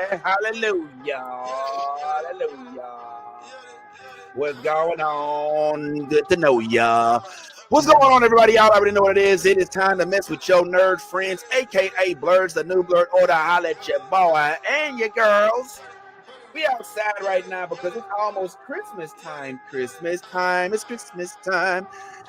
Hallelujah. Hallelujah. What's going on? Good to know ya. What's going on, everybody? Y'all already know what it is. It is time to mess with your nerd friends, aka Blurs, the new blurred order. Holla at your boy and your girls. We outside right now because it's almost Christmas time. Christmas time. It's Christmas time.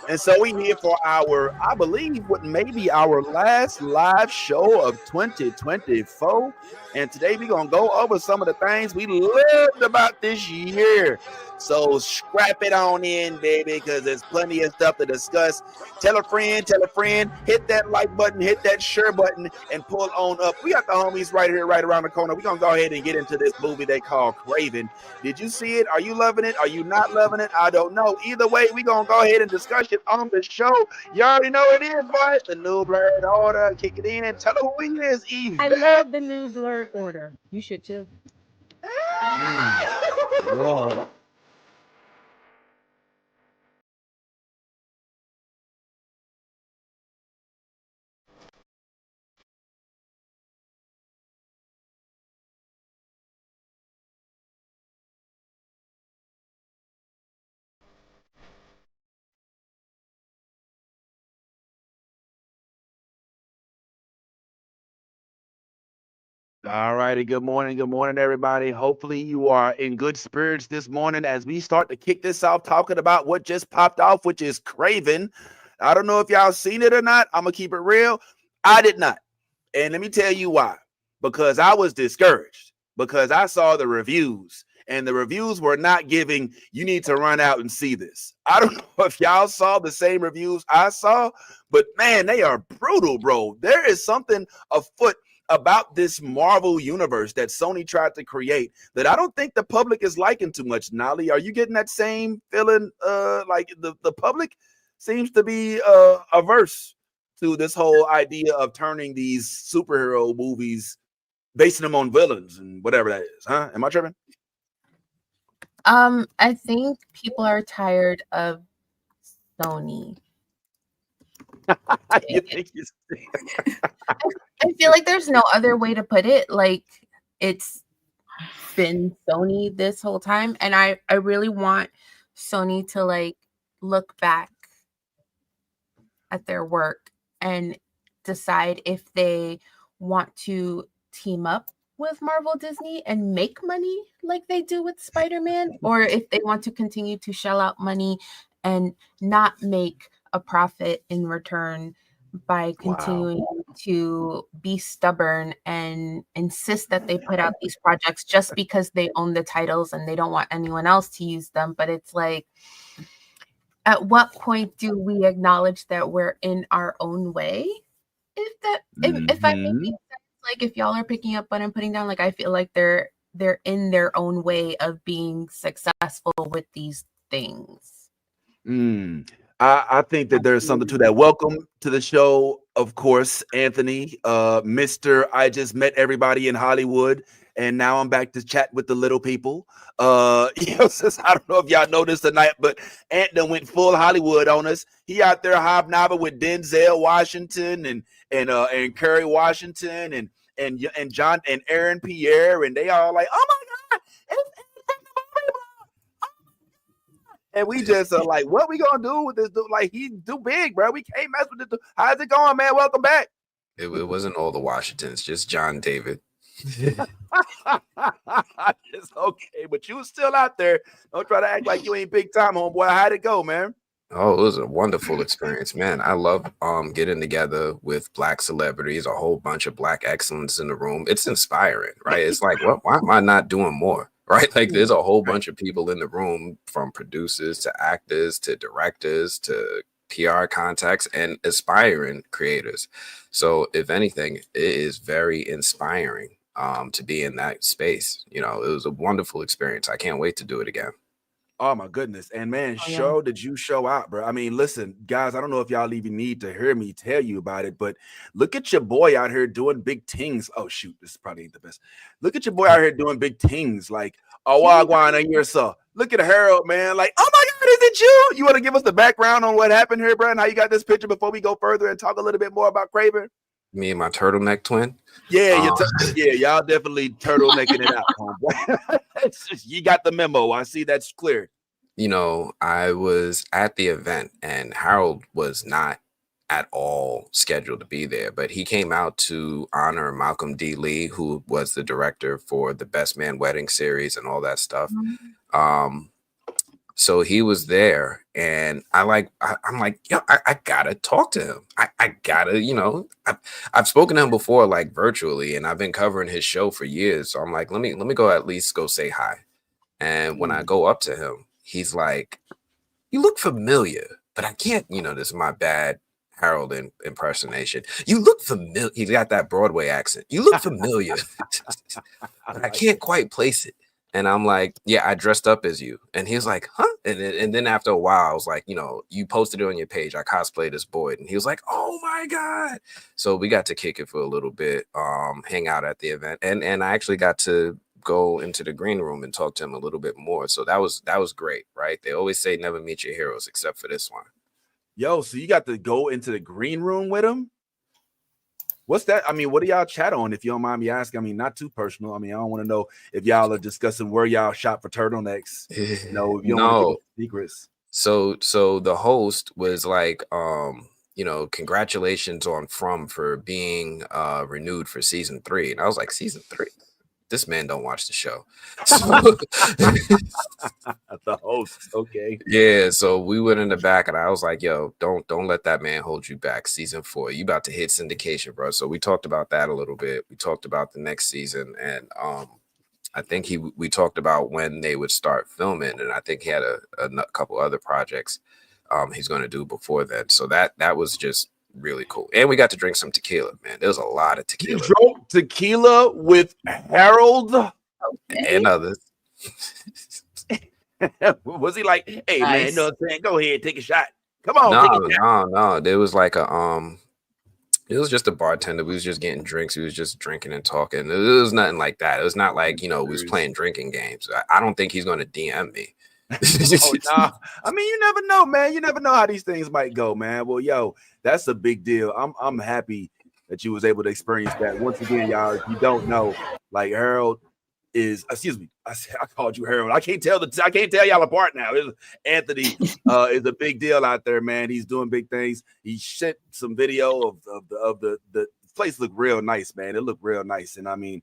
And so we here for our, I believe, what may be our last live show of 2024. And today we're going to go over some of the things we loved about this year. So scrap it on in, baby, because there's plenty of stuff to discuss. Tell a friend, hit that like button, hit that share button, and pull on up. We got the homies right here, right around the corner. We're going to go ahead and get into this movie they call Kraven. Did you see it? Are you loving it? Are you not loving it? I don't know. Either way, we're going to go ahead and discuss it on the show. You already know what it is, boys. The new blurred order. Kick it in and tell them who it is, Eve. I love the new blurred order. You should too. Whoa. All righty. Good morning, everybody. Hopefully, you are in good spirits this morning as we start to kick this off talking about what just popped off, which is Kraven. I don't know if y'all seen it or not. I'm gonna keep it real. I did not, and let me tell you why. Because I was discouraged because I saw the reviews, and the reviews were not giving. You need to run out and see this. I don't know if y'all saw the same reviews I saw, but man, they are brutal, bro. There is something afoot about this Marvel universe that Sony tried to create that I don't think the public is liking too much. Nolly, are you getting that same feeling? Like the public seems to be averse to this whole idea of turning these superhero movies, basing them on villains and whatever that is, huh? Am I tripping? I think people are tired of Sony. You think you I feel like there's no other way to put it. Like, it's been Sony this whole time, and I really want Sony to like look back at their work and decide if they want to team up with Marvel Disney and make money like they do with Spider-Man, or if they want to continue to shell out money and not make a profit in return by continuing to be stubborn and insist that they put out these projects just because they own the titles and they don't want anyone else to use them. But it's like, at what point do we acknowledge that we're in our own way? If I make sense, like if y'all are picking up what I'm putting down, like I feel like they're in their own way of being successful with these things. I think that there's something to that. Welcome to the show, of course, Anthony, Mr. I just met everybody in Hollywood, and now I'm back to chat with the little people. Since I don't know if y'all noticed tonight, but Ant done went full Hollywood on us. He out there hobnobbing with Denzel Washington and Kerry Washington and John and Aaron Pierre, and they all like, oh my God, and we just are like, what we gonna do with this dude? Like, he's too big, bro. We can't mess with this dude. How's it going, man? Welcome back. It wasn't all the Washingtons, just John David. It's okay, but you was still out there. Don't try to act like you ain't big time, homeboy. How'd it go, man? Oh, it was a wonderful experience, man. I love getting together with Black celebrities, a whole bunch of Black excellence in the room. It's inspiring, right? It's like, well, why am I not doing more? Right? Like, there's a whole bunch of people in the room, from producers to actors to directors to PR contacts and aspiring creators. So if anything, it is very inspiring to be in that space. You know, it was a wonderful experience. I can't wait to do it again. Oh my goodness. And man, yeah. did you show out, bro? I mean, listen, guys, I don't know if y'all even need to hear me tell you about it, but look at your boy out here doing big things. Oh shoot, this probably ain't the best. Look at your boy out here doing big things like Awagwan and yourself. Look at Harold, man. Like, oh my God, is it you? You want to give us the background on what happened here, bro, and how you got this picture before we go further and talk a little bit more about Kraven? Me and my turtleneck twin. Yeah, y'all definitely turtlenecking it out, homeboy. You got the memo. I see that's clear. You know, I was at the event and Harold was not at all scheduled to be there, but he came out to honor Malcolm D. Lee, who was the director for the Best Man Wedding series and all that stuff. So he was there, and I'm like, yo, I gotta talk to him. I gotta, you know, I've spoken to him before, like virtually, and I've been covering his show for years. So I'm like, let me go at least go say hi. And when I go up to him, he's like, "You look familiar, but I can't, you know, this is my bad Harold impersonation. You look familiar." He's got that Broadway accent. "You look familiar, but I can't quite place it." And I'm like, "Yeah, I dressed up as you." And he's like, "Huh?" And then after a while, I was like, "You know, you posted it on your page. I cosplayed as Boyd." And he was like, "Oh my God." So we got to kick it for a little bit, hang out at the event. And I actually got to go into the green room and talk to him a little bit more. So that was great, right? They always say never meet your heroes except for this one. Yo, so you got to go into the green room with him? What's that? I mean, what do y'all chat on, if you don't mind me asking? I mean, not too personal. I mean, I don't want to know if y'all are discussing where y'all shop for turtlenecks. You know, if you don't want to give secrets. So the host was like, you know, congratulations on From for being renewed for season 3. And I was like, season 3? This man don't watch the show. So, the host, okay. Yeah, so we went in the back and I was like, yo, don't let that man hold you back. Season 4, you about to hit syndication, bro. So we talked about that a little bit. We talked about the next season, and I think we talked about when they would start filming, and I think he had a couple other projects he's going to do before that. So that was just really cool. And we got to drink some tequila, man. There was a lot of tequila. You drank tequila with Harold and others. Was he like, "Hey, man, you know what I'm saying? Go ahead, take a shot. Come on." No. There was like it was just a bartender. We was just getting drinks. We was just drinking and talking. It was nothing like that. It was not like, you know, we was playing drinking games. I don't think he's going to DM me. Oh, nah. I mean, you never know, man. You never know how these things might go, man. Well, yo, that's a big deal. I'm happy that you was able to experience that. Once again, y'all, if you don't know, like Harold is, excuse me, I called you Harold. I can't tell y'all apart now. Anthony is a big deal out there, man. He's doing big things. He sent some video of the place. Looked real nice, man. It looked real nice. And I mean,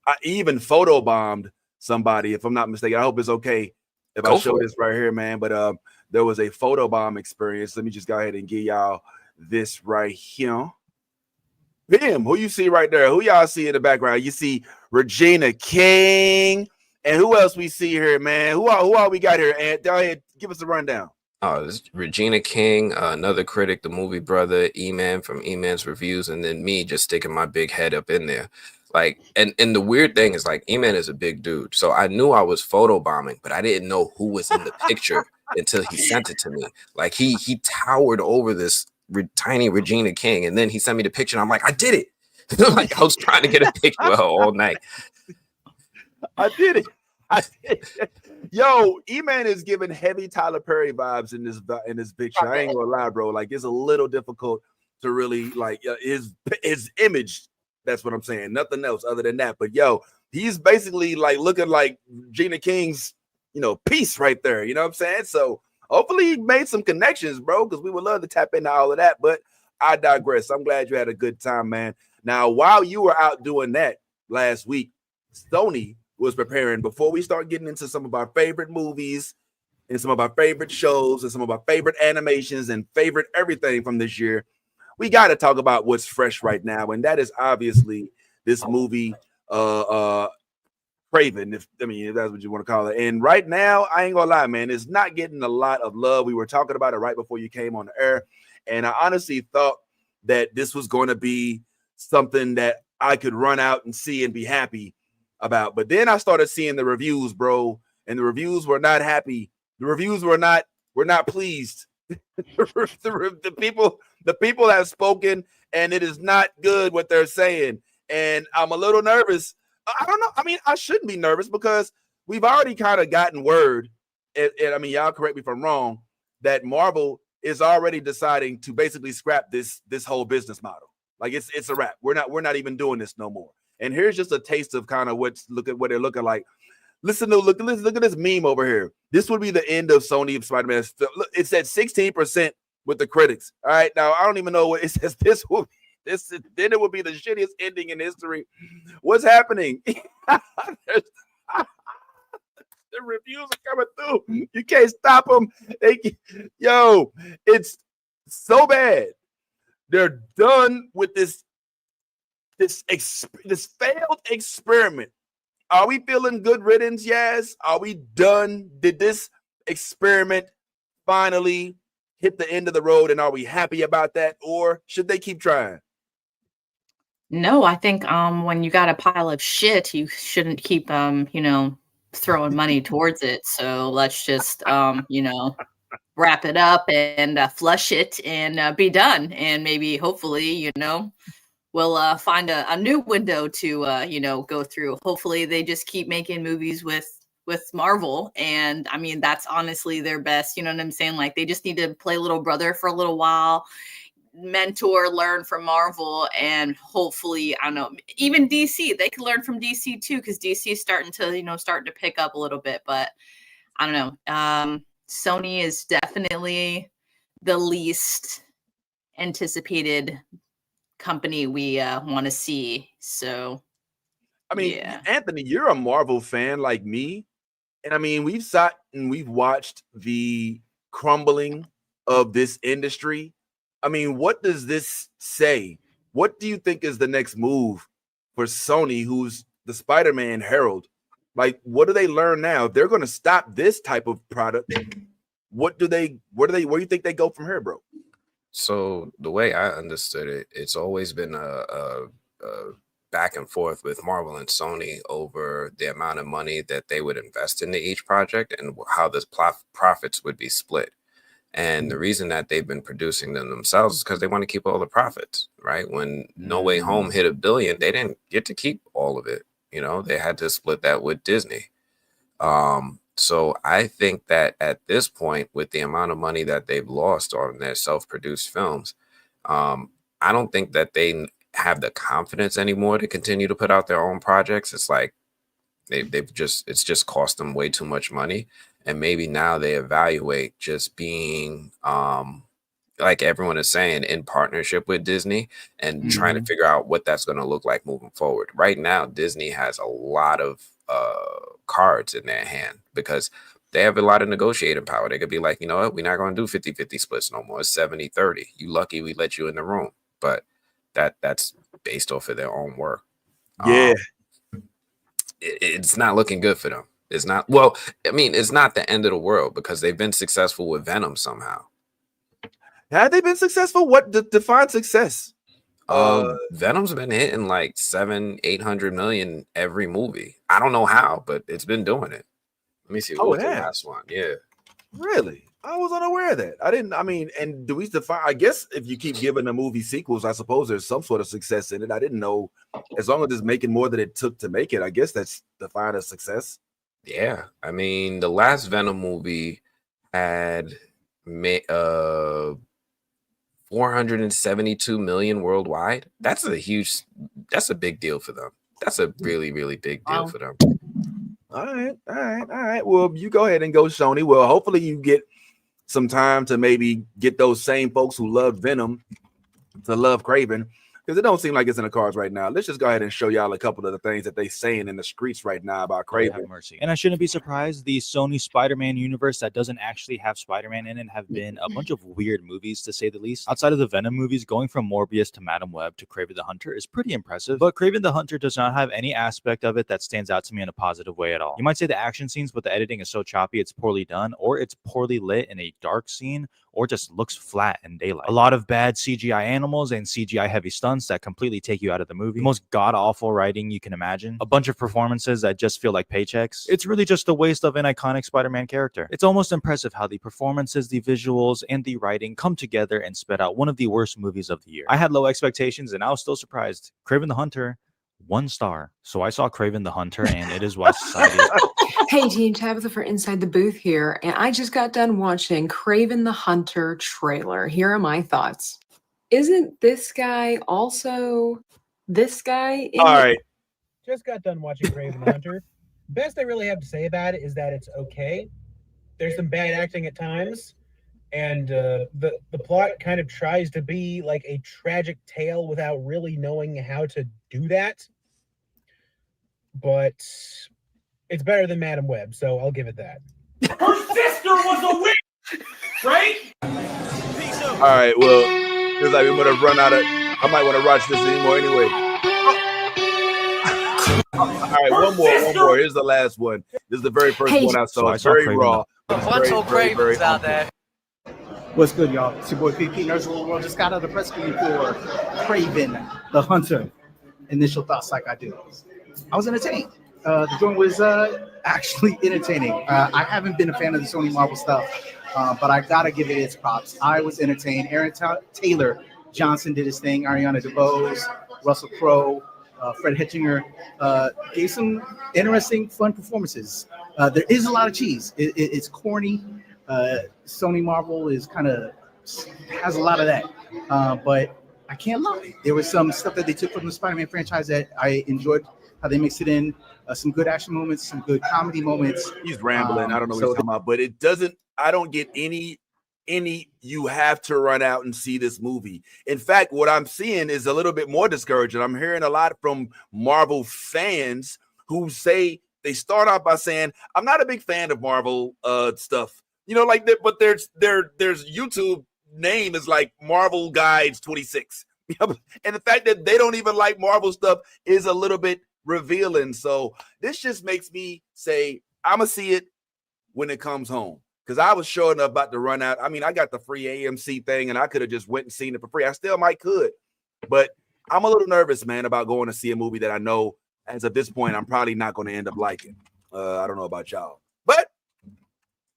I even photobombed somebody, if I'm not mistaken. I hope it's okay if I show this right here, man. But there was a photobomb experience. Let me just go ahead and give y'all this right here. Him, who you see right there? Who y'all see in the background? You see Regina King, and who else we see here, man? Who all we got here? And go ahead, give us a rundown. Oh, this is Regina King, another critic, the movie brother, E-Man from E-Man's Reviews, and then me just sticking my big head up in there. Like, and the weird thing is, like, E-Man is a big dude, so I knew I was photobombing, but I didn't know who was in the picture until he sent it to me. Like, he towered over this tiny Regina King, and then he sent me the picture, and I'm like, I did it. Like, I was trying to get a picture of her all night. I did it. Yo, E-Man is giving heavy Tyler Perry vibes in this picture. I ain't gonna lie, bro. Like, it's a little difficult to really like his image. That's what I'm saying. Nothing else other than that. But yo, he's basically like looking like Regina King's, you know, piece right there. You know what I'm saying? So hopefully he made some connections, bro, because we would love to tap into all of that. But I digress. I'm glad you had a good time, man. Now, while you were out doing that last week, Sony was preparing, before we start getting into some of our favorite movies and some of our favorite shows and some of our favorite animations and favorite everything from this year, we got to talk about what's fresh right now. And that is obviously this movie, Kraven, if that's what you want to call it. And right now, I ain't gonna lie, man, it's not getting a lot of love. We were talking about it right before you came on the air. And I honestly thought that this was going to be something that I could run out and see and be happy about. But then I started seeing the reviews, bro, and the reviews were not happy. The reviews were not pleased. the people have spoken, and it is not good what they're saying. And I'm a little nervous. I don't know. I mean, I shouldn't be nervous because we've already kind of gotten word, and I mean, y'all correct me if I'm wrong, that Marvel is already deciding to basically scrap this whole business model. Like it's a wrap. We're not even doing this no more. And here's just a taste of kind of what they're looking like. Look at this meme over here. This would be the end of Sony Spider-Man. Look, it's at 16% with the critics. All right, now I don't even know what it says. Then it would be the shittiest ending in history. What's happening? The reviews are coming through. You can't stop them. It's so bad. They're done with this failed experiment. Are we feeling good riddance, Yaz? Are we done? Did this experiment finally hit the end of the road, and are we happy about that, or should they keep trying? No, I think when you got a pile of shit, you shouldn't keep throwing money towards it. So let's just wrap it up and flush it and be done. And maybe hopefully, we'll find a new window to go through. Hopefully they just keep making movies with Marvel. And I mean, that's honestly their best, you know what I'm saying? Like they just need to play little brother for a little while, mentor, learn from Marvel, and hopefully, I don't know, even DC, they could learn from DC too, because DC is starting to pick up a little bit. But I don't know. Sony is definitely the least anticipated company we want to see. So I mean, Anthony, you're a Marvel fan like me, and I mean, we've sat and we've watched the crumbling of this industry. I mean, what does this say? What do you think is the next move for Sony, who's the Spider-Man herald? Like, what do they learn now? If they're going to stop this type of product, where do you think they go from here, bro? So the way I understood it, it's always been a back and forth with Marvel and Sony over the amount of money that they would invest into each project and how the profits would be split. And the reason that they've been producing them themselves is because they want to keep all the profits, right? When No Way Home hit $1 billion, they didn't get to keep all of it. They had to split that with Disney. So I think that at this point, with the amount of money that they've lost on their self-produced films, I don't think that they have the confidence anymore to continue to put out their own projects. It's like it's just cost them way too much money. And maybe now they evaluate just being, like everyone is saying, in partnership with Disney and trying to figure out what that's going to look like moving forward. Right now, Disney has a lot of cards in their hand because they have a lot of negotiating power. They could be like, you know what, we're not going to do 50-50 splits no more. It's 70-30. You lucky we let you in the room. But that's based off of their own work. Yeah. It's not looking good for them. It's not. Well, I mean, it's not the end of the world because they've been successful with Venom somehow. Have they been successful? What defines success? Venom's been hitting like 700-800 million every movie. I don't know how, but it's been doing it. Let me see. What was the last one? Yeah. Really? I was unaware of that. And do we define? I guess if you keep giving the movie sequels, I suppose there's some sort of success in it. I didn't know. As long as it's making more than it took to make it, I guess that's defined as success. Yeah, I mean, the last Venom movie had 472 million worldwide. That's a big deal for them. That's a really, really big deal for them. All right. Well, you go ahead and go, Sony. Well, hopefully you get some time to maybe get those same folks who love Venom to love Kraven, because it don't seem like it's in the cards right now. Let's just go ahead and show y'all a couple of the things that they saying in the streets right now about Kraven. Mercy. And I shouldn't be surprised, the Sony Spider-Man universe that doesn't actually have Spider-Man in it have been a bunch of weird movies, to say the least. Outside of the Venom movies, going from Morbius to Madam Web to Kraven the Hunter is pretty impressive, but Kraven the Hunter does not have any aspect of it that stands out to me in a positive way at all. You might say the action scenes, but the editing is so choppy it's poorly done, or it's poorly lit in a dark scene, or just looks flat in daylight. A lot of bad CGI animals and CGI heavy stunts that completely take you out of the movie. The most god-awful writing you can imagine. A bunch of performances that just feel like paychecks. It's really just a waste of an iconic Spider-Man character. It's almost impressive how the performances, the visuals, and the writing come together and spit out one of the worst movies of the year. I had low expectations and I was still surprised. Kraven the Hunter, 1 star. So I saw Kraven the Hunter, and it is why society is... Hey team, Tabitha for Inside the Booth here, and I just got done watching Kraven the Hunter trailer. Here are my thoughts. Isn't this guy also this guy? All right. Just got done watching Kraven the Hunter. Best I really have to say about it is that it's okay. There's some bad acting at times, and the plot kind of tries to be like a tragic tale without really knowing how to do that. But it's better than Madam Web, so I'll give it that. Her sister was a witch, right? All right. Well, looks like we're gonna run out of. I might want to watch this anymore anyway. All right, one more. Here's the last one. This is the very first one I saw. It's very raw. What's so Cravens out there? What's good, y'all? It's your boy PP, Nerds of the World. Just got out of the press screening for Kraven the Hunter. Initial thoughts like I do. I was entertained. The joint was actually entertaining. I haven't been a fan of the Sony Marvel stuff, but I gotta give it its props. I was entertained. Aaron Taylor Johnson did his thing. Ariana DeBose, Russell Crowe, Fred Hetchinger gave some interesting, fun performances. There is a lot of cheese. It's corny. Sony Marvel is has a lot of that, but I can't lie. There was some stuff that they took from the Spider-Man franchise that I enjoyed. How they mixed it in, some good action moments, some good comedy moments. He's rambling. I don't know what he's talking about, but it doesn't. I don't get any. You have to run out and see this movie. In fact, what I'm seeing is a little bit more discouraging. I'm hearing a lot from Marvel fans who say they start off by saying, "I'm not a big fan of Marvel stuff." You know, like that. But there's YouTube name is like Marvel Guides 26, and the fact that they don't even like Marvel stuff is a little bit revealing. So this just makes me say I'm gonna see it when it comes home, because I was sure enough about to run out. I mean, I got the free AMC thing, and I could have just went and seen it for free. I still might could, but I'm a little nervous, man, about going to see a movie that I know as of this point I'm probably not going to end up liking. I don't know about y'all, but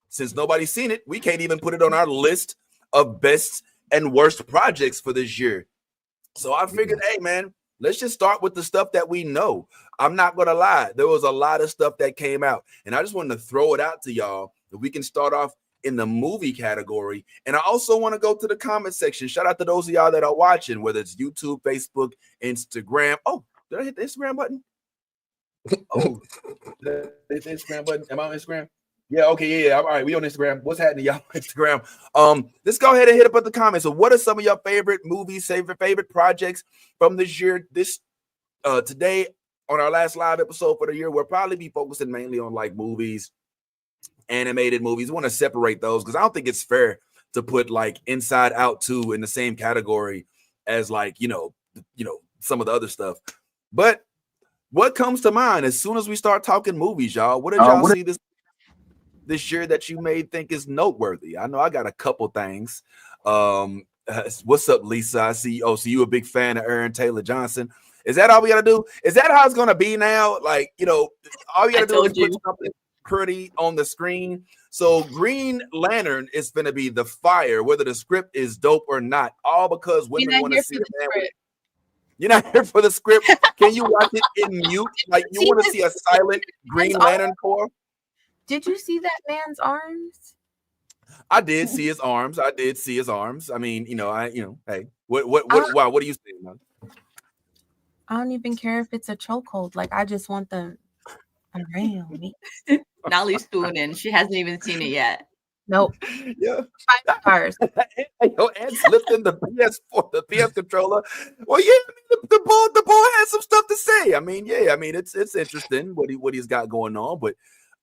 since nobody's seen it, we can't even put it on our list of best and worst projects for this year. So I figured, hey, man, let's just start with the stuff that we know. I'm not going to lie. There was a lot of stuff that came out, and I just wanted to throw it out to y'all. We can start off in the movie category. And I also want to go to the comment section. Shout out to those of y'all that are watching, whether it's YouTube, Facebook, Instagram. Oh, did I hit the Instagram button? Oh, the Instagram button. Am I on Instagram? Yeah, okay, yeah. All right, we on Instagram. What's happening, y'all? Instagram. Let's go ahead and hit up at the comments. So what are some of your favorite movies, favorite projects from this year? Today on our last live episode for the year, we'll probably be focusing mainly on like movies, animated movies. I want to separate those because I don't think it's fair to put like Inside Out 2 in the same category as like, you know, some of the other stuff. But what comes to mind as soon as we start talking movies, y'all? What did y'all see this year that you may think is noteworthy? I know I got a couple things. What's up, Lisa? I see. Oh, so you a big fan of Aaron Taylor Johnson? Is that all we gotta do? Is that how it's gonna be now? Like, you know, all you gotta do is put something pretty on the screen. So Green Lantern is gonna be the fire, whether the script is dope or not, all because women want to see the man with it. You're not here for the script. Can you watch it in mute? Like, you want to see a silent Green Lantern Corps? Did you see that man's arms? I did see his arms. I mean, hey, what do you say, man? I don't even care if it's a chokehold. Like, I just want them around me. Nolly's tuning. She hasn't even seen it yet. Nope. Yeah. 5 stars. Yo, Ed's lifting the PS4, the PS controller. Well, yeah, I mean, the boy has some stuff to say. I mean, yeah, I mean, it's interesting what he's got going on. But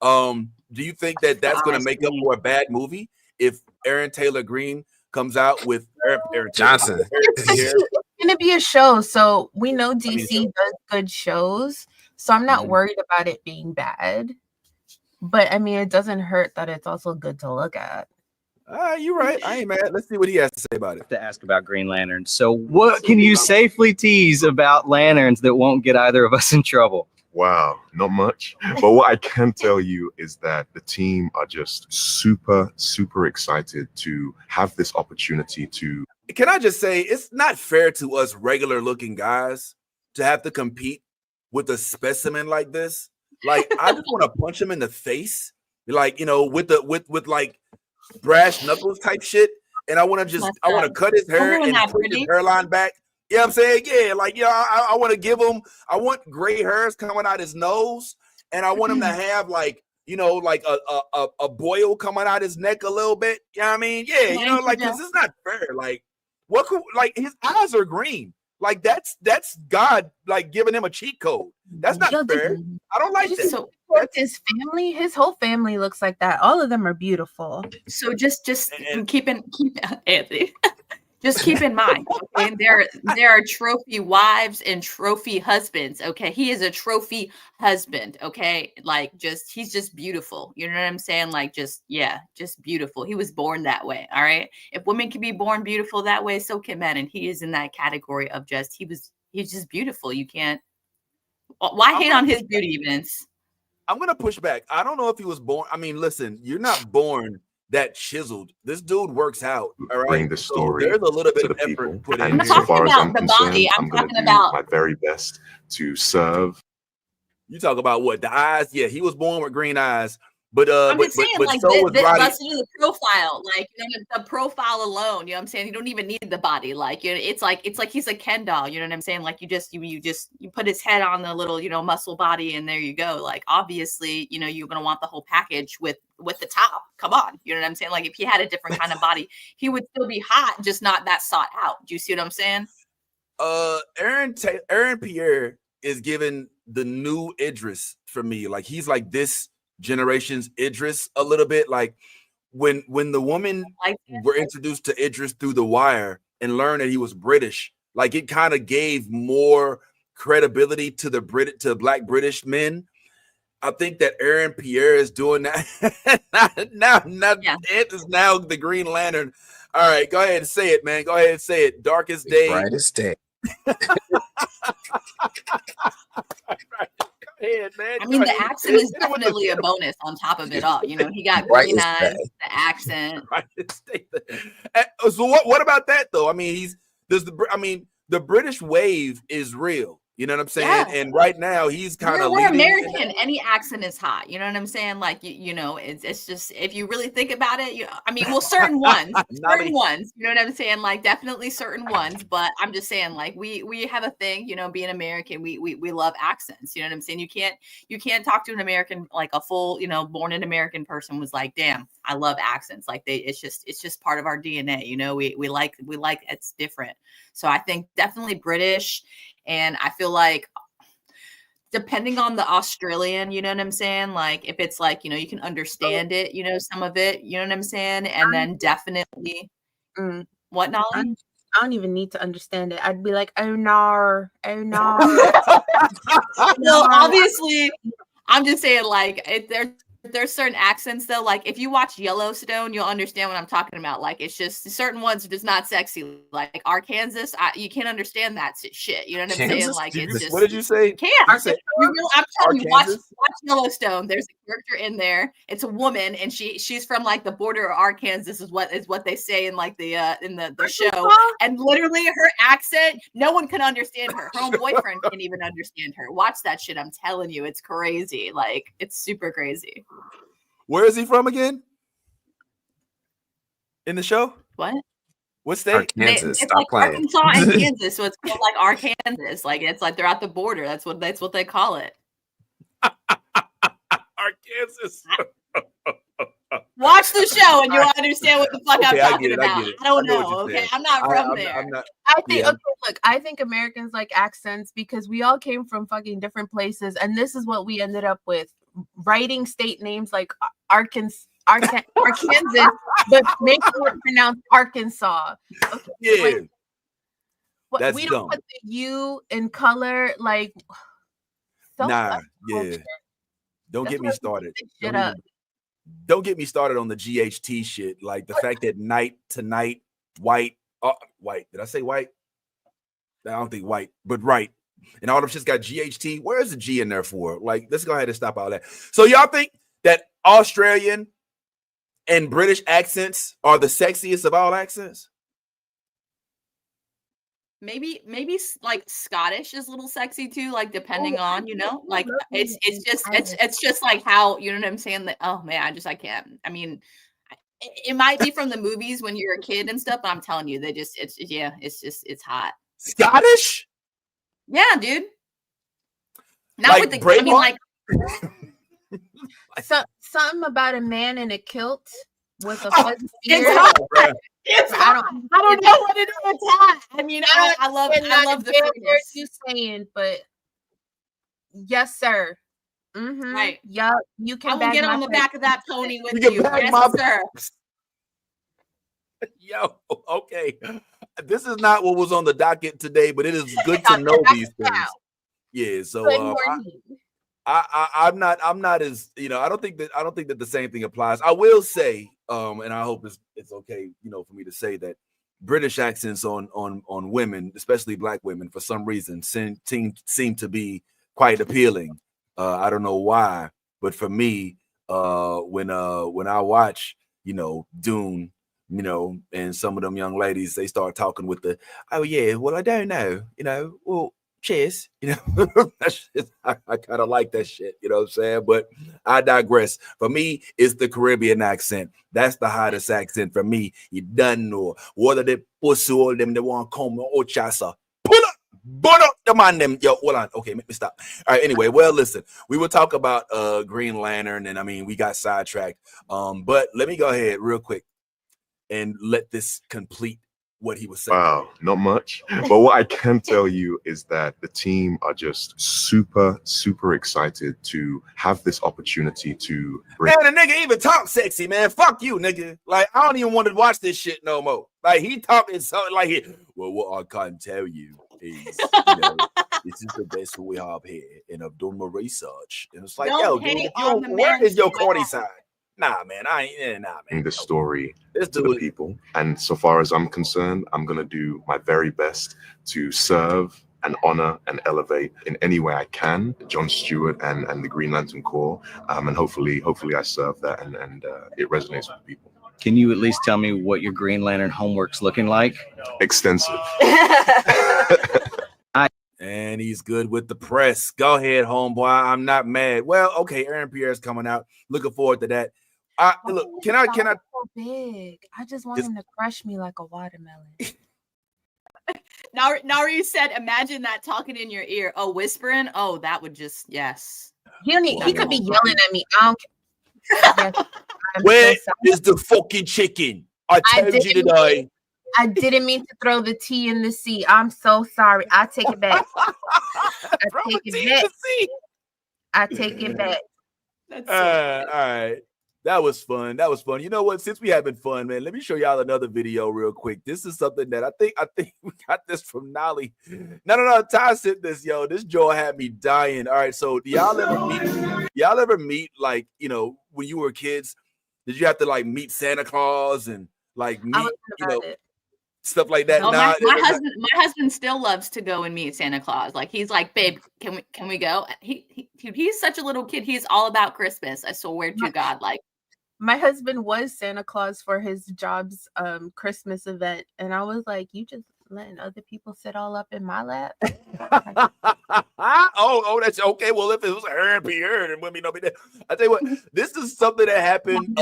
do you think that that's going to make up for a bad movie if Aaron Taylor Green comes out with Aaron Johnson? It's going to be a show, so we know DC does good shows. So I'm not worried about it being bad. But I mean, it doesn't hurt that it's also good to look at. You're right. I ain't mad. Let's see what he has to say about it. To ask about Green Lantern. So what can you safely tease about lanterns that won't get either of us in trouble? Wow, not much. But what I can tell you is that the team are just super, super excited to have this opportunity to. Can I just say, it's not fair to us regular looking guys to have to compete with a specimen like this. Like, I just want to punch him in the face, like, with like brass knuckles type shit. and I want to cut his hair doing and that, push his Brittany. hairline back. You know what I'm saying? Yeah, like I want to give him. I want gray hairs coming out his nose, and I want him to have like like a boil coming out his neck a little bit. You know what I mean? Yeah, like because it's not fair. Like what could like his eyes are green. Like that's God like giving him a cheat code. That's not fair. I don't like that. So his family, his whole family looks like that. All of them are beautiful. So just keep Anthony. Just keep in mind, okay, there are trophy wives and trophy husbands, okay? He is a trophy husband, okay? Like he's just beautiful. You know what I'm saying? Like just beautiful. He was born that way, all right? If women can be born beautiful that way, so can men. And he is in that category of he's just beautiful. You can't why hate on his beauty, Vince? I'm gonna push back. I don't know if he was born. I mean, listen, you're not born that chiseled. This dude works out. All right. Bring the story there's a little bit to of the effort people. put And in. so far as I'm the concerned, body. I'm going to do about my very best to serve. You talk about what? The eyes? Yeah, he was born with green eyes. But I'm just saying, like, so was Roddy. let's do the profile, like, the profile alone. You know what I'm saying? You don't even need the body. Like, it's like he's a Ken doll. You know what I'm saying? Like, you put his head on the little, muscle body, and there you go. Like, obviously, you're gonna want the whole package with the top. Come on, you know what I'm saying? Like, if he had a different kind of body, he would still be hot, just not that sought out. Do you see what I'm saying? Aaron Pierre is given the new Idris for me. Like, he's like this generation's Idris a little bit. Like when the women were introduced to Idris through The Wire and learned that he was British, like it kind of gave more credibility to to Black British men. I think that Aaron Pierre is doing that. It is now the Green Lantern. All right, go ahead and say it, man. Go ahead and say it. Darkest day. Brightest day. Ahead, man. I mean, the accent is definitely a bonus on top of it all. He got green eyes, the accent. So what about that though? I mean, the British wave is real. You know what I'm saying? Yeah. And right now he's kind of we're American. Any accent is hot. You know what I'm saying? Like it's just, if you really think about it, certain ones, you know what I'm saying? Like definitely certain ones, but I'm just saying, like we have a thing, being American, we love accents. You know what I'm saying? You can't talk to an American, like a full, born in American person was like, damn, I love accents. Like it's just part of our DNA. We like it's different. So I think definitely British. And I feel like depending on the Australian, you know what I'm saying? Like if it's like, you can understand it, some of it, you know what I'm saying? And then definitely what, Nolly? I don't even need to understand it. I'd be like, oh no. Well, obviously, I'm just saying, like, there's certain accents though. Like if you watch Yellowstone, you'll understand what I'm talking about. Like it's just certain ones are just not sexy. Like Arkansas, you can't understand that shit. You know what I'm saying? Like it's just, what did you say? You can't. I'm telling you, watch Yellowstone. There's a character in there. It's a woman, and she's from like the border of Arkansas. Is what they say in like the show. And literally her accent, no one can understand her. Her own boyfriend can't even understand her. Watch that shit. I'm telling you, it's crazy. Like it's super crazy. Where is he from again? In the show? What state? Arkansas. It's like playing. Arkansas and Kansas, so it's called like Arkansas. Like it's like they're at the border. That's what they call it. Arkansas. Watch the show and you'll understand what the fuck I'm talking about. I don't know. Okay, I'm not from there. I think Americans like accents because we all came from fucking different places, and this is what we ended up with. Writing state names like Arkansas, but making it pronounced Arkansas. Okay, yeah, that's we don't put the U in color like. Yeah. Don't get me started. Don't get me started on the GHT shit. Like the fact that night to night, white. Did I say white? I don't think white, but right. And all them shit's got GHT. Where's the G in there for? Like, let's go ahead and stop all that. So y'all think that Australian and British accents are the sexiest of all accents? Maybe like Scottish is a little sexy too, like depending on, like it's just like how, you know what I'm saying? That, oh man, I can't. I mean, It might be from the movies when you're a kid and stuff, but I'm telling you, it's hot. Scottish? Yeah, dude. Not Like with the, Braveheart? I mean, like something about a man in a kilt with a fuzzy it's beard. hot. Bruh. It's I hot. don't. I don't know what it is. It's hot. I mean, I love the what fruitiness. you saying, but yes, sir. Mm-hmm. Right. Yup. You I can will bag get my on the back of that pony with You can you. bag Yes, my sir. Yo, okay. This is not what was on the docket today, but it is good to know these things. Yeah, so Good morning. I'm not as, you know, I don't think that the same thing applies. I will say, and I hope it's okay, you know, for me to say that British accents on women, especially black women, for some reason seem to be quite appealing. I don't know why, but for me, when I watch, you know, Dune, you know, and some of them young ladies, they start talking with the, oh yeah, well, I don't know, you know, well, cheers, you know. I kind of like that shit, you know what I'm saying? But I digress. For me, it's the Caribbean accent. That's the hottest accent for me. You done know whether they pussy all them they want come or chassa. Pull up, burn up the man them. Yo, hold on. Okay, make me stop. All right, anyway, well, listen, we will talk about Green Lantern, and I mean, we got sidetracked. But let me go ahead real quick and let this complete what he was saying. Wow, not much. But what I can tell you is that the team are just super, super excited to have this opportunity to bring. Man, the nigga even talk sexy, man. Fuck you, nigga. Like, I don't even want to watch this shit no more. Like, he talking something like, well, what I can't tell you is, you know, this is the best we have here, and I've done my research. And it's like, Don't yo, dude, hate on the where man is your you corny are. side? Nah, man, I ain't. Nah, man. The story Let's to do the it. people. And so far as I'm concerned, I'm going to do my very best to serve and honor and elevate in any way I can John Stewart and the Green Lantern Corps. And hopefully I serve that and it resonates with people. Can you at least tell me what your Green Lantern homework's looking like? Extensive. And he's good with the press. Go ahead, homeboy. I'm not mad. Well, okay, Aaron Pierre's coming out. Looking forward to that. Look, can I? So big. I just want him to crush me like a watermelon. Nari said, imagine that talking in your ear. Oh, whispering. Oh, that would just, yes. He could be yelling at me. I don't care. Yes, Where is the fucking chicken? I told you today. I didn't mean to throw the tea in the sea. I'm so sorry. I take it back. I take it back. That's all right. That was fun. You know what? Since we having fun, man, let me show y'all another video real quick. This is something that I think we got this from Nolly. No. Ty sent this, yo. This Joe had me dying. All right, so do y'all ever meet like, you know, when you were kids, did you have to like meet Santa Claus and like meet, you know, stuff like that? Oh, my husband still loves to go and meet Santa Claus. Like, he's like, babe, can we go? He's such a little kid. He's all about Christmas. I swear to God. Like, my husband was Santa Claus for his job's Christmas event, and I was like, you just letting other people sit all up in my lap? oh, that's okay. Well, if it was Aaron Pierre, then women don't be there. I tell you what, this is something that happened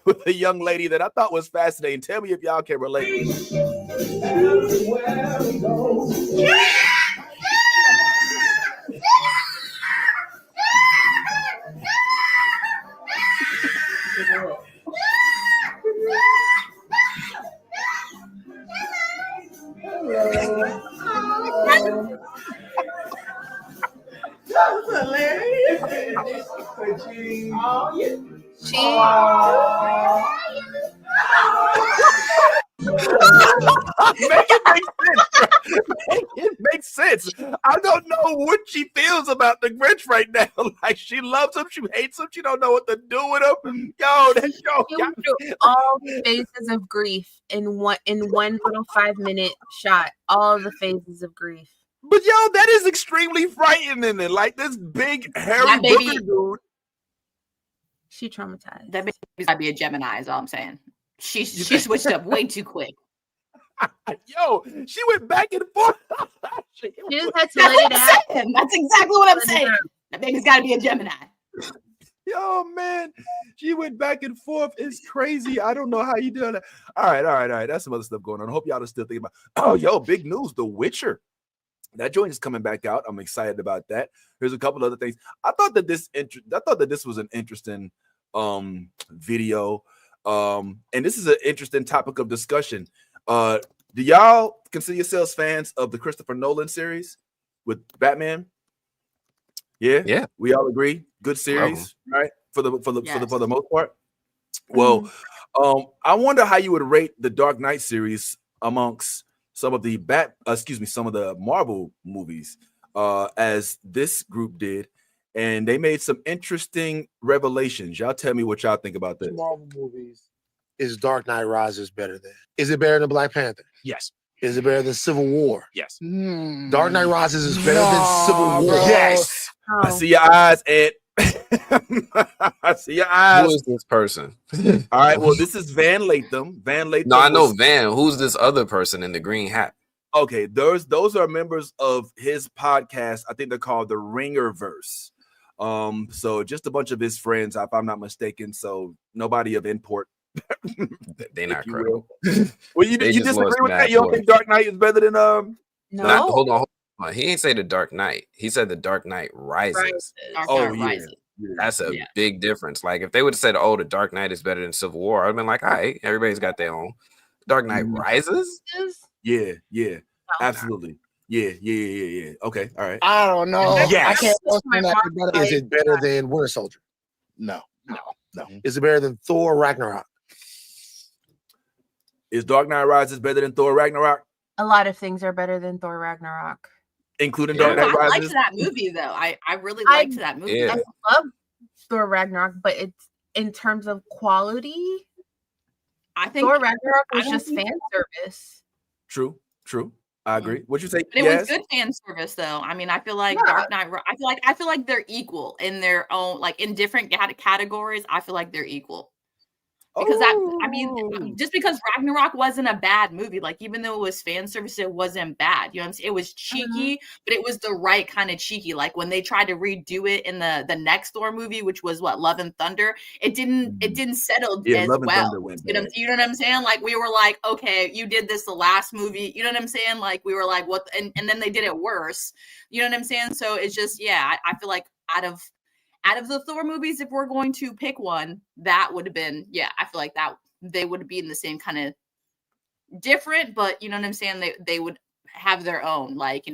with a young lady that I thought was fascinating. Tell me if y'all can relate. That was hilarious. Make it make sense. I don't know what she feels about the Grinch right now. Like, she loves him, she hates him, she don't know what to do with him. Yo, that's all phases of grief in one little 5-minute shot. All the phases of grief. But yo, that is extremely frightening. And like this big hairy booger dude. She traumatized. That baby's gotta be a Gemini, is all I'm saying. She switched up way too quick. Yo, she went back and forth. She just had to let it out. That's exactly what I'm saying. That baby's gotta be a Gemini. Yo, man, she went back and forth. It's crazy. I don't know how you do that. All right. That's some other stuff going on. I hope y'all are still thinking about. Oh, yo, big news. The Witcher. That joint is coming back out. I'm excited about that. There's a couple other things. I thought that this was an interesting video. And this is an interesting topic of discussion. Do y'all consider yourselves fans of the Christopher Nolan series with Batman? Yeah. We all agree. Good series, right? For the most part. Well, I wonder how you would rate the Dark Knight series amongst some of the some of the Marvel movies, as this group did, and they made some interesting revelations. Y'all tell me what y'all think about this. Marvel movies. Is Dark Knight Rises better than? Is it better than Black Panther? Yes. Is it better than Civil War? Yes. Dark Knight Rises is better than Civil War. Yes. I see your eyes, Ed. I see your eyes. Who is this person? All right. Well, this is Van Latham. No, I know Van. Who's this other person in the green hat? Okay, those are members of his podcast. I think they're called the Ringerverse. So just a bunch of his friends, if I'm not mistaken. So nobody of import. They're not credible. Well, you disagree with that? You don't think Dark Knight is better than No. Hold on. He ain't say the Dark Knight. He said the Dark Knight Rises. Rises. That's a big difference. Like if they would have said, "Oh, the Dark Knight is better than Civil War," I'd been like, "All right, everybody's got their own." Dark Knight Rises. Yeah, absolutely. Yeah. Okay, all right. I don't know. Yes. I can't understand that. Is it better than Winter Soldier? No. Is it better than Thor Ragnarok? Is Dark Knight Rises better than Thor Ragnarok? A lot of things are better than Thor Ragnarok, including Dark Knight Rises. I liked that movie though. I really liked that movie. I love Thor Ragnarok, but it's in terms of quality. I think Thor Ragnarok was just fan service. True. I agree. What you say? But it was good fan service, though. I mean, I feel like Dark Knight. I feel like they're equal in their own, like in different categories. I feel like they're equal. Because just because Ragnarok wasn't a bad movie, like even though it was fan service, it wasn't bad. You know what I'm saying? It was cheeky, but it was the right kind of cheeky. Like when they tried to redo it in the next Thor movie, which was Love and Thunder, it didn't settle as well. You know what I'm saying? Like we were like, okay, you did this the last movie. You know what I'm saying? Like we were like, what? And then they did it worse. You know what I'm saying? So it's just I feel like out of the Thor movies, if we're going to pick one, that would have been, I feel like that they would be in the same kind of different, but you know what I'm saying? They would have their own, like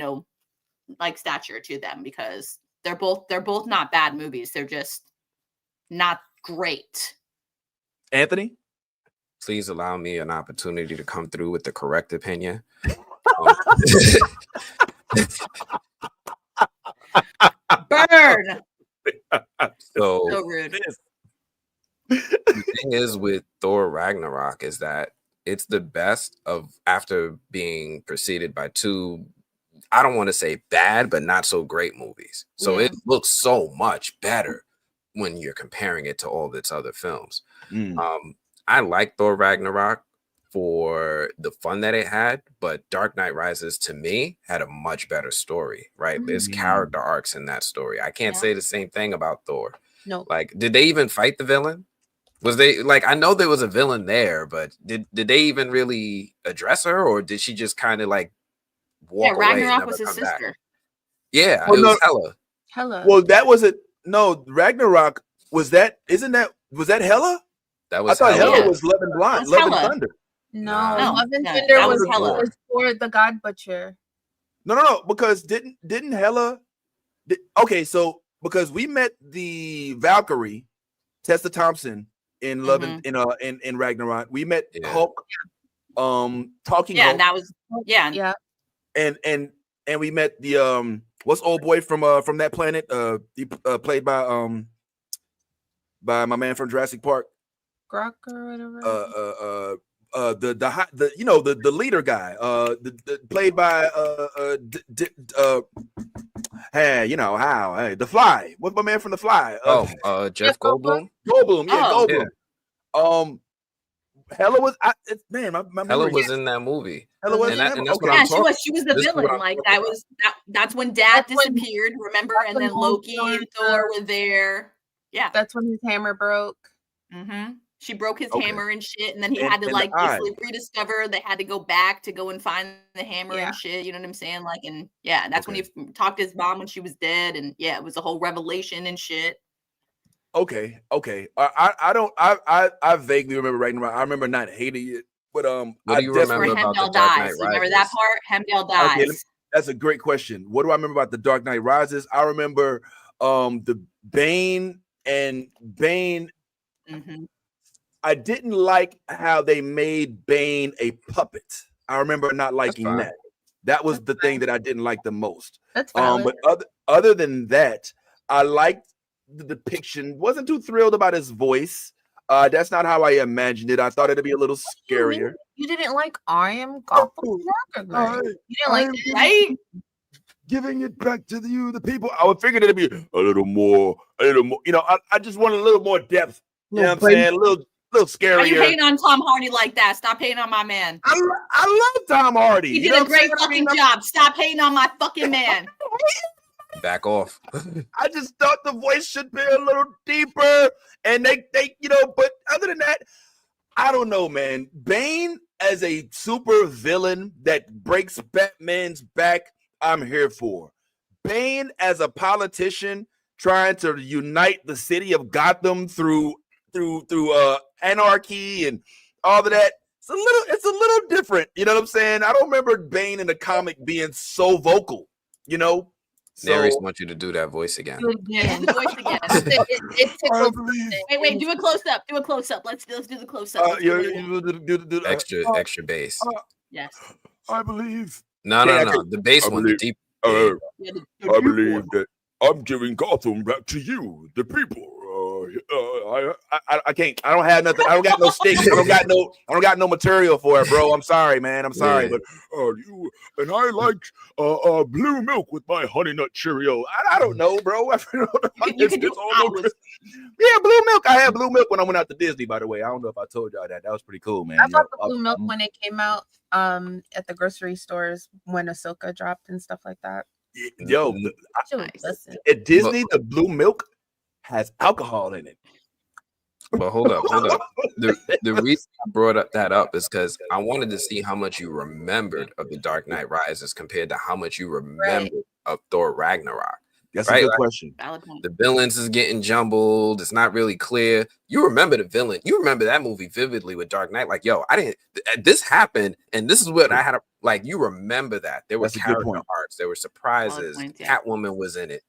stature to them because they're both not bad movies. They're just not great. Anthony? Please allow me an opportunity to come through with the correct opinion. Burn! So rude. The thing is with Thor Ragnarok is that it's the best of after being preceded by two, I don't want to say bad, but not so great movies. So it looks so much better when you're comparing it to all of its other films. I like Thor Ragnarok for the fun that it had, but Dark Knight Rises to me had a much better story, right? There's character arcs in that story. I can't say the same thing about Thor. No. Like, did they even fight the villain? Was they like, I know there was a villain there, but did they even really address her, or did she just kind of like walk away? Ragnarok was his sister. Back? Yeah, it was Hela. Well, that wasn't Ragnarok was that? Was that Hela? That was. I thought Hela was Love and Blind, Love and Thunder. No, Love and Thunder was for the God Butcher. No, because didn't Hela? Okay, so because we met the Valkyrie, Tessa Thompson in Love and in Ragnarok, we met Hulk, talking. Yeah, Hulk. that was and we met the what's old boy from that planet? He played by my man from Jurassic Park. Grok or whatever. The leader guy, played by The Fly. What's my man from The Fly? Jeff Goldblum. Goldblum. Hela was Hela was in that movie. Hela was and that's what I'm talking. She was the villain. Like that's when Dad disappeared. Remember, and then Loki and Thor were there. Yeah. That's when his hammer broke. Mm-hmm. She broke his Okay. hammer and shit, and then he And- had to and the like eye. basically rediscover. They had to go back to go and find the hammer Yeah. and shit. You know what I'm saying? Like, and yeah, that's Okay. when he talked to his mom when she was dead, and yeah, it was a whole revelation and shit. Okay. I vaguely remember right now. I remember not hating it, but What do you Where remember about the Hemdall Dark Knight dies. You remember that Rises? part? Hemdall Okay, dies. that's a great question. What do I remember about the Dark Knight Rises? I remember the Bane and Bane. Mm-hmm. I didn't like how they made Bane a puppet. I remember not liking fine. that. That was the thing that I didn't like the most. That's valid. But other than that, I liked the depiction. Wasn't too thrilled about his voice. That's not how I imagined it. I thought it'd be a little scarier. You didn't like I am Gotham Rocket. You didn't like that? Right? Giving it back to you, the people. I would figure it'd be a little more. You know, I just want a little more depth. You know what I'm saying? A little scarier. Why you hating on Tom Hardy like that? Stop hating on my man. I love Tom Hardy. He You did know a what I'm great saying? fucking job. Stop hating on my fucking man. Back off. I just thought the voice should be a little deeper, and they you know. But other than that, I don't know, man. Bane as a super villain that breaks Batman's back, I'm here for. Bane as a politician trying to unite the city of Gotham through anarchy and all of that. It's a little different. You know what I'm saying? I don't remember Bane in the comic being so vocal. You know. Neris wants you to do that voice again. Do the voice again. It tickled. Wait. Do a close up. Do a close up. Let's do the close up. Extra bass. Yes. I believe. No. The bass one, the deep. I believe that I'm giving Gotham back to you, the people. I can't. I don't have nothing. I don't got no sticks. I don't got no material for it, bro. I'm sorry, man. I'm sorry, but you and I liked blue milk with my honey nut Cheerio. I don't know, bro. You can do yeah, blue milk. I had blue milk when I went out to Disney. By the way, I don't know if I told y'all that. That was pretty cool, man. I bought the blue milk when it came out at the grocery stores when Ahsoka dropped and stuff like that. Yo, At Disney, the blue milk has alcohol in it. But hold up. The reason I brought that up is because I wanted to see how much you remembered of the Dark Knight Rises compared to how much you remembered of Thor Ragnarok. That's a good question. The villains is getting jumbled. It's not really clear. You remember the villain. You remember that movie vividly with Dark Knight. Like, yo, I didn't. This happened, and this is what I had to like. You remember that there were character arcs, there were surprises. Catwoman was in it.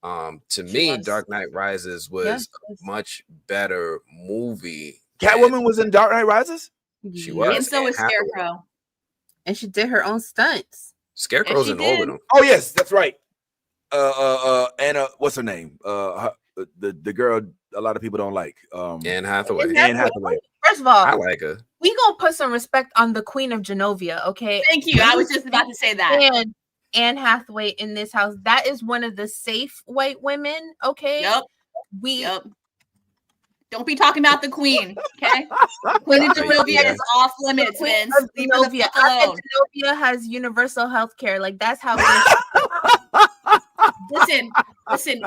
To me, Dark Knight Rises was a much better movie. Catwoman was in Dark Knight Rises? She was. And so was Scarecrow. And she did her own stunts. Scarecrow's in all of them. Oh, yes, that's right. Anna, what's her name? The girl a lot of people don't like. Anne Hathaway. Anne Hathaway. First of all, I like her. We gonna put some respect on the Queen of Genovia, okay? Thank you. I was just about to say that. And Anne Hathaway in this house, that is one of the safe white women, okay? Yep. Don't be talking about the Queen, okay? Queen of Genovia is off limits, Vince. Leave her the fuck alone. Genovia has universal health care. Like that's how. Listen.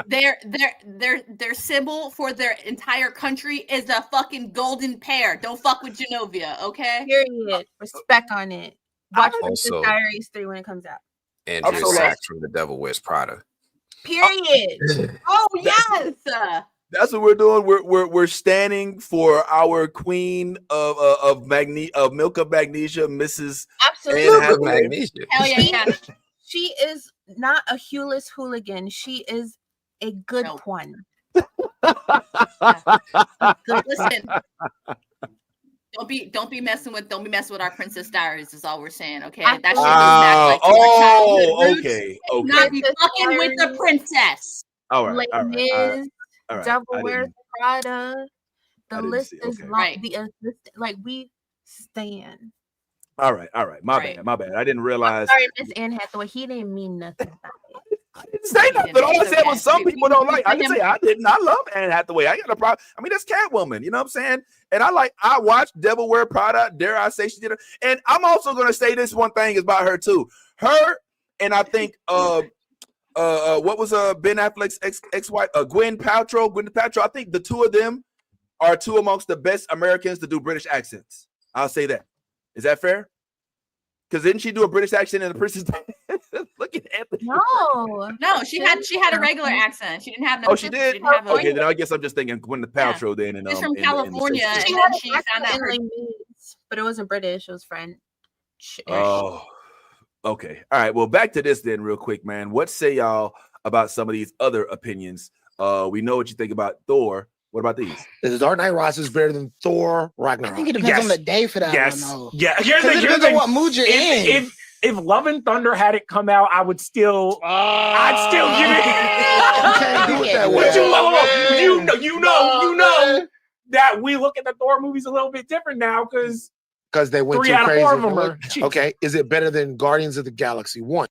Their symbol for their entire country is a fucking golden pear. Don't fuck with Genovia, okay? Period. Respect on it. Watch Princess Diaries 3 when it comes out. Andrea Sachs from The Devil Wears Prada. Period. Oh yes. That's what we're doing. We're standing for our queen of Milk of Magnesia, Mrs. Absolutely. Magnesia. Hell yeah. She is not a hueless hooligan. She is a good one. Listen. Don't be messing with our Princess Diaries is all we're saying, okay? That shit goes back like our childhood roots. Okay. Not be fucking with the princess. All right. Devil Wears Prada. The list is long. Like we stand. All right. My bad. I didn't realize. Sorry, Miss Anne Hathaway. He didn't mean nothing about it. I didn't say nothing. All I said was some people don't like. I didn't say I didn't. I love Anne Hathaway. I got a problem. I mean, that's Catwoman. You know what I'm saying? And I watched Devil Wear Prada. Dare I say she did it? And I'm also gonna say this one thing is about her too. Her and I think what was Ben Affleck's ex-wife, Gwyneth Paltrow. I think the two of them are two amongst the best Americans to do British accents. I'll say that. Is that fair? Because didn't she do a British accent in The Princess? Look at Anthony. No, she had a regular accent. She didn't have no. Oh, she did. She didn't have Okay, then I guess I'm just thinking Gwyneth Paltrow. Then and she's from California, and she then she found out her. But it wasn't British. It was French. Oh, okay. All right. Well, back to this then, real quick, man. What say y'all about some of these other opinions? We know what you think about Thor. What about these? Is Dark Knight Rises better than Thor Ragnarok? I think it depends on the day for that one, though. Yeah. It depends on what mood you're in. If Love and Thunder had it come out, I would still, I'd still give it. But you know that we look at the Thor movies a little bit different now because they went 3 too out of crazy. 4 of them are cheap. Okay, is it better than Guardians of the Galaxy 1?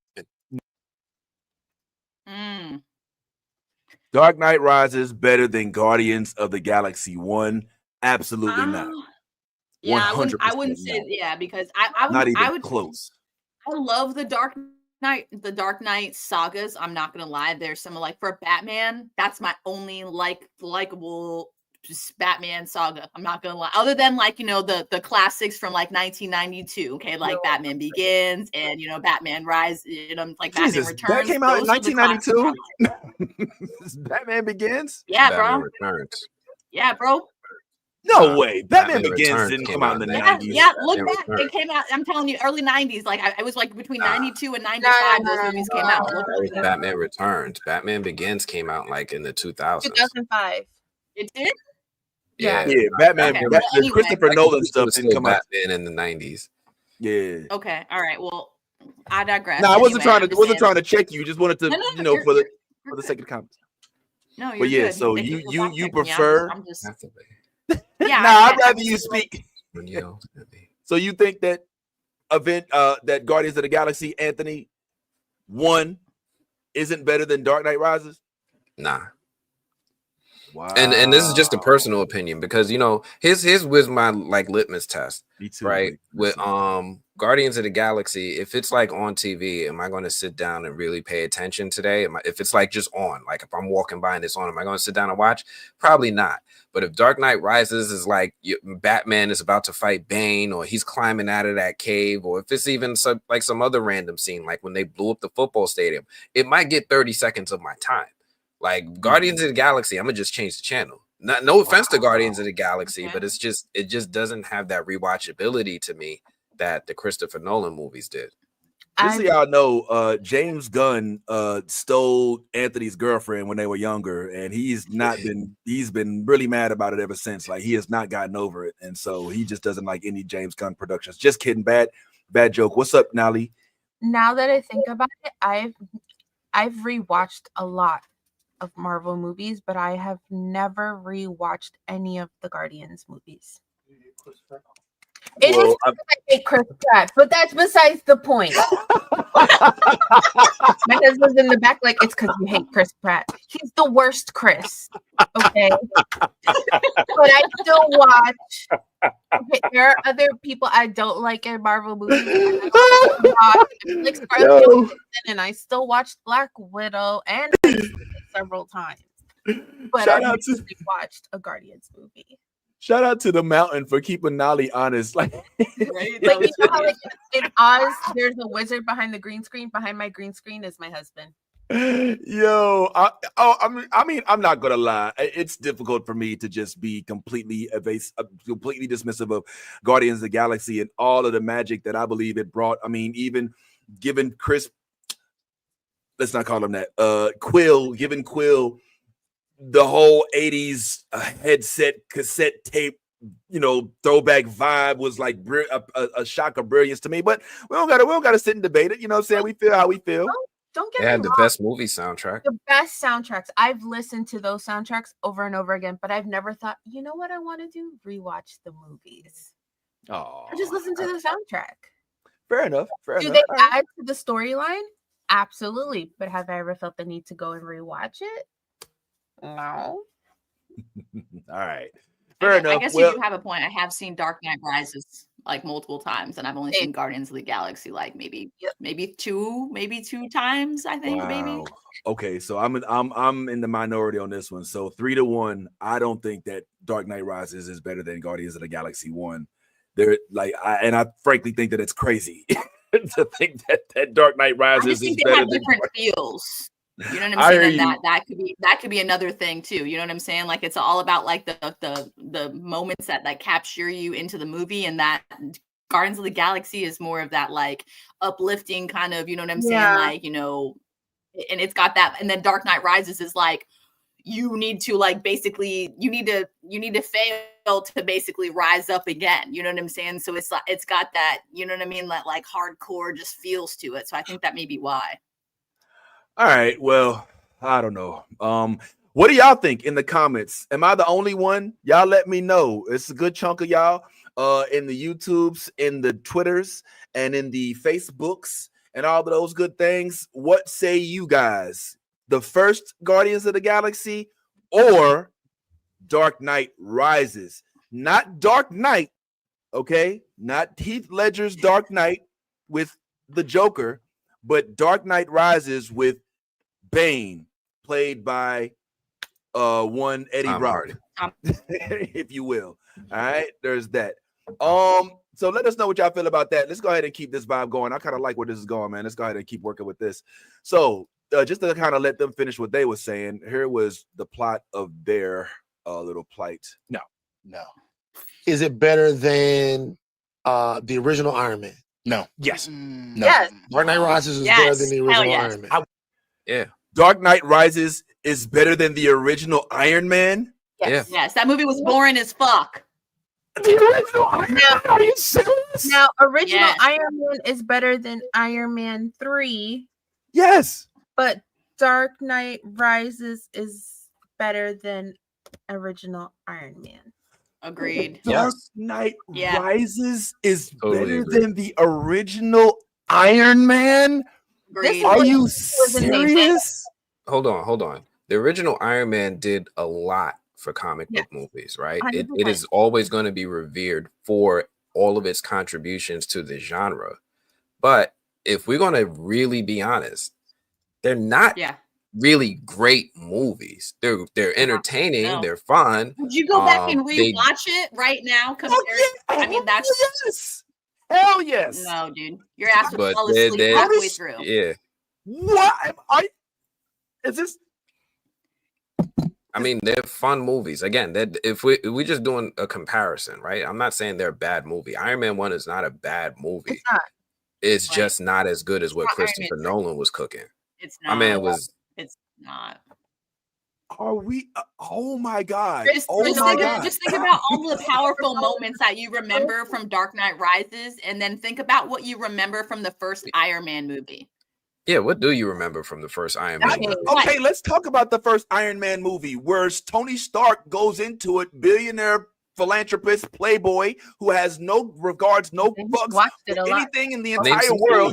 Dark Knight Rises better than Guardians of the Galaxy 1? Absolutely not. Yeah, I wouldn't say because I would close. I love the Dark Knight sagas. I'm not gonna lie. There's some like for Batman, that's my only likable Batman saga. I'm not gonna lie. Other than the classics from 1992. Okay, like Batman Begins and Batman Rise. Batman Returns. That came out in 1992. Batman Begins. Yeah, Batman bro. Returns. Yeah, bro. No way. Batman Begins Begins didn't come out in the 90s. Yeah, look back. It came out, I'm telling you, early 90s. I was between 92 and 95 those movies came out. That was Batman Returns. Batman Begins came out in the 2000s. 2005. It did? Yeah. Batman. Okay. Well, anyway, Christopher Nolan stuff didn't come out. Batman in the 90s. Yeah. Okay. All right. Well, I digress. No, I wasn't Anyway, trying to check you. Just wanted to, for the sake of the comments. No, you're but yeah, good. so Thank for you fact-checking me. prefer. I'm just. Yeah. I'd rather you speak. So you think that that Guardians of the Galaxy, Anthony, 1 isn't better than Dark Knight Rises? Nah. Wow. And this is just a personal opinion because his was my litmus test. Me too. Right. With Guardians of the Galaxy, if it's on TV, am I going to sit down and really pay attention today? If it's just on, if I'm walking by and it's on, am I going to sit down and watch? Probably not. But if Dark Knight Rises is Batman is about to fight Bane, or he's climbing out of that cave, or if it's even some other random scene, like when they blew up the football stadium, it might get 30 seconds of my time. Guardians of the Galaxy, I'm gonna just change the channel. No offense to Guardians of the Galaxy, but it just doesn't have that rewatchability to me that the Christopher Nolan movies did. Just so y'all know, James Gunn stole Anthony's girlfriend when they were younger, and he's been really mad about it ever since. He has not gotten over it, and so he just doesn't like any James Gunn productions. Just kidding, bad joke. What's up, Nally? Now that I think about it, I've rewatched a lot of Marvel movies, but I have never rewatched any of the Guardians movies. It is because I hate Chris Pratt, but that's besides the point. My husband's in the back it's because you hate Chris Pratt. He's the worst Chris. Okay. But I still watch. Okay, there are other people I don't like in Marvel movies. And I still watched Black Widow and several times. But I recently watched a Guardians movie. Shout out to the Mountain for keeping Nolly honest. Right? You know how in Oz there's a wizard behind the green screen. Behind my green screen is my husband. Yo, I'm not gonna lie. It's difficult for me to just be completely dismissive of Guardians of the Galaxy and all of the magic that I believe it brought. Even given Chris, let's not call him that. Giving Quill the whole 80s headset cassette tape, throwback vibe was a shock of brilliance to me. But we don't gotta sit and debate it. You know what I'm saying? We feel how we feel. Don't get They me had the wrong. best movie soundtrack. The best soundtracks. I've listened to those soundtracks over and over again, but I've never thought, you know what I want to do? Rewatch the movies. Oh, I just listen to the soundtrack. Fair enough. Do they add to the storyline? Absolutely. But have I ever felt the need to go and rewatch it? No. All right. Fair enough. I guess you do have a point. I have seen Dark Knight Rises like multiple times, and I've only seen Guardians of the Galaxy like maybe two times. I think maybe. Okay, so I'm in the minority on this one. So 3-1. I don't think that Dark Knight Rises is better than Guardians of the Galaxy 1. They're like, I frankly think that it's crazy to think that Dark Knight Rises I just think is they better have than different feels. You know what I'm saying? And that could be another thing too. You know what I'm saying? Like it's all about like the moments that like capture you into the movie, and that Guardians of the Galaxy is more of that like uplifting kind of, you know what I'm saying? Like, you know, and it's got that, and then Dark Knight Rises is like you need to like basically you need to fail to basically rise up again. You know what I'm saying? So it's got that, you know what I mean, that like hardcore just feels to it. So I think that may be why. All right, well, I don't know. What do y'all think in the comments? Am I the only one? Y'all let me know. It's a good chunk of y'all in the YouTubes, in the Twitters, and in the Facebooks, and all of those good things. What say you guys? The first Guardians of the Galaxy or Dark Knight Rises? Not Dark Knight, okay? Not Heath Ledger's Dark Knight with the Joker, but Dark Knight Rises with Bane, played by one Eddie Brock, if you will. All right, there's that. So let us know what y'all feel about that. Let's go ahead and keep this vibe going. I kind of like where this is going, man. Let's go ahead and keep working with this. So just to kind of let them finish what they were saying, here was the plot of their little plight. No. Is it better than the original Iron Man? No. Yes. No. Yes. Dark Knight Rises is better than the original Iron Man. Yeah. Dark Knight Rises is better than the original Iron Man? Yes. Yes. That movie was boring as fuck. The original Iron Man? Are you serious? Now, original Iron Man is better than Iron Man 3. Yes. But Dark Knight Rises is better than original Iron Man. Agreed. Dark Knight Rises is better than the original Iron Man? Are you serious? Hold on. The original Iron Man did a lot for comic book movies, right? It is always going to be revered for all of its contributions to the genre. But if we're going to really be honest, they're not really great movies. They're entertaining, they're fun. Would you go back and rewatch it right now? I mean, that's hell yes. No, dude, your ass would fall asleep halfway through. Yeah. What? Is this? I mean, they're fun movies. Again, that if we just doing a comparison, right? I'm not saying they're a bad movie. Iron Man 1 is not a bad movie. It's not. It's just not as good as what Christopher Nolan was cooking. It's not. My man was. It's not. Are we? Oh my God! Just think about all the powerful moments that you remember from Dark Knight Rises, and then think about what you remember from the first Iron Man movie. Yeah, what do you remember from the first Iron Man movie? Okay, let's talk about the first Iron Man movie, where Tony Stark goes into it, billionaire, philanthropist, playboy, who has no regards, no fucks for anything in the entire world.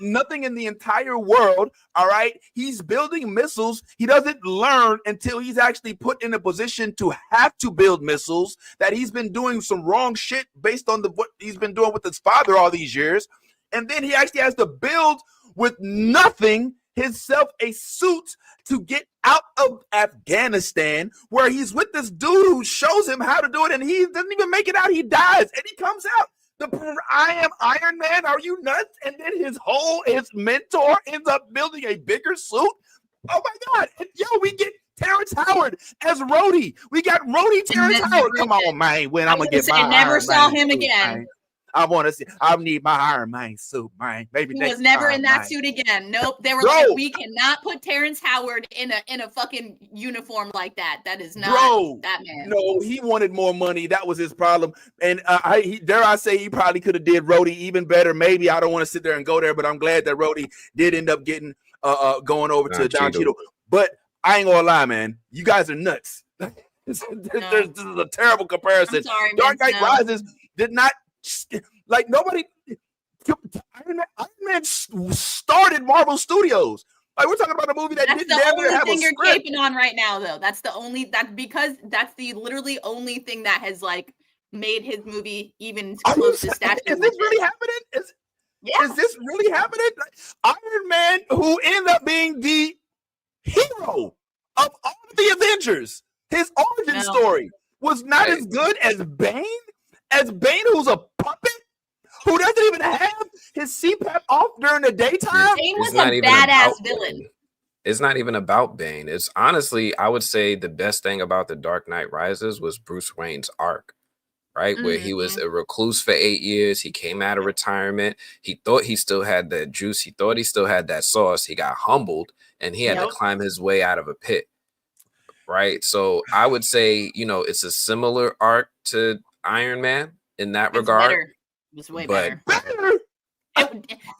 Nothing in the entire world. All right, he's building missiles. He doesn't learn until he's actually put in a position to have to build missiles, that he's been doing some wrong shit based on what he's been doing with his father all these years. And then he actually has to build with nothing himself a suit to get out of Afghanistan, where he's with this dude who shows him how to do it, and he doesn't even make it out. He dies, and he comes out. I am Iron Man. Are you nuts? And then his mentor ends up building a bigger suit. Oh my God! And we get Terrence Howard as Rhodey. We got Rhodey Terrence Howard. Come on, man. When I'm gonna get my never saw him suit, again. Man. I want to see. I need my Iron Man suit, man. Maybe he was never in that suit again. Nope. They were like, we cannot put Terrence Howard in a fucking uniform like that. That is not that man. No, he wanted more money. That was his problem. And dare I say, he probably could have did Rhodey even better. Maybe I don't want to sit there and go there, but I'm glad that Rhodey did end up getting going over to Don Cheadle. But I ain't gonna lie, man. You guys are nuts. This is a terrible comparison. Sorry, Dark Knight Rises did not. Like nobody, Iron Man started Marvel Studios. Like we're talking about a movie that didn't ever have a thing you're script. caping on right now, though. That's the only literally only thing that has like made his movie even close to stature. Is this really happening? Is this really happening? Iron Man, who ended up being the hero of all of the Avengers, his origin story was not as good as Bane. As Bane, who's a puppet, who doesn't even have his CPAP off during the daytime. Bane was a badass villain. It's not even about Bane. It's honestly, I would say the best thing about The Dark Knight Rises was Bruce Wayne's arc, right? Where he was a recluse for 8 years. He came out of retirement. He thought he still had that juice. He thought he still had that sauce. He got humbled and he had to climb his way out of a pit, right? So I would say, you know, it's a similar arc to Iron Man in that regard. Better. It was way but better.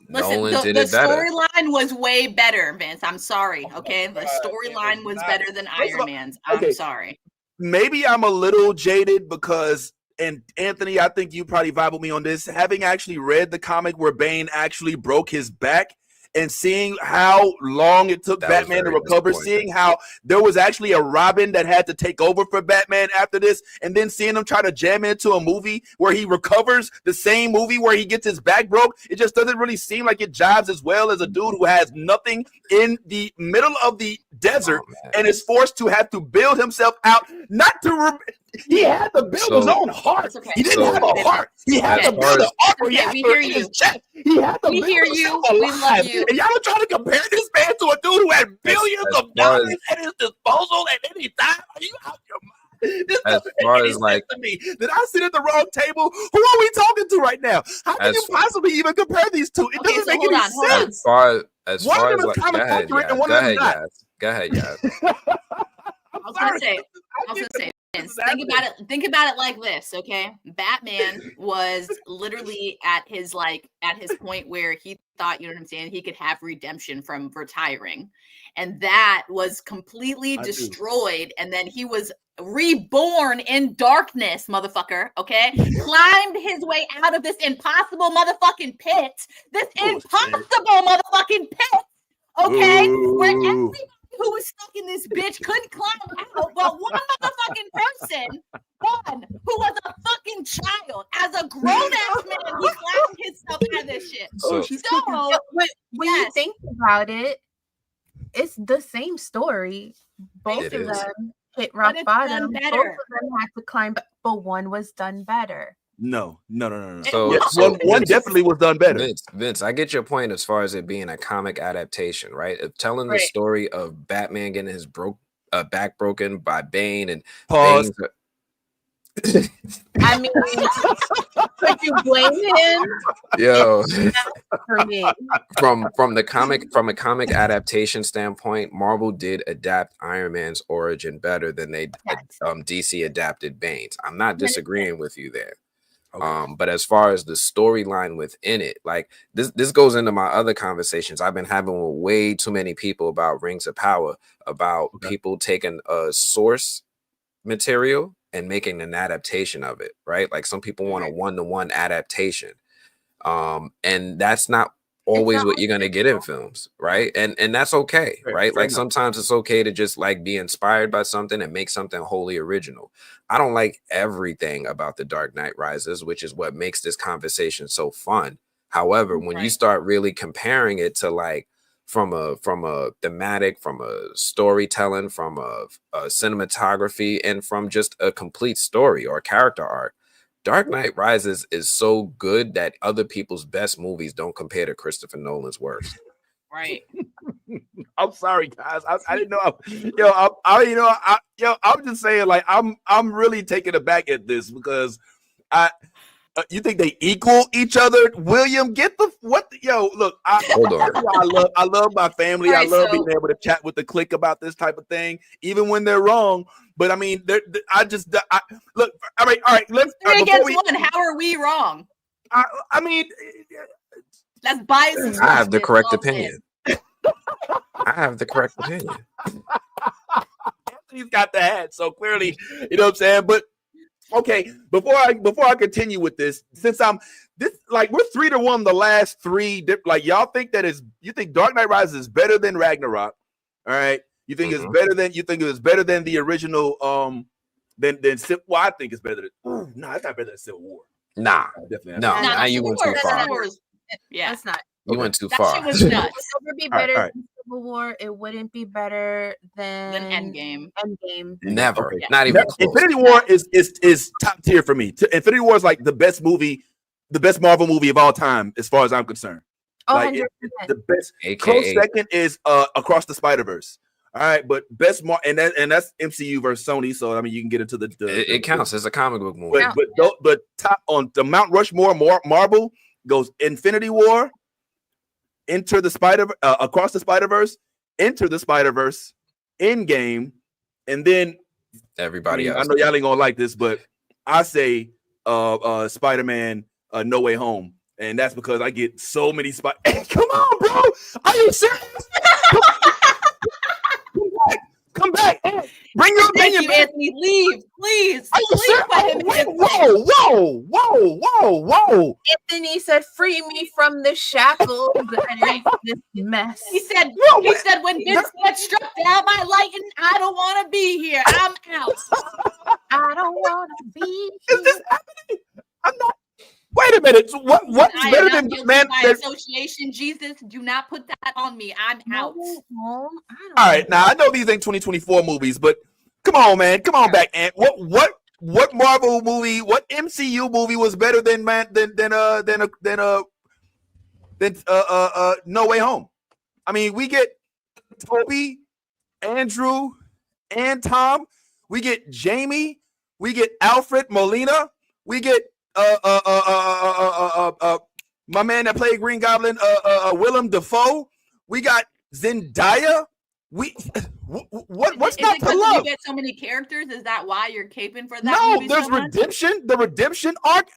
Listen, the storyline was way better, Vince. I'm sorry. Okay. The storyline was better than Iron Man's. I'm sorry. Maybe I'm a little jaded because, and Anthony, I think you probably vibe with me on this, having actually read the comic where Bane actually broke his back and seeing how long it took Batman to recover, seeing how there was actually a Robin that had to take over for Batman after this, and then seeing him try to jam into a movie where he recovers the same movie where he gets his back broke, it just doesn't really seem like it jives as well as a dude who has nothing in the middle of the desert and is forced to have to build himself out, not to he had to build his own heart. He didn't have a heart. He had to build an arc where he had to in his chest. He had to build himself alive. And y'all are trying to compare this man to a dude who had billions of dollars at his disposal at any time. Are you out your mind? This doesn't make any sense to me. Did I sit at the wrong table? Who are we talking to right now? How can you possibly even compare these two? It doesn't make any sense. As far as like, go ahead, Yaz. I was gonna say, think about it like this, okay? Batman was literally at his point where he thought, you know what I'm saying, he could have redemption from retiring. And that was completely destroyed. And then he was reborn in darkness, motherfucker, okay? Climbed his way out of this impossible motherfucking pit. This impossible motherfucking pit, okay? Where everybody who was stuck in this bitch couldn't climb out, but one motherfucking person, one who was a fucking child, as a grown-ass man, he climbed himself out of this shit. When you think about it, it's the same story. Both of them hit rock bottom. Both of them had to climb, but one was done better. No. So, yes, one definitely was done better. Vince, I get your point as far as it being a comic adaptation, right? Of telling the story of Batman getting his back broken by Bane and pause. I mean, could you blame him? Yo, from a comic adaptation standpoint, Marvel did adapt Iron Man's origin better than they DC adapted Bane's. I'm not disagreeing with you there. But as far as the storyline within it, like this goes into my other conversations I've been having with way too many people about Rings of Power, about people taking a source material and making an adaptation of it, right? Like some people want a one-to-one adaptation. And that's not always what you're gonna get in films, right? And that's okay, right? Like sometimes it's okay to just like be inspired by something and make something wholly original. I don't like everything about The Dark Knight Rises, which is what makes this conversation so fun. However, when you start really comparing it to like from a thematic, from a storytelling, from a cinematography, and from just a complete story or character arc, Dark Knight Rises is so good that other people's best movies don't compare to Christopher Nolan's worst. Right. I'm sorry, guys. I didn't know. I'm just saying, like, I'm really taken aback at this because you think they equal each other? William, get the what? Look, Hold on. I love my family. I love being able to chat with the clique about this type of thing, even when they're wrong. But I mean, look. All right. Let's 3 against 1. How are we wrong? I mean, that's biased. I have the correct opinion. I have the correct opinion. He's got the hat, so clearly, you know what I'm saying. But okay, before I continue with this, since we're 3-1 the last 3. Like y'all think you think Dark Knight Rises is better than Ragnarok? All right, you think it's better than it was better than the original Well, I think it's better than. No, it's not better than Civil War. Nah, definitely. no, now you went too far. Yeah, that's not. You went too That far. shit was nuts. It would be better than Civil War. It wouldn't be better than Endgame. Never, Okay. not even close. Infinity War is top tier for me. Infinity War is like the best movie, the best Marvel movie of all time, as far as I'm concerned. Like the best. Close second is Across the Spider-Verse. All right, but best and that's MCU versus Sony. So I mean, you can get into the it counts as a comic book movie. But top on the Mount Rushmore Marvel goes Infinity War, Across the Spider-Verse, Enter the Spider-Verse, Endgame, and then everybody else. I know y'all ain't gonna like this, but I say Spider-Man No Way Home, and that's because I get so many Hey, come on, bro! Are you serious? Come back! Bring your opinion back. Anthony, leave, please. Are you serious? Whoa! Anthony said, "Free me from the shackles and this mess." He said, when Vince gets struck down by lightning, I don't want to be here. I'm out. I don't want to be here. Is this happening? I'm not. Wait a minute. What's better than man? By association, Jesus, do not put that on me. I'm out. All right, now I know these ain't 2024 movies, but come on, man, come on back. And what Marvel movie, what MCU movie was better than No Way Home? I mean, we get Toby, Andrew, and Tom. We get Jamie. We get Alfred Molina. We get my man that played Green Goblin, Willem Dafoe. We got Zendaya. What's not to love? You get so many characters. Is that why you're caping for that? No, movie there's so much? redemption. The redemption arc.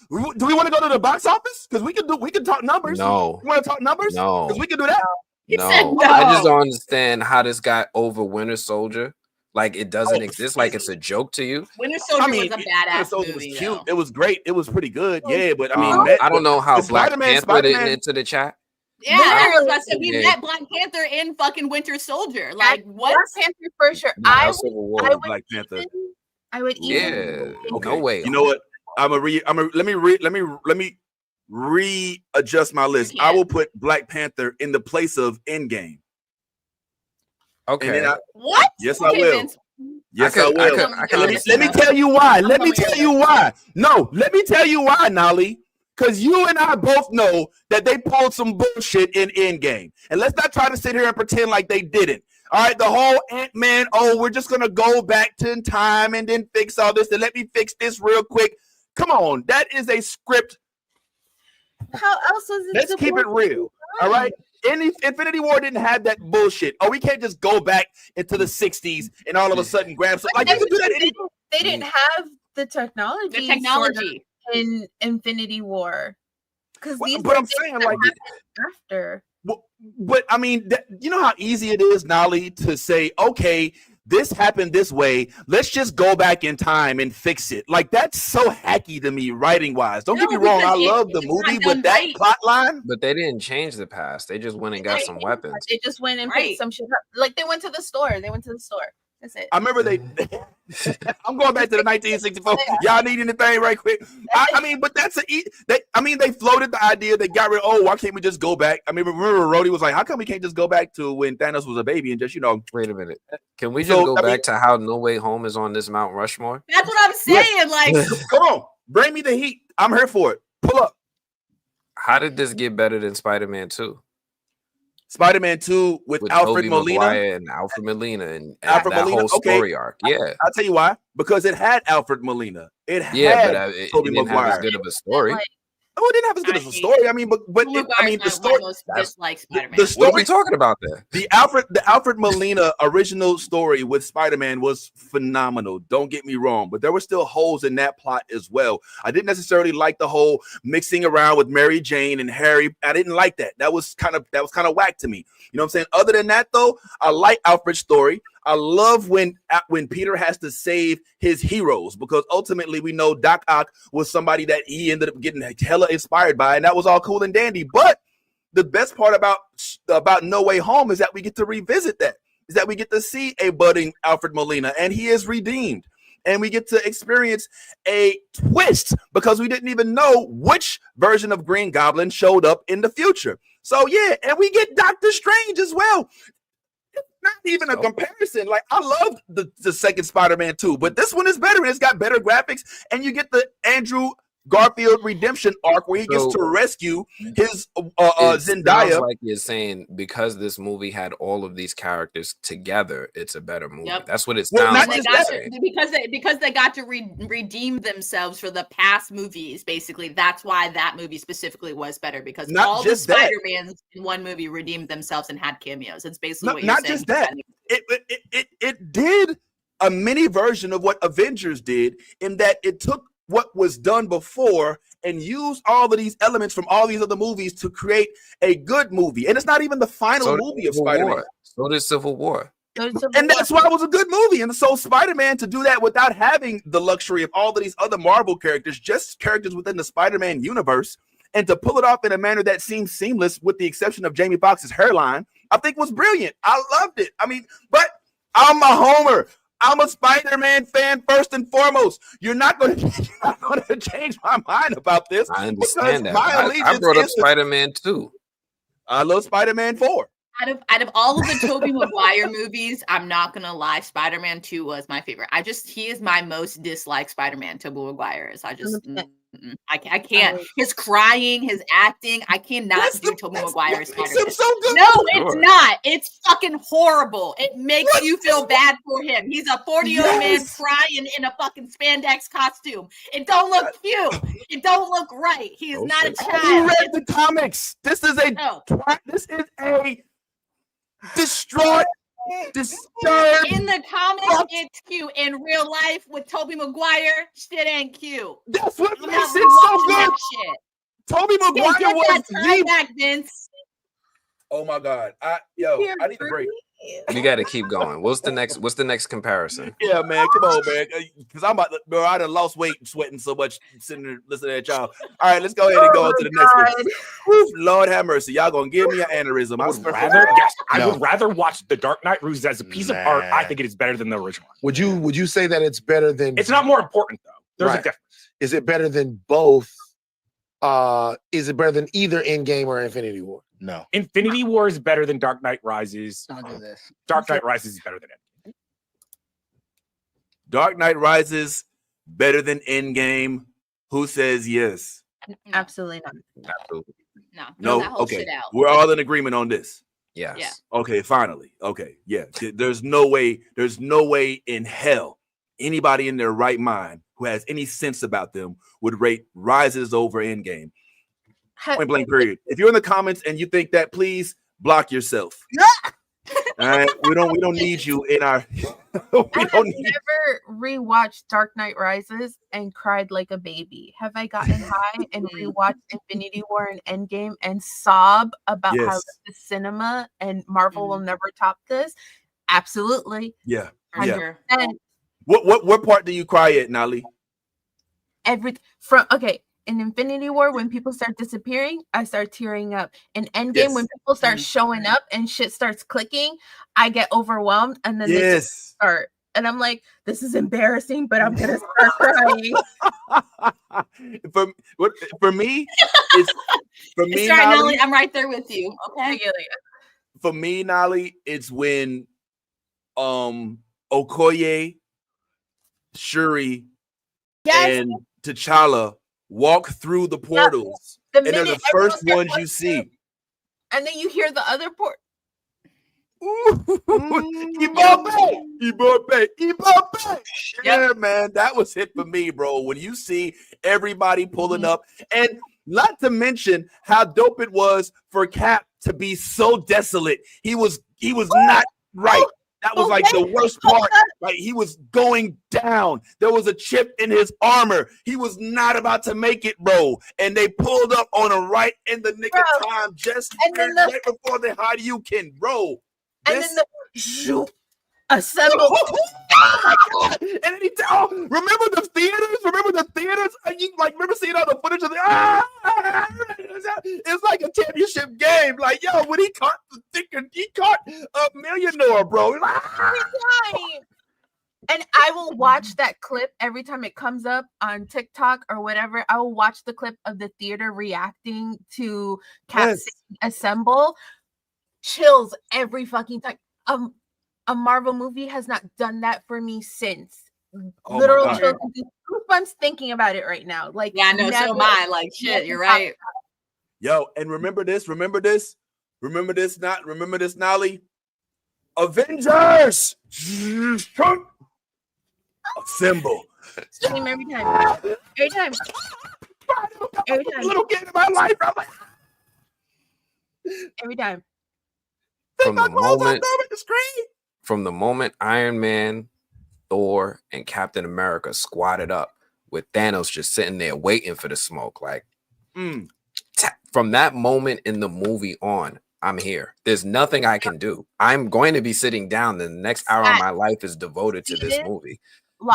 Do we want to go to the box office? Because we can talk numbers. No. You want to talk numbers? No. Because we can do that. No. I just don't understand how this got over Winter Soldier. Like it doesn't exist. Like it's a joke to you. Winter Soldier was a badass movie. Was cute. It was great. It was pretty good. Yeah, but I mean, I don't know how Black Panther didn't into the chat. Yeah, I said we met Black Panther in fucking Winter Soldier. Like what? Black Panther for sure. No, I would Black Panther. I would even. Okay. No way. You know what? Let me readjust my list. I will put Black Panther in the place of Endgame. Okay. What? Yes, I will. Yes, I will. Let me tell you why. Let me tell you why, Nolly. Because you and I both know that they pulled some bullshit in Endgame. And let's not try to sit here and pretend like they didn't. All right, the whole Ant-Man, we're just going to go back to time and then fix all this. And let me fix this real quick. Come on, that is a script. How else was it? Let's keep it real. All right. Infinity War didn't have that bullshit. We can't just go back into the 60s and all of a sudden grab something. Like you can do that. They didn't have the technology. In Infinity War, because but I'm saying like after. But I mean, you know how easy it is, Nolly, to say, okay, this happened this way. Let's just go back in time and fix it. Like that's so hacky to me, writing wise. Don't get me wrong, I love the movie with that plot line. But they didn't change the past. They just went and got some weapons. They just went and picked some shit up. Like they went to the store. That's it. I remember I'm going back to the 1964. Y'all need anything right quick? I mean, but that's they floated the idea. They got rid. Why can't we just go back? I mean, remember Rhodey was like, how come we can't just go back to when Thanos was a baby and just Wait a minute. Can we just go back to how No Way Home is on this Mount Rushmore? That's what I'm saying. Like, come on, bring me the heat. I'm here for it. Pull up. How did this get better than Spider-Man 2? Spider-Man 2 with Alfred Tobey Molina and Alfred Molina and that whole story arc. Yeah, I'll tell you why. Because it had Alfred Molina. It had it Tobey didn't Maguire. have as good of a story. It didn't have as good as a story. I mean, but the story. The story. What are we talking about there? The Alfred Molina original story with Spider-Man was phenomenal. Don't get me wrong, but there were still holes in that plot as well. I didn't necessarily like the whole mixing around with Mary Jane and Harry. I didn't like that. That was kind of whack to me. You know what I'm saying? Other than that, though, I like Alfred's story. I love when Peter has to save his heroes, because ultimately we know Doc Ock was somebody that he ended up getting hella inspired by, and that was all cool and dandy. But the best part about No Way Home is that we get to revisit that, is that we get to see a budding Alfred Molina, and he is redeemed. and we get to experience a twist because we didn't even know which version of Green Goblin showed up in the future. So yeah, and we get Doctor Strange as well. Not even a comparison. Like, I love the second Spider-Man 2, but this one is better. It's got better graphics, and you get the Andrew Garfield redemption arc where he gets to rescue his Zendaya. Like you're saying, because this movie had all of these characters together, it's a better movie. Yep. That's what it sounds like. Because they got to redeem themselves for the past movies. Basically, that's why that movie specifically was better, because all the Spider-Mans in one movie redeemed themselves and had cameos. It's basically what you're saying. Not just that. It did a mini version of what Avengers did, in that it took what was done before and use all of these elements from all these other movies to create a good movie. And it's not even the final movie of Spider-Man. So did Civil War. And that's why it was a good movie. And so Spider-Man, to do that without having the luxury of all of these other Marvel characters, just characters within the Spider-Man universe, and to pull it off in a manner that seems seamless, with the exception of Jamie Foxx's hairline, I think was brilliant. I loved it. I mean, but I'm a homer. I'm a Spider-Man fan first and foremost. You're not going to change my mind about this. I understand that. I brought up Spider-Man 2. I love Spider-Man 4. Out of all of the Tobey Maguire movies, I'm not gonna lie, Spider-Man 2 was my favorite. He is my most disliked Spider-Man. Tobey Maguire is. I can't. His crying, his acting, I cannot do Tobey Maguire Spider-Man. So good. No, it's not. It's fucking horrible. It makes you feel bad for him. He's a 40-year-old man crying in a fucking spandex costume. It don't look cute. It don't look right. He is not a child. Have you read the comics? This is a distraught, disturbed. In the comics, it's cute. In real life, with Tobey Maguire, shit ain't cute. That's what makes it so good. Tobey Maguire was the back, Vince. Oh my God! I need a break. We got to keep going. What's the next comparison? Yeah, man, come on, man. Because I done lost weight sweating so much sitting there listening at y'all. All right, let's go ahead and go on to the next one. Whew, Lord have mercy. Y'all gonna give me an aneurysm. I would rather watch The Dark Knight Rises as a piece of art. I think it is better than the original. Would you say that it's better than? It's not more important though. There's a difference. Is it better than both? Is it better than either Endgame or Infinity War? No. Infinity War is better than Dark Knight Rises. Don't do this. Dark Knight Rises is better than Endgame. Dark Knight Rises better than Endgame. Who says yes? Absolutely not. Absolutely. No. Okay. We're all in agreement on this. Yes. Yeah. Okay. Finally. Okay. Yeah. There's no way in hell anybody in their right mind who has any sense about them would rate Rises over Endgame. Point blank, period. If you're in the comments and you think that, please block yourself. All right, we don't need you in our. Never rewatched Dark Knight Rises and cried like a baby. Have I gotten high and rewatched Infinity War and Endgame and sob about how the cinema and Marvel will never top this? Absolutely. Yeah. 100%. What part do you cry at, Nali? In Infinity War, when people start disappearing, I start tearing up. In Endgame, when people start showing up and shit starts clicking, I get overwhelmed, and then they just start. And I'm like, this is embarrassing, but I'm gonna start crying. For me, Nali, I'm right there with you. Okay. For me, Nali, it's when Okoye, Shuri, and T'Challa walk through the portals, and they're the first ones you see. And then you hear the other port. Yeah, man, that was it for me, bro. When you see everybody pulling up, and not to mention how dope it was for Cap to be so desolate. He was not right. That was like the worst part. Like, he was going down. There was a chip in his armor. He was not about to make it, bro. And they pulled up on him right in the nick of time, just right before the Hadouken, bro. And then the shoot assemble. Oh my God. And then remember the theaters? Remember seeing all the footage of it's like a championship game. Like, yo, when he caught a millionaire, bro. And I will watch that clip every time it comes up on TikTok or whatever. I will watch the clip of the theater reacting to Cat City Assemble. Chills every fucking time. A Marvel movie has not done that for me since. Literal chills. Goosebumps thinking about it right now. Like, yeah, no, so am I. Like, shit, you're right. Yo, and remember this, Nolly. Avengers! Assemble. Scream every time. Every time. Every time. Little kid in my life, bro. Every time. From the moment Iron Man, Thor, and Captain America squatted up with Thanos just sitting there waiting for the smoke, like from that moment in the movie on, I'm here. There's nothing I can do. I'm going to be sitting down. The next hour of my life is devoted to this movie.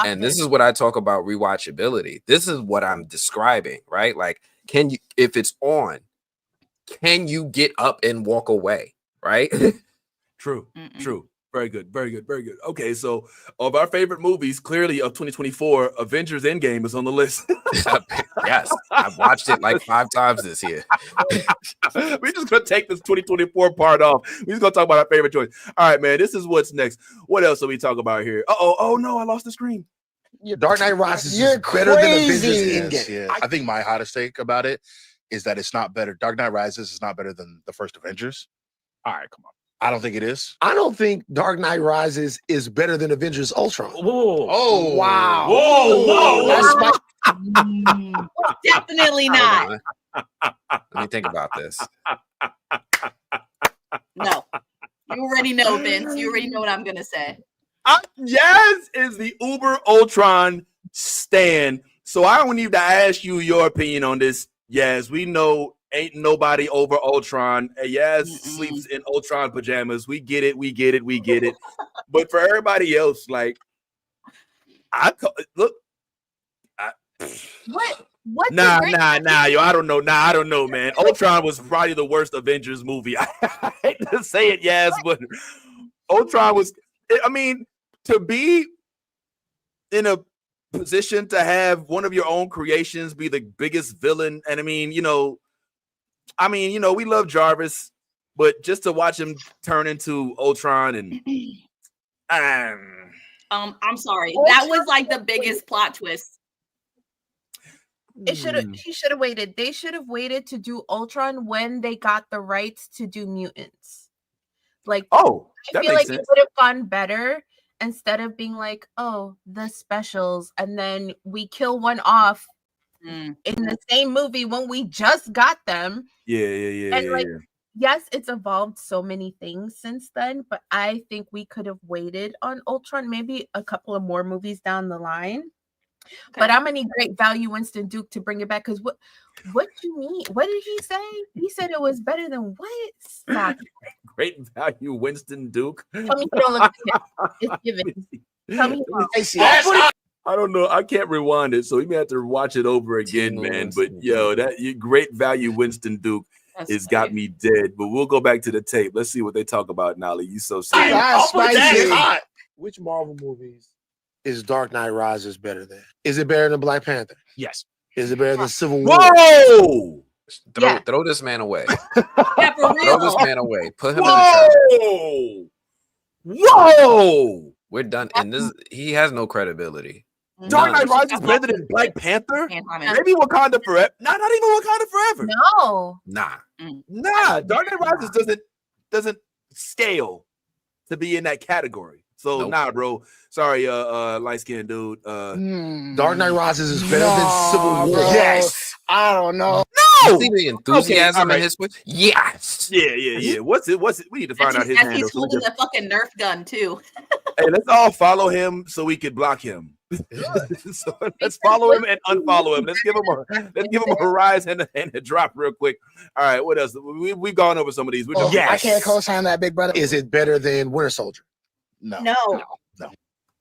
And this is what I talk about rewatchability. This is what I'm describing, right? Like, can you, if it's on, can you get up and walk away, right? True. Very good. Okay, so of our favorite movies, clearly of 2024, Avengers Endgame is on the list. Yes, I've watched it like 5 times this year. We're just gonna take this 2024 part off. We're just gonna talk about our favorite choice. All right, man. This is what's next. What else are we talking about here? Oh no, I lost the screen. Dark Knight Rises is better than Avengers Endgame. Yeah, I think my hottest take about it is that it's not better. Dark Knight Rises is not better than the first Avengers. All right, come on. I don't think it is. I don't think Dark Knight Rises is better than Avengers Ultron. Whoa. Oh, wow. Whoa. That's Definitely not. Let me think about this. No. You already know, Vince. You already know what I'm going to say. Yaz is the Uber Ultron stan. So I don't need to ask you your opinion on this, Yaz. We know ain't nobody over Ultron. Yaz sleeps in Ultron pajamas. We get it. But for everybody else, like, What? Nah, yo, I don't know, man. Ultron was probably the worst Avengers movie. I hate to say it, Yaz, but Ultron was, I mean, to be in a position to have one of your own creations be the biggest villain, and I mean, we love Jarvis, but just to watch him turn into Ultron and I'm sorry. That was like the biggest plot twist. He should have waited. They should have waited to do Ultron when they got the rights to do mutants. Like, I feel like it would have gone better instead of being like, oh, the specials, and then we kill one off in the same movie when we just got them. Yeah. And yes, it's evolved so many things since then, but I think we could have waited on Ultron, maybe a couple of more movies down the line. Okay. But I'm gonna need great value Winston Duke to bring it back, because what you mean? What did he say? He said it was better than what? Stop. Great value Winston Duke. Tell me you don't look at it. It's given. Tell me I don't know. I can't rewind it, so we may have to watch it over again, man. But yo, that great value Winston Duke has got me dead. But we'll go back to the tape. Let's see what they talk about, Nolly. You so serious. Which Marvel movies is Dark Knight Rises better than? Is it better than Black Panther? Yes. Is it better than Civil War? Whoa! Throw this man away. Yeah, for real. Throw this man away. Put him in the trash. Whoa! We're done. And he has no credibility. Dark Knight Rises is better than Black Panther? Maybe Wakanda Forever. Not even Wakanda Forever. No. Nah. Dark Knight Rises doesn't scale to be in that category. So nah, bro. Sorry, light-skinned dude. Dark Knight Rises is better than Civil War. Yes. I don't know. No. You see the enthusiasm in his voice? Yes. Yeah. What's it? We need to find out his handle. He's holding the fucking Nerf gun too. Hey, let's all follow him so we can block him. So let's follow him and unfollow him. Let's give him a rise and a drop real quick. All right, what else? We've gone over some of these. I can't co-sign that, big brother. Is it better than Winter Soldier? No.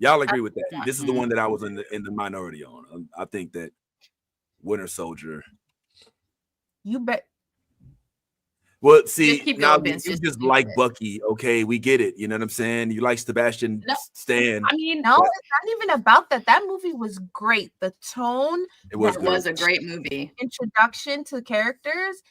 Y'all agree with that? This is the one that I was in the minority on. I think that Winter Soldier. You bet. Well, Just see, keep now going, you Vince. just Just keep like it. Bucky. Okay, we get it. You know what I'm saying? You like Sebastian No, Stan. I mean, No, it's not even about that. That movie was great. The tone, It was it good. was a great movie. introduction to characters,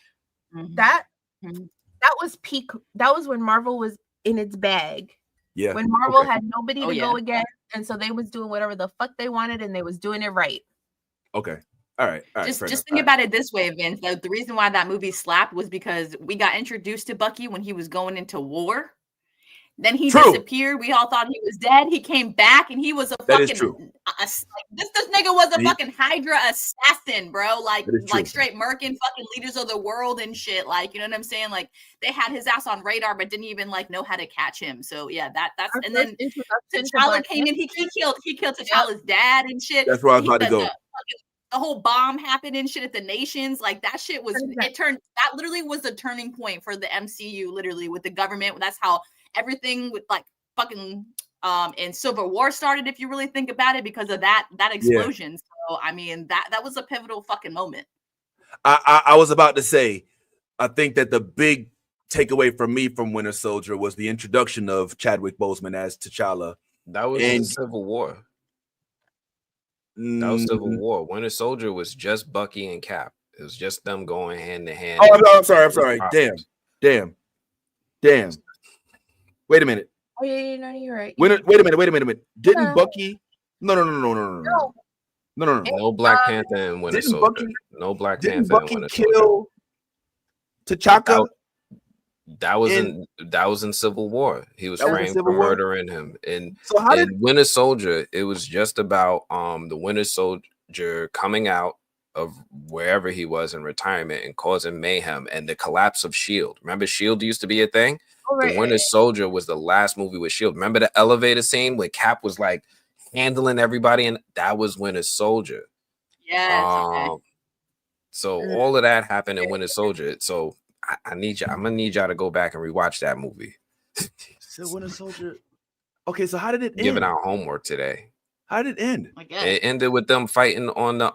Mhm. that Mhm. that was peak. That was when Marvel was in its bag. Yeah. When Marvel Okay. had nobody Oh, to yeah. go against, and so they was doing whatever the fuck they wanted, and they was doing it right. Okay. All right. Just Fair enough. think about it this way, Vince. The reason why that movie slapped was because we got introduced to Bucky when he was going into war. Then he True. disappeared. We all thought he was dead. He came back and he was a That is fucking true. this nigga was a He- fucking Hydra assassin, bro. Like That is true. straight murking fucking leaders of the world and shit. Like, you know what I'm saying? Like they had his ass on radar, but didn't even like know how to catch him. So yeah, that's Our and then first introduction to T'Challa Black came in. He killed T'Challa's dad and shit. That's where I was about to go. The whole bomb happened and shit at the nations. Like that shit was that literally was a turning point for the MCU, literally with the government. That's how everything with like fucking and Civil War started, if you really think about it, because of that explosion. So I mean that was a pivotal fucking moment. I was about to say, I think that the big takeaway from me from Winter Soldier was the introduction of Chadwick Boseman as T'Challa. That was in Civil War. That was Civil War. Winter Soldier was just Bucky and Cap. It was just them going hand to hand. Oh, I'm sorry. Damn. Wait a minute. Oh yeah, no, you're right. Wait a minute. Didn't Bucky? No. No Black Panther and Winter Soldier. No Black Panther and Winter Soldier. Kill T'Chaka? That was in Civil War. He was framed for murdering him. And so how in Winter Soldier, it was just about the Winter Soldier coming out of wherever he was in retirement and causing mayhem and the collapse of S.H.I.E.L.D. Remember S.H.I.E.L.D. used to be a thing? The Winter Soldier was the last movie with S.H.I.E.L.D. Remember the elevator scene where Cap was like handling everybody, and that was Winter Soldier. Yeah. So all of that happened in Winter Soldier. So I'm gonna need y'all to go back and rewatch that movie. So Winter Soldier. Okay, so how did it end? Giving out homework today. How did it end? It ended with them fighting on the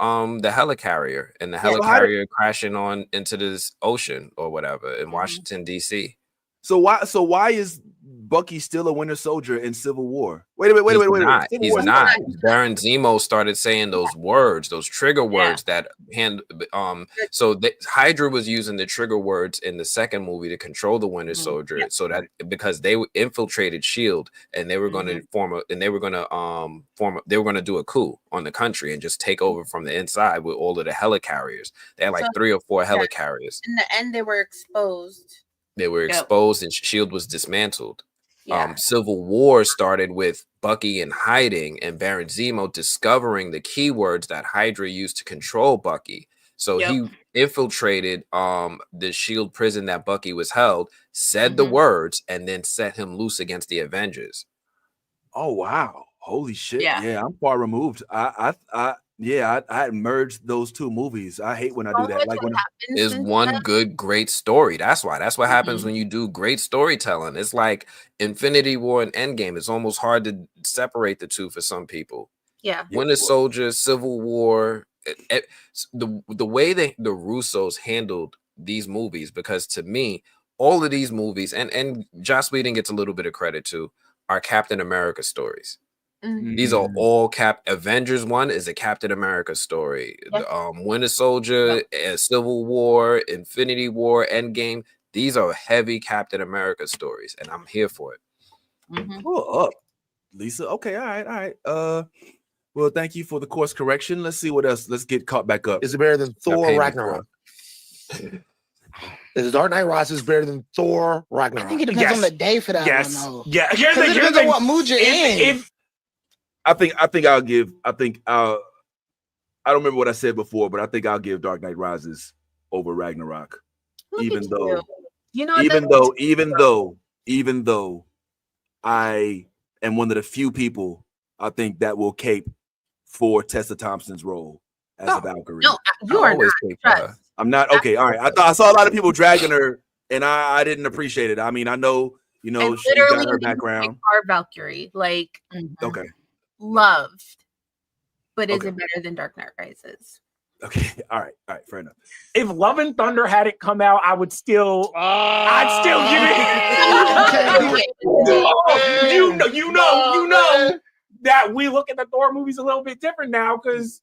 helicarrier and the helicarrier crashing on into this ocean or whatever in Washington D.C. So why is Bucky still a Winter Soldier in Civil War? Wait. He's not. Baron Zemo started saying those words, those trigger words that Hydra was using the trigger words in the second movie to control the Winter Soldier, so that because they infiltrated S.H.I.E.L.D. and they were going to they were going to do a coup on the country and just take over from the inside with all of the helicarriers. They had like 3 or 4 helicarriers. In the end, they were exposed. They were exposed and S.H.I.E.L.D. was dismantled. Civil War started with Bucky in hiding and Baron Zemo discovering the keywords that Hydra used to control Bucky. So he infiltrated the S.H.I.E.L.D. prison that Bucky was held, said the words, and then set him loose against the Avengers. Oh wow. Holy shit. Yeah, I'm far removed. I had merged those two movies. I hate when I do that. Like when is one good, great story. That's what happens when you do great storytelling. It's like Infinity War and Endgame. It's almost hard to separate the two for some people. Yeah. Winter Soldier, Civil War, the way the Russos handled these movies, because to me, all of these movies, and Joss Whedon gets a little bit of credit too, are Captain America stories. These are all Avengers 1 is a Captain America story. Winter Soldier, Civil War, Infinity War, Endgame. These are heavy Captain America stories, and I'm here for it. Pull up, Lisa. Okay, all right. Well, thank you for the course correction. Let's see what else. Let's get caught back up. Is it better than Thor Ragnarok? Is Dark Knight Rises better than Thor Ragnarok? I think it depends on the day for that one, though. Yeah. It depends on what mood you're in. I think I'll give. I don't remember what I said before, but I think I'll give Dark Knight Rises over Ragnarok. Even though I am one of the few people I think that will cape for Tessa Thompson's role as a Valkyrie. No, you are not. I'm not. Okay, all right. I saw a lot of people dragging her, and I didn't appreciate it. I mean, I know, she's got her background. Our Valkyrie, Okay. loved, but is it better than Dark Knight Rises? Okay, all right, fair enough. If Love and Thunder hadn't come out, I would still, I'd still give it. You know that we look at the Thor movies a little bit different now because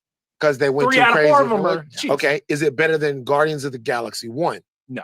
they went 3 too out of crazy. 4 of them are cheap. Okay, is it better than Guardians of the Galaxy 1? No.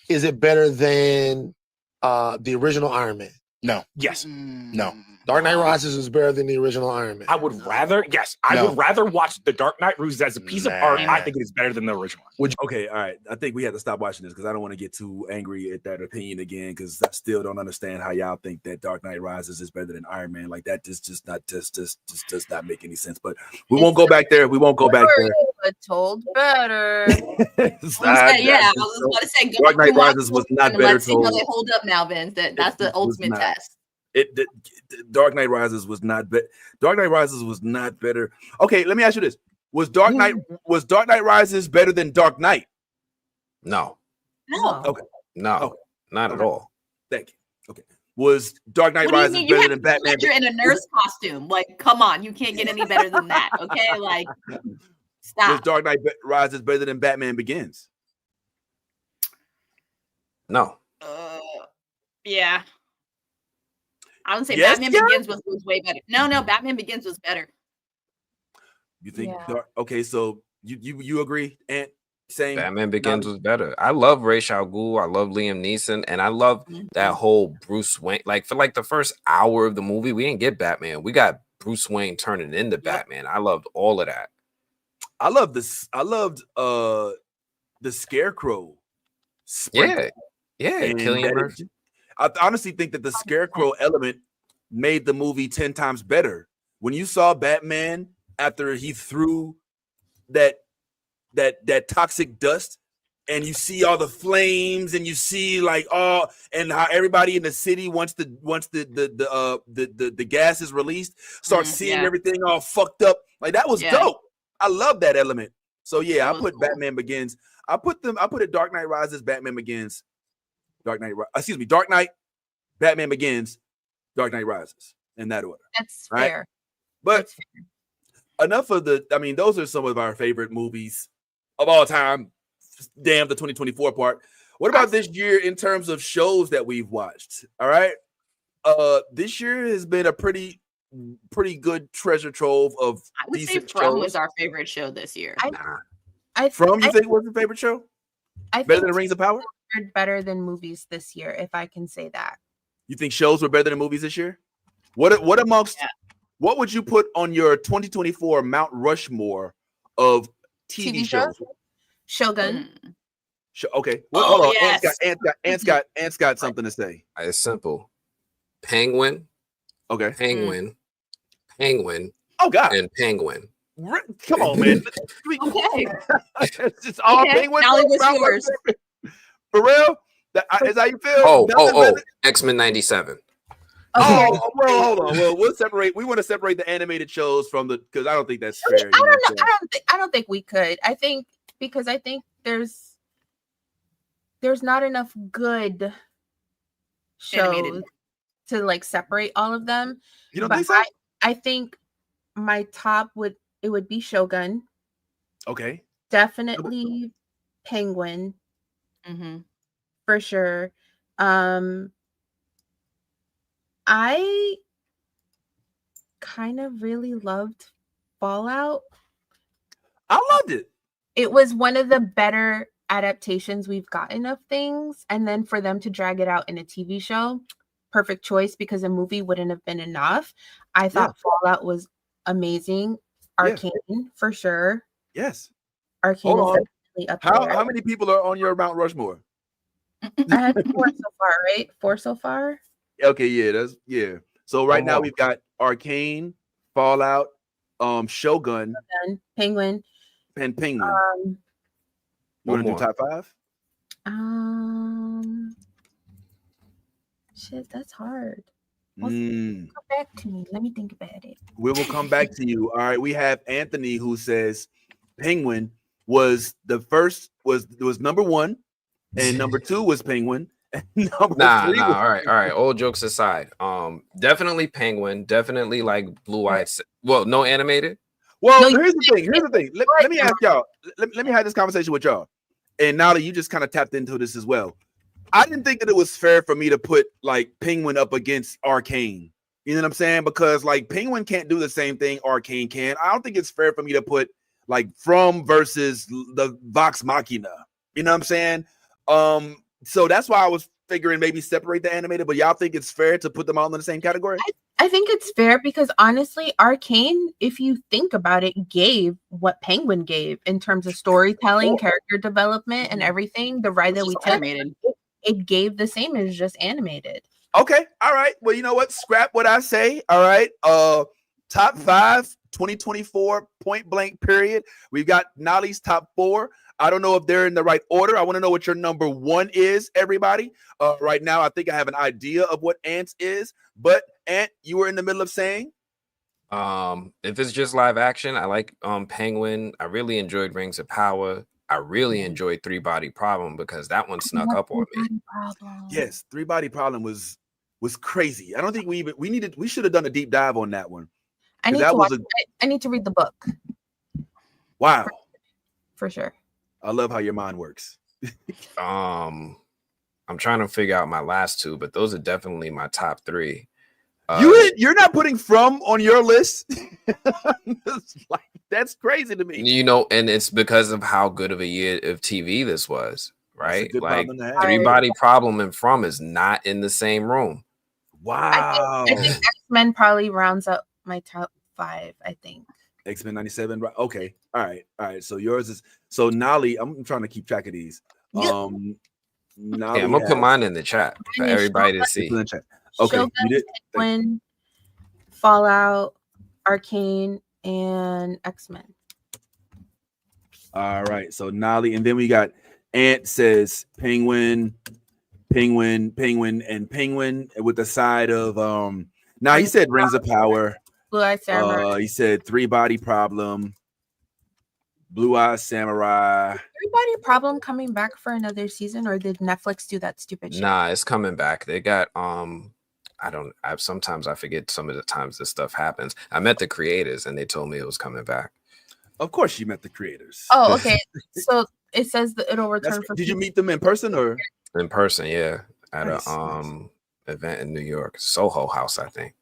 Is it better than the original Iron Man? No. Yes. No. Dark Knight Rises is better than the original Iron Man. I would rather, I would rather watch The Dark Knight Rises as a piece of art. I think it is better than the original. Okay, all right. I think we have to stop watching this because I don't want to get too angry at that opinion again because I still don't understand how y'all think that Dark Knight Rises is better than Iron Man. Like that just does not make any sense. But we won't go back there. We won't go back there. But told better. I was about to say, Dark Knight Rises was not better Let's see how told. they hold up now, Vince. That's the ultimate test. Dark Knight Rises was not Dark Knight Rises was not better. Okay, let me ask you this: Was Dark Knight Rises better than Dark Knight? No. Okay. No. Not at all. Thank you. Okay. Was Dark Knight What do you Rises mean? You better have than to Batman? you're in a nurse costume. Like, come on, you can't get any better than that. Okay, like, stop. Was Dark Knight Rises better than Batman Begins? No. Yeah. I would say Yes, Batman John? Begins was way better. No, Batman Begins was better. You think? Okay, so you agree? And saying Batman Begins was better. I love Ra's al Ghul. I love Liam Neeson, and I love that whole Bruce Wayne. Like for the first hour of the movie, we didn't get Batman. We got Bruce Wayne turning into Batman. I loved all of that. I love this. I loved the Scarecrow. Yeah, Cillian Murphy. I honestly think that the Scarecrow element made the movie 10 times better. When you saw Batman after he threw that toxic dust, and you see all the flames, and you see and how everybody in the city once the gas is released starts seeing everything all fucked up. Like that was dope. I love that element. So I put cool. Batman Begins. I put it Dark Knight Rises, Batman Begins, Dark Knight, Batman Begins, Dark Knight Rises, in that order. That's fair. But enough of those are some of our favorite movies of all time. Damn the 2024 part. What about this year in terms of shows that we've watched? All right. This year has been a pretty good treasure trove of I would say decent From shows. was our favorite show this year. From you think was your favorite show? Better than Rings of Power? Better than movies this year, if I can say that. You think shows were better than movies this year? What would you put on your 2024 Mount Rushmore of TV shows? Shogun. Okay. Well, hold on. Yes. Ant's got something to say. It's simple. Penguin. Okay. Penguin. Oh God. And Penguin. Come on, man. Okay. It's all Penguin. Hollywood's yours. For real? Is how you feel? X-Men 97. Oh, well, hold on. Well, we'll separate. We want to separate the animated shows from because I don't think that's fair. I don't think we could. I think there's not enough good shows Animated. to separate all of them. You don't think so? I think my top would be Shogun. Okay. Definitely Penguin. Mm-hmm. For sure. I kind of really loved Fallout. I loved it. It was one of the better adaptations we've gotten of things. And then for them to drag it out in a TV show, perfect choice because a movie wouldn't have been enough. I thought Fallout was amazing. Arcane, for sure. Yes. Arcane is definitely up there. How many people are on your Mount Rushmore? I had 4 so far, right? 4 so far? Okay, So right now we've got Arcane, Fallout, Shogun, Penguin, and Penguin. You want to do top 5? Shit, that's hard. Come back to me. Let me think about it. We will come back to you. All right, we have Anthony who says Penguin was number 1, and number 2 was Penguin. Number 3 all right. All jokes aside, definitely Penguin, definitely Blue Eyed. Well, no animated. Well, No, here's the thing. Here's the thing. Let me ask y'all. Let me have this conversation with y'all. And now that you just kind of tapped into this as well, I didn't think that it was fair for me to put like Penguin up against Arcane. You know what I'm saying? Because like Penguin can't do the same thing Arcane can. I don't think it's fair for me to put like From versus the Vox Machina. You know what I'm saying? So that's why I was figuring maybe separate the animated, but y'all think it's fair to put them all in the same category? I think it's fair because honestly, Arcane, if you think about it, gave what Penguin gave in terms of storytelling, character development, and everything. The ride that we took, it gave the same as just animated. Okay, all right. Well, you know what? Scrap what I say. All right. Top 5 2024 point blank period. We've got Nolly's top 4. I don't know if they're in the right order. I want to know what your number 1 is, everybody. Right now, I think I have an idea of what Ant's is, but Ant, you were in the middle of saying? If it's just live action, I like Penguin. I really enjoyed Rings of Power. I really enjoyed Three Body Problem because that one snuck up on me. Yes, Three Body Problem was crazy. I don't think we should have done a deep dive on that one. I need to watch it. I need to read the book. Wow. For sure. I love how your mind works. I'm trying to figure out my last 2, but those are definitely my top 3. You're not putting From on your list. That's crazy to me. You know, and it's because of how good of a year of TV this was, right? Like Three Body Problem and From is not in the same room. Wow. I think X-Men probably rounds up my top 5, I think. X-Men 97, right? Okay. All right. So yours is Nolly. I'm trying to keep track of these. Nolly I'm gonna put mine in the chat for everybody to see. Okay. Shogun, You did. Penguin, Fallout, Arcane, and X-Men. All right. So Nolly, and then we got Ant says Penguin, and Penguin with the side of now he said Rings of Power. Blue Eye Samurai. He said Three Body Problem. Blue Eye Samurai. Three Body Problem coming back for another season, or did Netflix do that stupid shit? Nah, it's coming back. They got sometimes I forget some of the times this stuff happens. I met the creators and they told me it was coming back. Of course you met the creators. Oh, okay. So it says that it'll return for. Did you meet them in person or? In person, yeah. At a event in New York, Soho House, I think.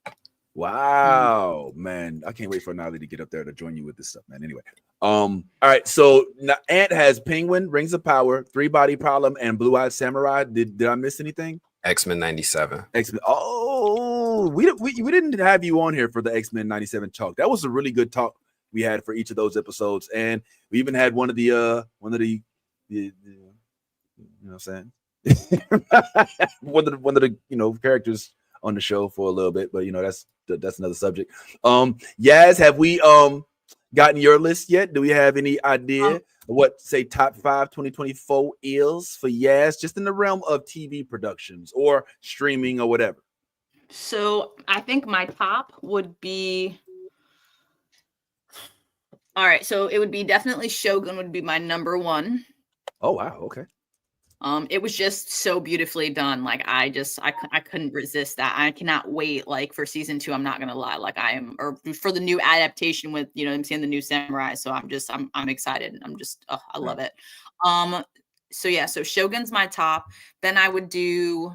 Wow, man. I can't wait for Nolly to get up there to join you with this stuff, man. Anyway. All right. So now Ant has Penguin, Rings of Power, Three Body Problem, and Blue Eyed Samurai. Did I miss anything? X-Men 97. X-Men. Oh, we didn't have you on here for the X-Men 97 talk. That was a really good talk we had for each of those episodes, and we even had one of the you know what I'm saying? one of the characters on the show for a little bit, but that's another subject. Yaz, have we gotten your list yet? Do we have any idea of what say top 5 2024 is for Yaz, just in the realm of TV productions or streaming or whatever? So I think my top would be, all right, so it would be definitely Shogun would be my number 1. Oh wow, okay. It was just so beautifully done. Like I couldn't resist that. I cannot wait for season 2. I'm not gonna lie. Or for the new adaptation with, I'm saying, the new samurai. So I'm excited. I love it. So Shogun's my top. Then I would do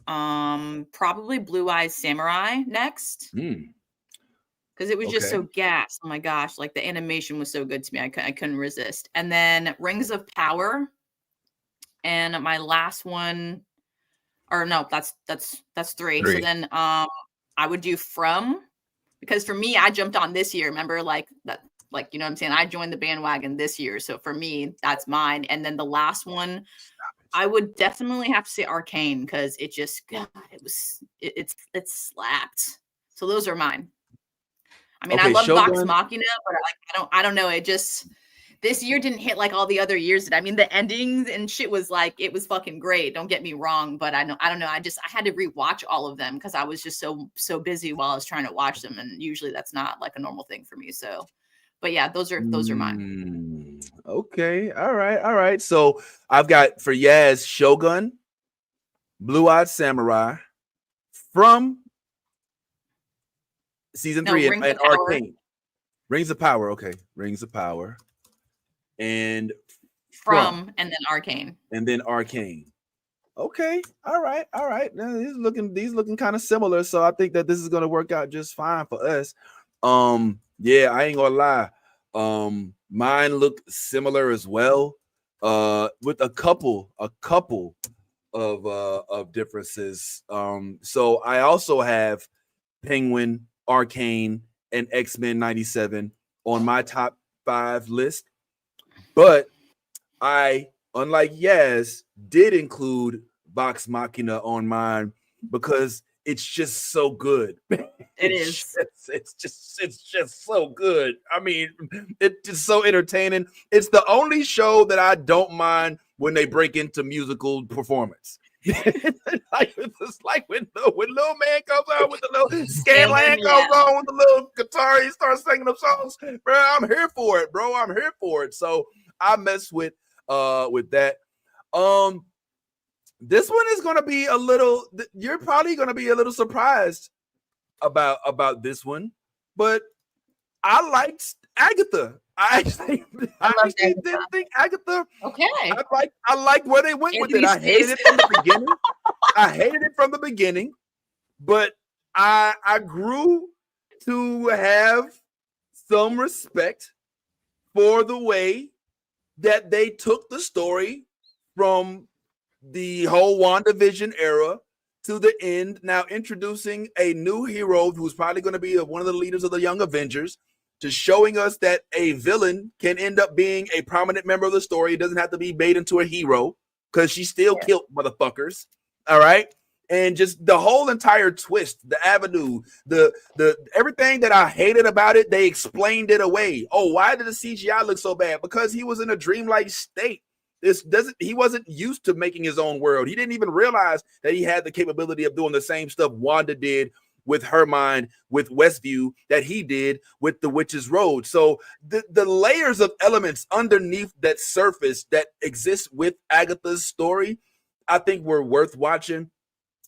probably Blue Eyes Samurai next. Because it was just so gas. Oh my gosh, the animation was so good to me. I couldn't resist. And then Rings of Power. And my last one, or no, that's 3. So then I would do From, because for me, I jumped on this year. Remember, you know what I'm saying? I joined the bandwagon this year. So for me, that's mine. And then the last one, I would definitely have to say Arcane, because it just, God, it slapped. So those are mine. I mean, I love Vox Machina, but I don't know. It just, this year didn't hit like all the other years did. I mean, the endings and shit was it was fucking great. Don't get me wrong, but I don't know. I had to rewatch all of them because I was just so busy while I was trying to watch them, and usually that's not a normal thing for me. So, but yeah, those are mine. Okay, all right. So I've got for Yaz Shogun, Blue Eyed Samurai, From season 3, and Arcane. Rings of Power. Okay, Rings of Power, and From and then Arcane. And then Arcane. Okay, all right. Now, these looking kind of similar, so I think that this is gonna work out just fine for us. Yeah, I ain't gonna lie. Mine look similar as well. With a couple of differences. So I also have Penguin, Arcane, and X-Men 97 on my top 5 list, but I, unlike Yaz, did include Vox Machina on mine because it's just so good. It's just so good. I mean, it's just so entertaining. It's the only show that I don't mind when they break into musical performance. It's like when little man comes out with the little Scanlan goes on with the little guitar, he starts singing them songs. Bro, I'm here for it, bro. I'm here for it. So I mess with that. This one is gonna be a little. You're probably gonna be a little surprised about this one, but I liked Agatha. I actually didn't think Agatha. Okay. I liked where they went with it. I hated it from the beginning. But I grew to have some respect for the way that they took the story from the whole WandaVision era to the end, now introducing a new hero who's probably going to be one of the leaders of the Young Avengers, to showing us that a villain can end up being a prominent member of the story. It doesn't have to be made into a hero because she still killed motherfuckers. All right. And just the whole entire twist, the avenue, the everything that I hated about it, they explained it away. Oh, why did the CGI look so bad? Because he was in a dreamlike state. He wasn't used to making his own world. He didn't even realize that he had the capability of doing the same stuff Wanda did with her mind, with Westview, that he did with the Witch's Road. So the layers of elements underneath that surface that exist with Agatha's story, I think were worth watching.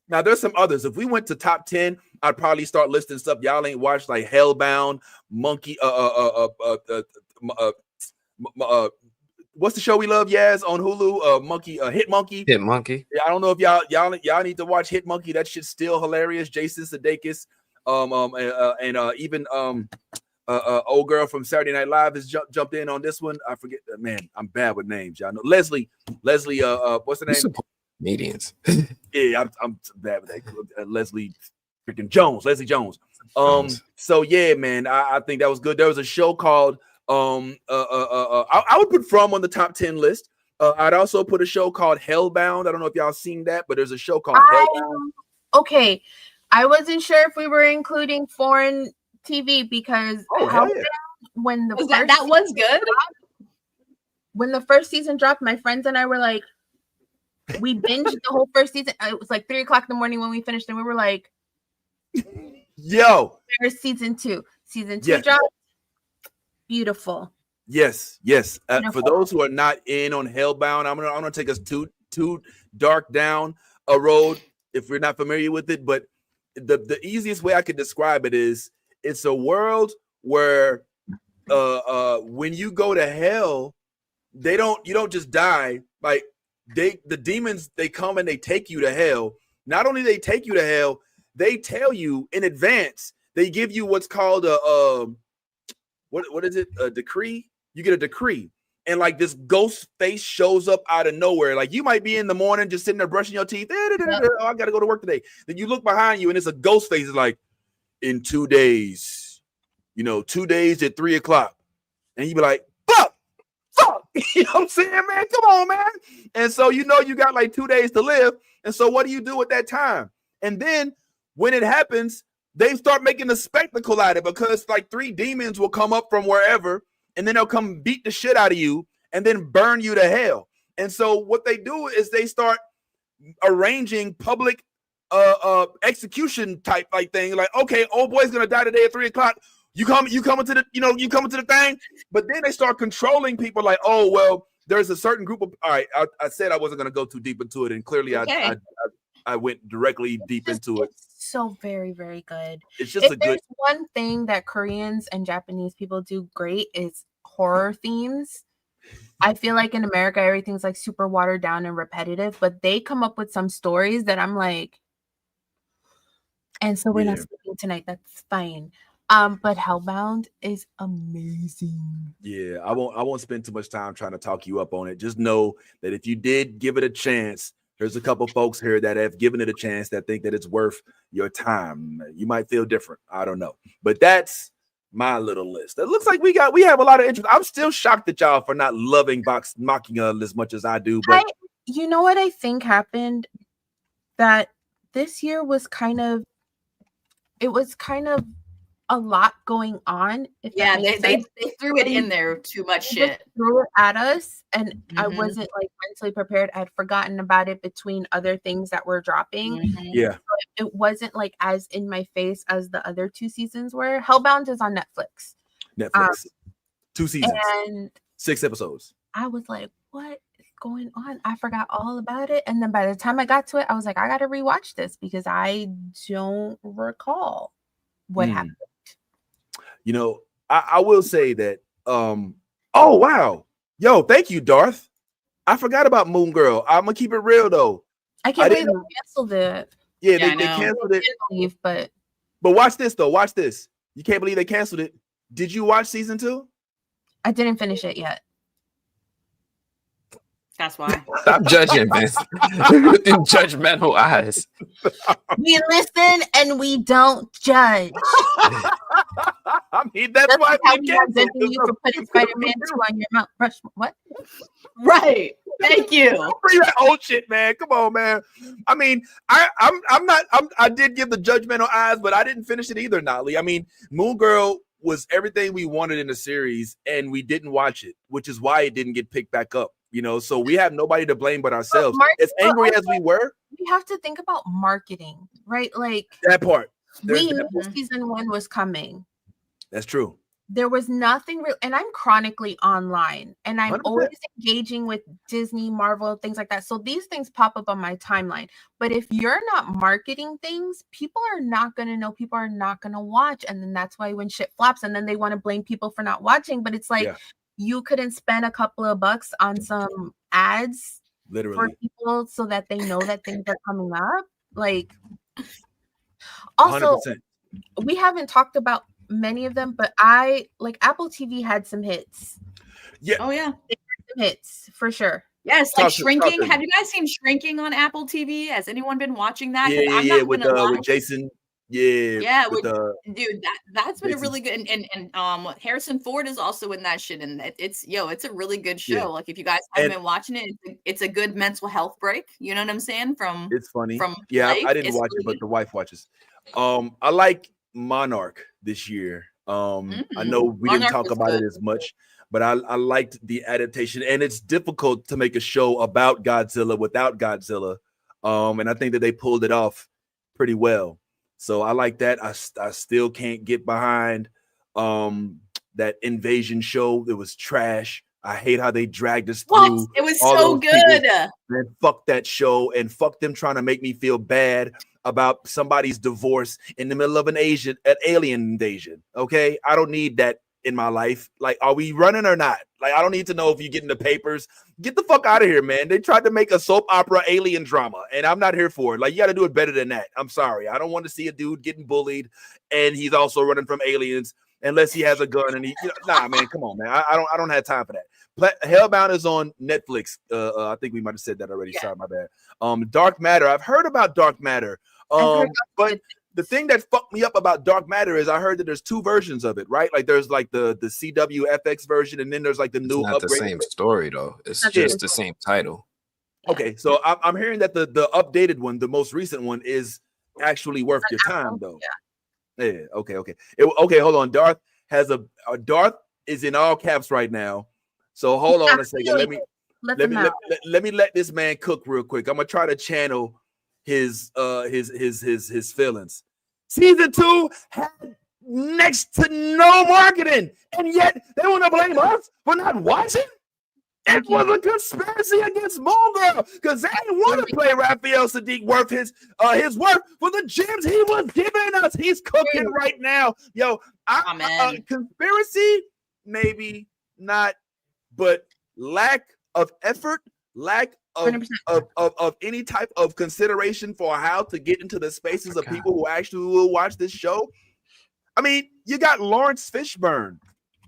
Now, there's some others. If we went to top 10, I'd probably start listing stuff y'all ain't watched, like Hellbound, Monkey, what's the show we love, Yaz, on Hulu? Monkey, Hit Monkey. Hit Monkey. Yeah, I don't know if y'all need to watch Hit Monkey. That shit's still hilarious. Jason Sudeikis, even old girl from Saturday Night Live has jumped in on this one. I forget, man. I'm bad with names. Y'all know Leslie. What's the name? Comedians. Yeah, I'm bad with that. Leslie Jones. So yeah, man, I think that was good. There was a show called I would put From on the top 10 list. I'd also put a show called Hellbound. I don't know if y'all seen that, but there's a show called Hellbound. Okay, I wasn't sure if we were including foreign TV because when the that was good. When the first season dropped, my friends and I were like, we binged the whole first season. It was like 3:00 in the morning when we finished, and we were like, "Yo, there's season 2. Season 2 dropped. Beautiful." Yes. For those who are not in on Hellbound, I'm gonna take us too dark down a road if we're not familiar with it. But the easiest way I could describe it is it's a world where when you go to hell, you don't just die. Like the demons, they come and they take you to hell. Not only they take you to hell, they tell you in advance. They give you what's called a what is it? A decree. You get a decree, and like this ghost face shows up out of nowhere. Like you might be in the morning just sitting there brushing your teeth. Oh, I gotta go to work today. Then you look behind you, and it's a ghost face. It's like, in 2 days, 2 days at 3:00, and you be like, fuck. You know what I'm saying, man? Come on, man. And so you got like 2 days to live. And so what do you do at that time? And then when it happens, they start making a spectacle out of it because like 3 demons will come up from wherever, and then they'll come beat the shit out of you and then burn you to hell. And so what they do is they start arranging public execution type like thing. Like, okay, old boy's gonna die today at 3:00. You coming to the thing, but then they start controlling people. Like, oh well, there's a certain group of. All right, I said I wasn't gonna go too deep into it, and clearly I went directly deep into it. It's so very, very good. It's just If there's one thing that Koreans and Japanese people do great is horror themes. I feel like in America, everything's like super watered down and repetitive, but they come up with some stories that I'm like, and so we're not sleeping tonight. That's fine. But Hellbound is amazing. Yeah, I won't spend too much time trying to talk you up on it. Just know that if you did give it a chance, there's a couple folks here that have given it a chance that think that it's worth your time. You might feel different. I don't know. But that's my little list. It looks like we have a lot of interest. I'm still shocked at y'all for not loving Machina as much as I do. But you know what I think happened? That this year was kind of a lot going on. Yeah, they threw it in there too much shit. Threw it at us, and I wasn't like mentally prepared. I'd forgotten about it between other things that were dropping. Yeah, so it wasn't like as in my face as the other 2 seasons were. Hellbound is on Netflix. 2 seasons and 6 episodes. I was like, what is going on? I forgot all about it, and then by the time I got to it, I was like, I gotta rewatch this because I don't recall what happened. You know, I will say that. Oh wow, yo, thank you, Darth. I forgot about Moon Girl. I'm gonna keep it real though. I can't believe they canceled it. Yeah, they canceled it. Believe, but watch this though. Watch this. You can't believe they canceled it. Did you watch season 2? I didn't finish it yet. That's why. Stop judging, man. In judgmental eyes. We listen and we don't judge. I mean, that's why we canceled you for putting Spider-Man 2 on your mouth. What? Right. Thank you. Bring that old shit, man. Come on, man. I mean, I did give the judgmental eyes, but I didn't finish it either, Nolly. I mean, Moon Girl was everything we wanted in the series, and we didn't watch it, which is why it didn't get picked back up. You know, so we have nobody to blame but ourselves. As angry as we were, we have to think about marketing, right? Like that part. We knew season 1 was coming. That's true. There was nothing real, and I'm chronically online, and I'm 100%. Always engaging with Disney, Marvel, things like that. So these things pop up on my timeline. But if you're not marketing things, people are not going to know. People are not going to watch, and then that's why when shit flops, and then they want to blame people for not watching. But it's like you couldn't spend a couple of bucks on some ads, literally, for people so that they know that things are coming up. Like, also, 100%. We haven't talked about many of them, but I like Apple TV had some hits. Yeah. Oh yeah. Some hits for sure. Yes, like Shrinking. Have you guys seen Shrinking on Apple TV? Has anyone been watching that? Yeah, with Jason. Yeah, dude, that's been a really good and Harrison Ford is also in that shit, and it's a really good show. Yeah. Like if you guys haven't been watching it, it's a good mental health break. You know what I'm saying? It's funny. I didn't watch it, but the wife watches. I like Monarch this year. I know we didn't talk about it as much, but I liked the adaptation, and it's difficult to make a show about Godzilla without Godzilla. And I think that they pulled it off pretty well. So I like that. I still can't get behind that Invasion show. It was trash. I hate how they dragged us through. It was so good. Man, fuck that show, and fuck them trying to make me feel bad about somebody's divorce in the middle of an alien invasion. Okay, I don't need that in my life. Like, are we running or not? Like, I don't need to know if you get in the papers. Get the fuck out of here, man. They tried to make a soap opera alien drama, and I'm not here for it. Like, you got to do it better than that. I'm sorry. I don't want to see a dude getting bullied, and he's also running from aliens unless he has a gun. And nah, man, come on, man. I don't have time for that. Hellbound is on Netflix. I think we might have said that already. Yeah. Sorry, my bad. Dark Matter. I've heard about Dark Matter. But the thing that fucked me up about Dark Matter is I heard that there's 2 versions of it, right? Like there's like the CW FX version, and then there's like the new upgrade. Not the same story though. It's just the same title. Okay, so I'm hearing that the updated one, the most recent one, is actually worth your time though. Yeah. Okay. Okay, hold on. Darth has Darth is in all caps right now. So hold on a second. Let me let this man cook real quick. I'm gonna try to channel his feelings. Season 2 had next to no marketing, and yet they want to blame us for not watching. It was a conspiracy against Moon Girl because they didn't want to play Raphael Sadiq worth his worth for the gems he was giving us. He's cooking right now. Yo, conspiracy, maybe not, but lack of effort, lack of any type of consideration for how to get into the spaces of people who actually will watch this show. I mean, you got Lawrence Fishburne.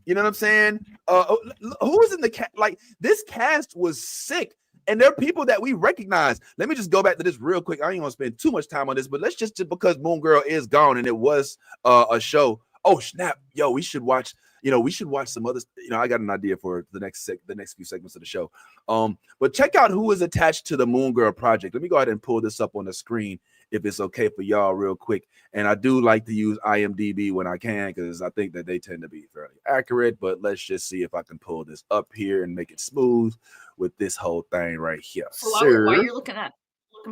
You know what I'm saying? Who was in the cast? Like, this cast was sick, and there are people that we recognize. Let me just go back to this real quick. I ain't gonna spend too much time on this, but let's just because Moon Girl is gone and it was a show. Oh snap! Yo, we should watch. We should watch some other. I got an idea for the next few segments of the show. But check out who is attached to the Moon Girl project. Let me go ahead and pull this up on the screen if it's okay for y'all real quick. And I do like to use IMDb when I can because I think that they tend to be fairly accurate. But let's just see if I can pull this up here and make it smooth with this whole thing right here. So while you're looking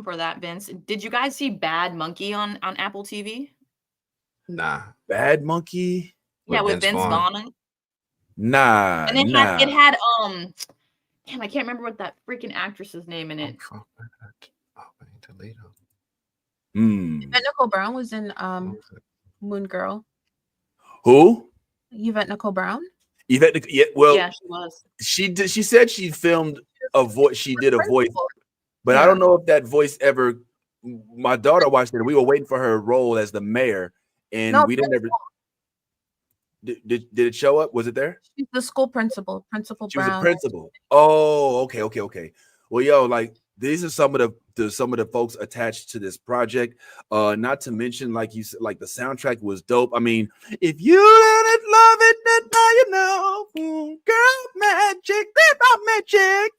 for that, Vince, did you guys see Bad Monkey on Apple TV? Nah. Bad Monkey? Yeah, with Vince Vaughn. Nah. And it had damn, I can't remember what that freaking actress's name in it. Yvette Nicole Brown was in Moon Girl. Who? Yvette Nicole Brown. Yeah, she was. She said she filmed a voice. She did a voice, but I don't know if that voice ever. My daughter watched it. We were waiting for her role as the mayor, and we didn't ever. Did it show up? Was it there? She's the school principal. Principal She Brown. was a principal. Oh, okay. Well, yo, like these are some of the folks attached to this project. Not to mention, like you said, like the soundtrack was dope. I mean, if you let it love it, then now you know, girl, magic, magic.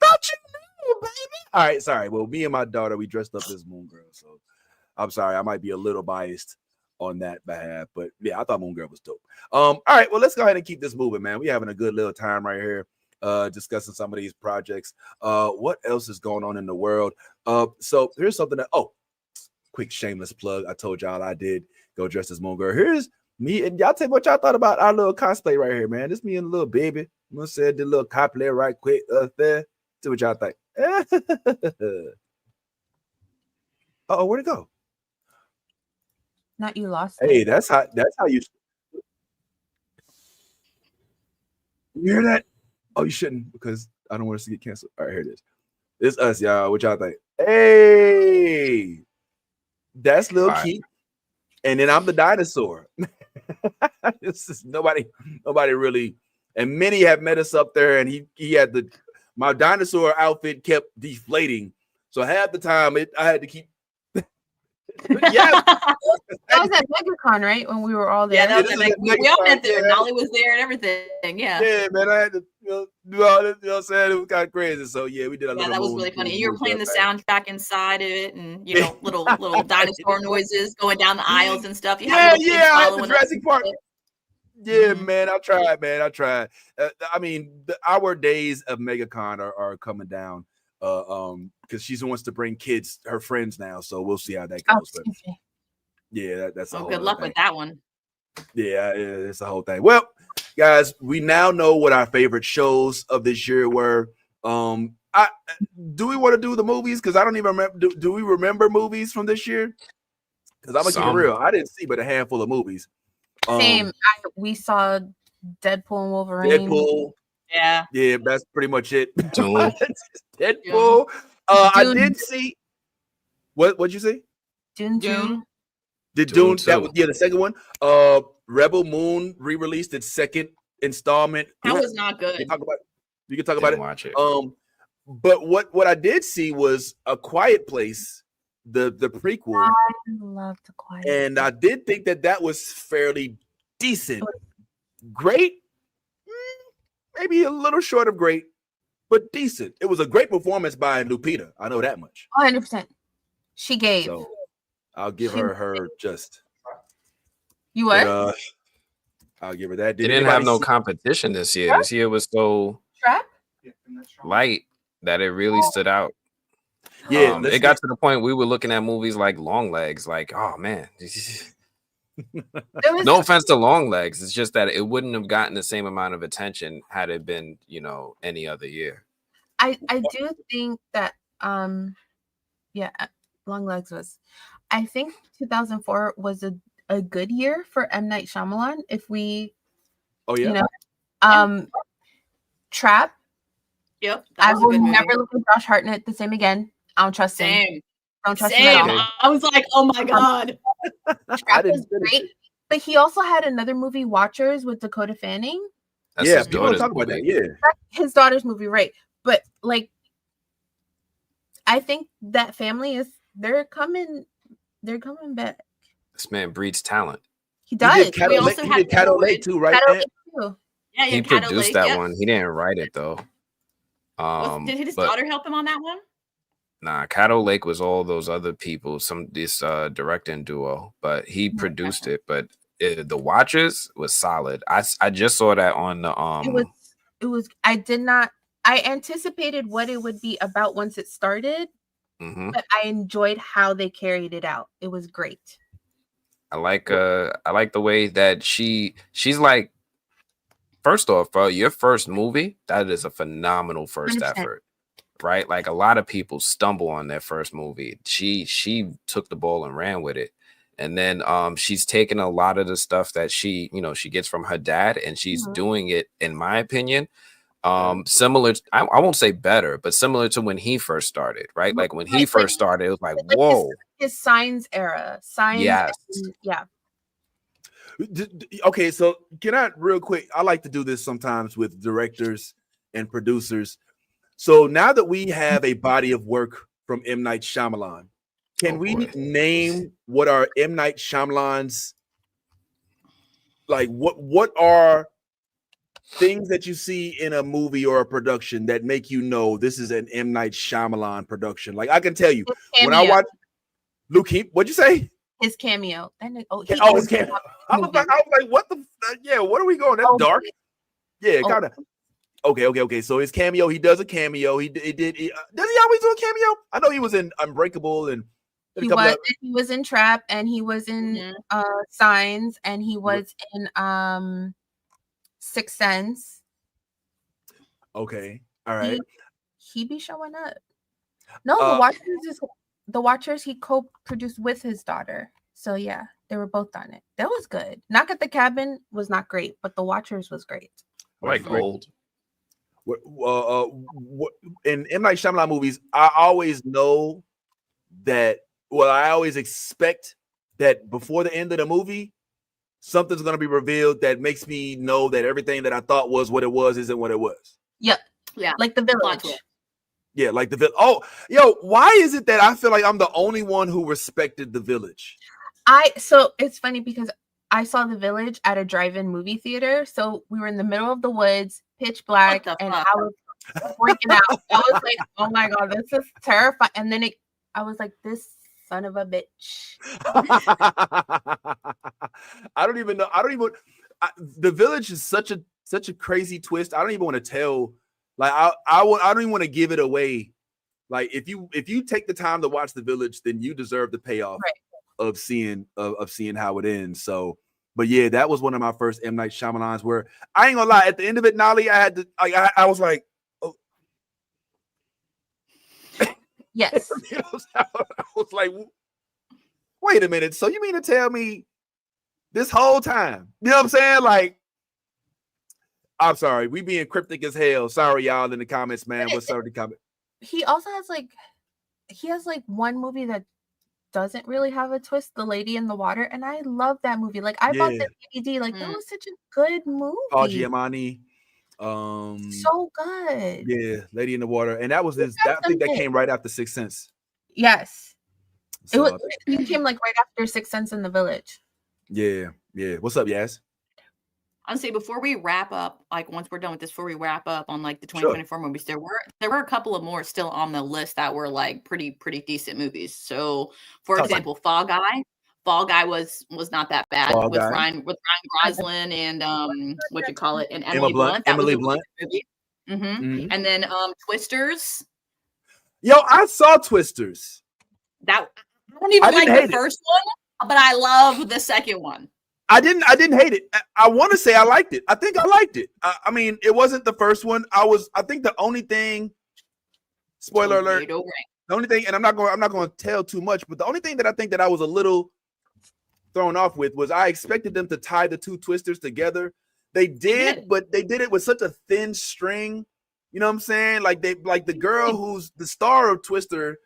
Don't you know, baby? All right, sorry. Well, me and my daughter, we dressed up as Moon Girl, so I'm sorry, I might be a little biased on that behalf, but yeah, I thought Moon Girl was dope. All right, well, let's go ahead and keep this moving, man. We're having a good little time right here, discussing some of these projects. What else is going on in the world? So here's something that quick shameless plug. I told y'all I did go dressed as Moon Girl. Here's me, and y'all tell me what y'all thought about our little cosplay right here, man. This me and a little baby. I'm gonna say did a little cosplay right quick there. See what y'all think. Oh, where'd it go? Not you lost. Hey, that's how you hear that? Oh, you shouldn't, because I don't want us to get canceled. All right, here it is. It's us, y'all. What y'all think? Hey, that's Lil Keith, and then I'm the dinosaur. This is nobody really, and many have met us up there, and he had my dinosaur outfit kept deflating, so half the time I had to keep. Yeah, that was at MegaCon, right? When we were all there. Yeah, that was we all met there. Nolly was there and everything. Yeah, man. I had to do all this. You know what I'm saying? It was kind of crazy. So yeah, we did a little. Yeah, that was really funny. You were playing the soundtrack inside of it, and little dinosaur noises going down the aisles and stuff. You I had the Jurassic Park. Yeah, man, I tried. I mean, our days of MegaCon are coming down. Because she wants to bring her friends now, so we'll see how that goes. But yeah, that's a whole good luck with that one. Yeah, it's the whole thing. Well, guys, we now know what our favorite shows of this year were. Do we want to do the movies? Because I don't even remember. Do we remember movies from this year? Because I'm gonna keep it real. I didn't see but a handful of movies. Same. We saw Deadpool and Wolverine. Deadpool. Yeah, that's pretty much it. Deadpool. I did see. What'd you say? Dune. Did Dune? That was the second one. Rebel Moon re-released its second installment. That was not good. You can talk about it. Watch it. But what I did see was A Quiet Place, the prequel. I loved A Quiet Place. And I did think that was fairly decent. Great. Maybe a little short of great, but decent. It was a great performance by Lupita. I know that much. 100%. She gave. So I'll give her just. You what? But, I'll give her that. They didn't have no competition this year. This year was so light that it really stood out. Yeah, it got to the point we were looking at movies like Long Legs, like, oh man. No offense to Longlegs, it's just that it wouldn't have gotten the same amount of attention had it been, any other year. I do think that Longlegs was. I think 2004 was a good year for M. Night Shyamalan. If we, Trap. Yep, I will never look at Josh Hartnett the same again. I don't trust him. Don't trust him at all. I was like, oh my god. Trap was great, but he also had another movie, Watchers, with Dakota Fanning. That's his daughter's talk about movie. that. Yeah, his daughter's movie, right? But like, I think that family they're coming back. This man breeds talent. He does. He did Caddo Lake too, right? Yeah, he Caddo produced Lake, that yep. one. He didn't write it though. Did his daughter help him on that one? Nah, Caddo Lake was all those other people, this directing duo, but he produced it. But the Watchers was solid. I just saw that on the It was. I anticipated what it would be about once it started, but I enjoyed how they carried it out. It was great. I like the way that she's like, first off, bro, your first movie, that is a phenomenal first 100%. effort, right? Like a lot of people stumble on their first movie. She took the ball and ran with it. And then she's taken a lot of the stuff that she gets from her dad, and she's doing it, in my opinion, similar. I won't say better, but similar to when he first started, right? Like when he first started, it was like, whoa. His Signs era. Signs. Yes. Yeah. Okay, so can I real quick? I like to do this sometimes with directors and producers. So now that we have a body of work from M. Night Shyamalan, can we name what are M. Night Shyamalan's, like what are things that you see in a movie or a production that make you know this is an M. Night Shyamalan production? Like I can tell you when I watch Luke, what'd you say? His cameo. His cameo. I was like, what the? What are we going? That's dark. Yeah, kind of. Okay. So his cameo, he does a cameo. Does he always do a cameo? I know he was in Unbreakable and he was in Trap, and he was in Signs, and he was in Sixth Sense. Okay, all right. He be showing up. No, The Watchers he co-produced with his daughter. So yeah, they were both on it. That was good. Knock at the Cabin was not great, but The Watchers was great. Like gold. In M. Night Shyamalan movies, I always know that. Well, I always expect that before the end of the movie, something's going to be revealed that makes me know that everything that I thought was what it was isn't what it was. Yep. Yeah. Like The Village. Yeah, like The Village. Oh, why is it that I feel like I'm the only one who respected The Village? So it's funny because I saw The Village at a drive-in movie theater. So we were in the middle of the woods, pitch black, and I was freaking out. I was like, oh my God, this is terrifying. And then I was like, this son of a bitch. I don't even know. The Village is such a crazy twist. I don't even want to tell. Like I don't even want to give it away. Like if you take the time to watch The Village, then you deserve the payoff of seeing how it ends. So, but yeah, that was one of my first M. Night Shyamalans where I ain't gonna lie. At the end of it, Nolly, I had to. I was like, oh. Yes. I was like, wait a minute. So you mean to tell me this whole time? You know what I'm saying? Like, I'm sorry. We being cryptic as hell. Sorry, y'all in the comments, man. What's up in the comment? He also has one movie that doesn't really have a twist, The Lady in the Water, and I love that movie. Like I bought the DVD. Like that was such a good movie. Paul Giamatti. So good. Yeah, Lady in the Water, and that was I think that came right after Sixth Sense. Yes, so, it came like right after Sixth Sense in The Village. Yeah. What's up, Yaz? I'll say before we wrap up, like once we're done with this, before we wrap up on like the 2024 movies, there were a couple of more still on the list that were like pretty decent movies. So, for example, Fall Guy was not that bad with Ryan Gosling and what you call it, and Emily Blunt. Emily Blunt. And then Twisters. Yo, I saw Twisters. I don't even like the first one. but I love the second one. I didn't hate it. I want to say I liked it. I think I liked it. I mean, it wasn't the first one. I think the only thing, spoiler alert, the only thing, and I'm not going to tell too much, but the only thing that I think that I was a little thrown off with was I expected them to tie the two twisters together. They did, but they did it with such a thin string. You know what I'm saying? Like the girl who's the star of Twisters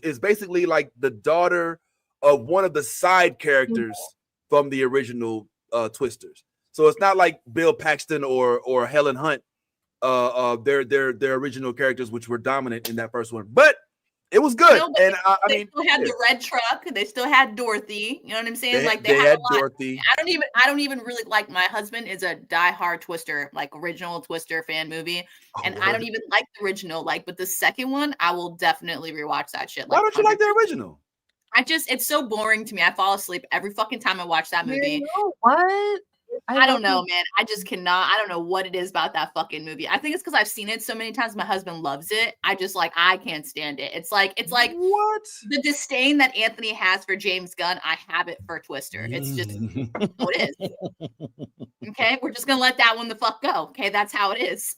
is basically like the daughter of one of the side characters from the original Twisters. So it's not like Bill Paxton or Helen Hunt, their original characters, which were dominant in that first one. But it was good. No, and they still had the red truck. They still had Dorothy. You know what I'm saying? They had a lot. Dorothy. I don't even really like. My husband is a diehard Twister, like original Twister fan movie, and I don't even like the original. But the second one, I will definitely rewatch that shit. Why don't you like the original? It's so boring to me. I fall asleep every fucking time I watch that movie. You know what? I don't know, man. I just cannot. I don't know what it is about that fucking movie. I think it's because I've seen it so many times. My husband loves it. I can't stand it. It's like what the disdain that Anthony has for James Gunn. I have it for Twister. It's just what it is. Okay, we're just gonna let that one the fuck go. Okay, that's how it is.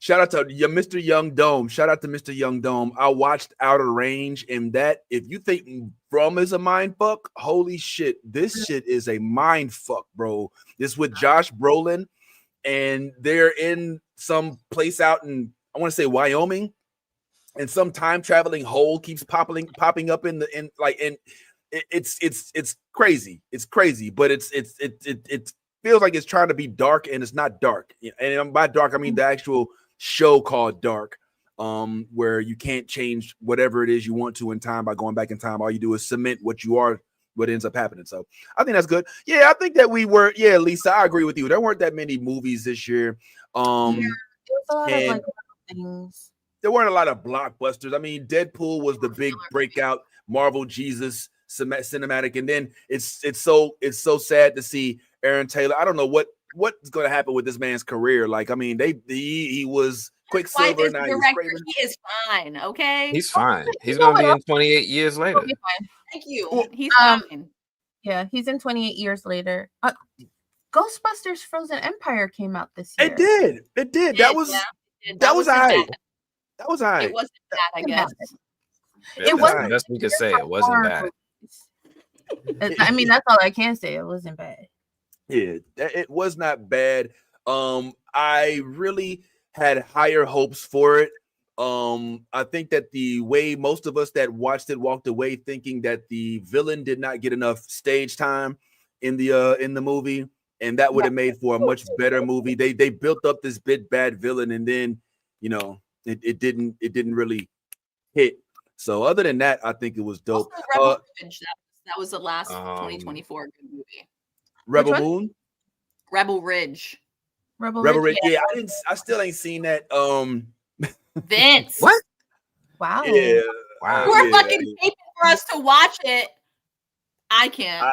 Shout out to Mr. Young Dome. Shout out to Mr. Young Dome. I watched Outer Range, and that, if you think From is a mind fuck, holy shit, this shit is a mind fuck, bro. This with Josh Brolin, and they're in some place out in, I want to say Wyoming, and some time traveling hole keeps popping up it's crazy. It's crazy, but it feels like it's trying to be dark, and it's not dark. And by dark, I mean the actual show called Dark, where you can't change whatever it is you want to in time by going back in time. All you do is cement what you are, what ends up happening. So I think that's good. Yeah, I think that Lisa, I agree with you. There weren't that many movies this year. There weren't a lot of blockbusters. I mean, Deadpool was the big breakout Marvel Jesus cinematic, and then it's so sad to see Aaron Taylor. I don't know what's going to happen with this man's career. Like, I mean, he was Quicksilver. Now he is fine. Okay, he's fine. He's going to be in 28 years later. Thank you. He's fine. Yeah, he's in 28 years later. Ghostbusters Frozen Empire came out this year. It did. That was all right. That was all right. It wasn't bad, I guess. It wasn't. That's what we could say. It wasn't bad. I mean, that's all I can say. It wasn't bad. Yeah, it was not bad. I really had higher hopes for it. I think that the way most of us that watched it walked away thinking that the villain did not get enough stage time in the movie, and that would have made for a much better movie. They built up this bad villain, and then it didn't really hit. So other than that, I think it was dope. Also, that was the last 2024 good movie. Rebel Moon, Rebel Ridge. Rebel Ridge. Yeah, I still ain't seen that. Vince. What? Wow. Yeah. Wow. You were fucking waiting for us to watch it. I can't.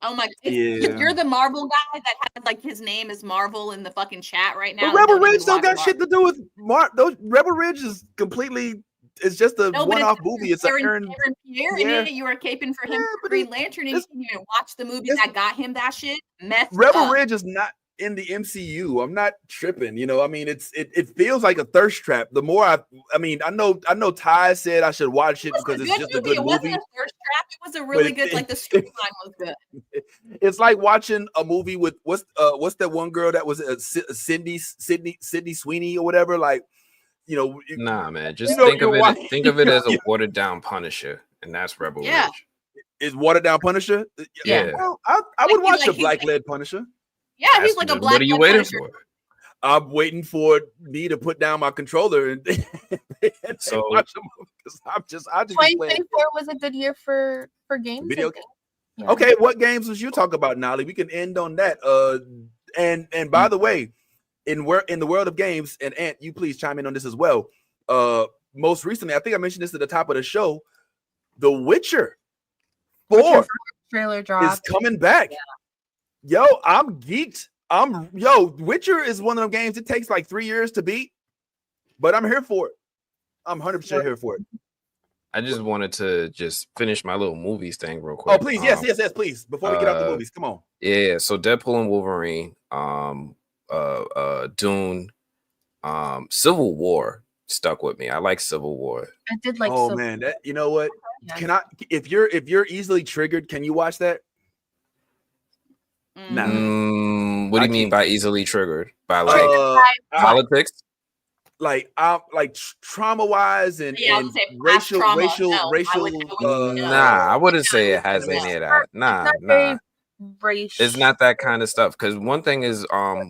Oh my god. You're the Marvel guy that had like his name is Marvel in the fucking chat right now. But Rebel Ridge don't got shit to do with those Rebel Ridge is completely, it's just a one-off movie. It's Aaron Pierre in it. You were caping for him for Green Lantern, and you didn't watch the movie that got him that shit. Rebel Ridge is not in the MCU. I'm not tripping. I mean, it feels like a thirst trap. The more I know Ty said I should watch it because it's just a good movie. It wasn't a thirst trap. It was a really good, like the storyline was good. It's like watching a movie with what's that one girl that was Sydney Sweeney or whatever. Like, nah, man. Just think of it as a watered down Punisher, and that's Rebel Ridge. Is watered down Punisher? Yeah. Well, I would watch a black led Punisher. Yeah, he's like a black. What are you waiting for? I'm waiting for me to put down my controller and so watch them because I just 2024 was a good year for games. Video. Yeah. Okay, what games was you talking about, Nolly? We can end on that. And by the way, in the world of games, and Ant, you please chime in on this as well. Most recently, I think I mentioned this at the top of the show. The Witcher 4 trailer drop is coming back. Yeah. Yo, I'm geeked. Witcher is one of them games. It takes like 3 years to beat, but I'm here for it. I'm 100% here for it. I just wanted to just finish my little movies thing real quick. Oh, please, yes, please. Before we get off the movies, come on. Yeah, so Deadpool and Wolverine, Dune, Civil War stuck with me. I like Civil War. I did like. Oh man, that you know what? Yeah. Can I? If you're easily triggered, can you watch that? What do you mean by easily triggered? By like politics? Like trauma wise and racial. Nah, I wouldn't say it has any of that. Nah. It's not that kind of stuff. Because one thing is,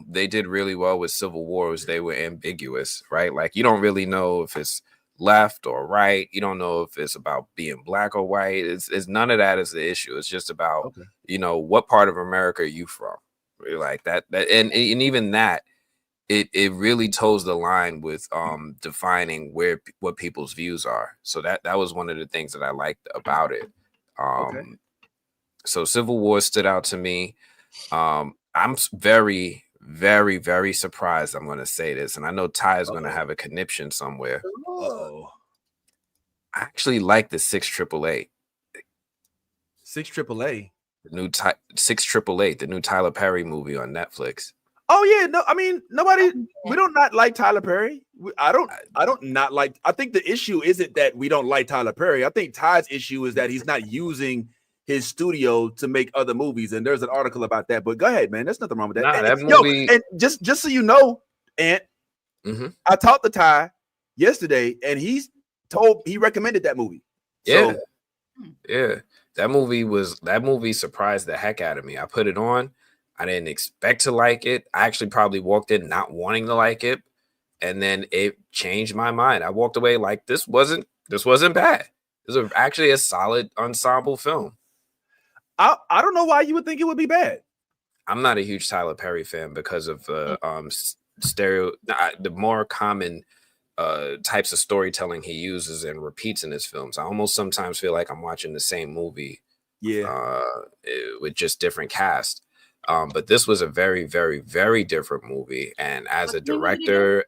they did really well with Civil War was they were ambiguous, right? Like you don't really know if it's left or right. You don't know if it's about being black or white. It's none of that is the issue. It's just about what part of America are you from? Like that and even that. It really toes the line with defining what people's views are. So that was one of the things that I liked about it. So Civil War stood out to me. I'm very, very, very surprised. I'm going to say this, and I know Ty is going to have a conniption somewhere. I actually like the 688. 688. The new 688, the new Tyler Perry movie on Netflix. Oh yeah, no, I mean we don't not like Tyler Perry. I don't not like. I think the issue isn't that we don't like Tyler Perry. I think Ty's issue is that he's not using his studio to make other movies, and there's an article about that. But go ahead, man. There's nothing wrong with that. Nah, and, that movie. And just so you know, Ant, I talked to Ty yesterday, and he recommended that movie. Yeah, yeah. That movie surprised the heck out of me. I put it on. I didn't expect to like it. I actually probably walked in not wanting to like it, and then it changed my mind. I walked away like this wasn't bad. This was actually a solid ensemble film. I don't know why you would think it would be bad. I'm not a huge Tyler Perry fan because of the the more common types of storytelling he uses and repeats in his films. I almost sometimes feel like I'm watching the same movie, with just different cast. But this was a very, very, very different movie. And as a director,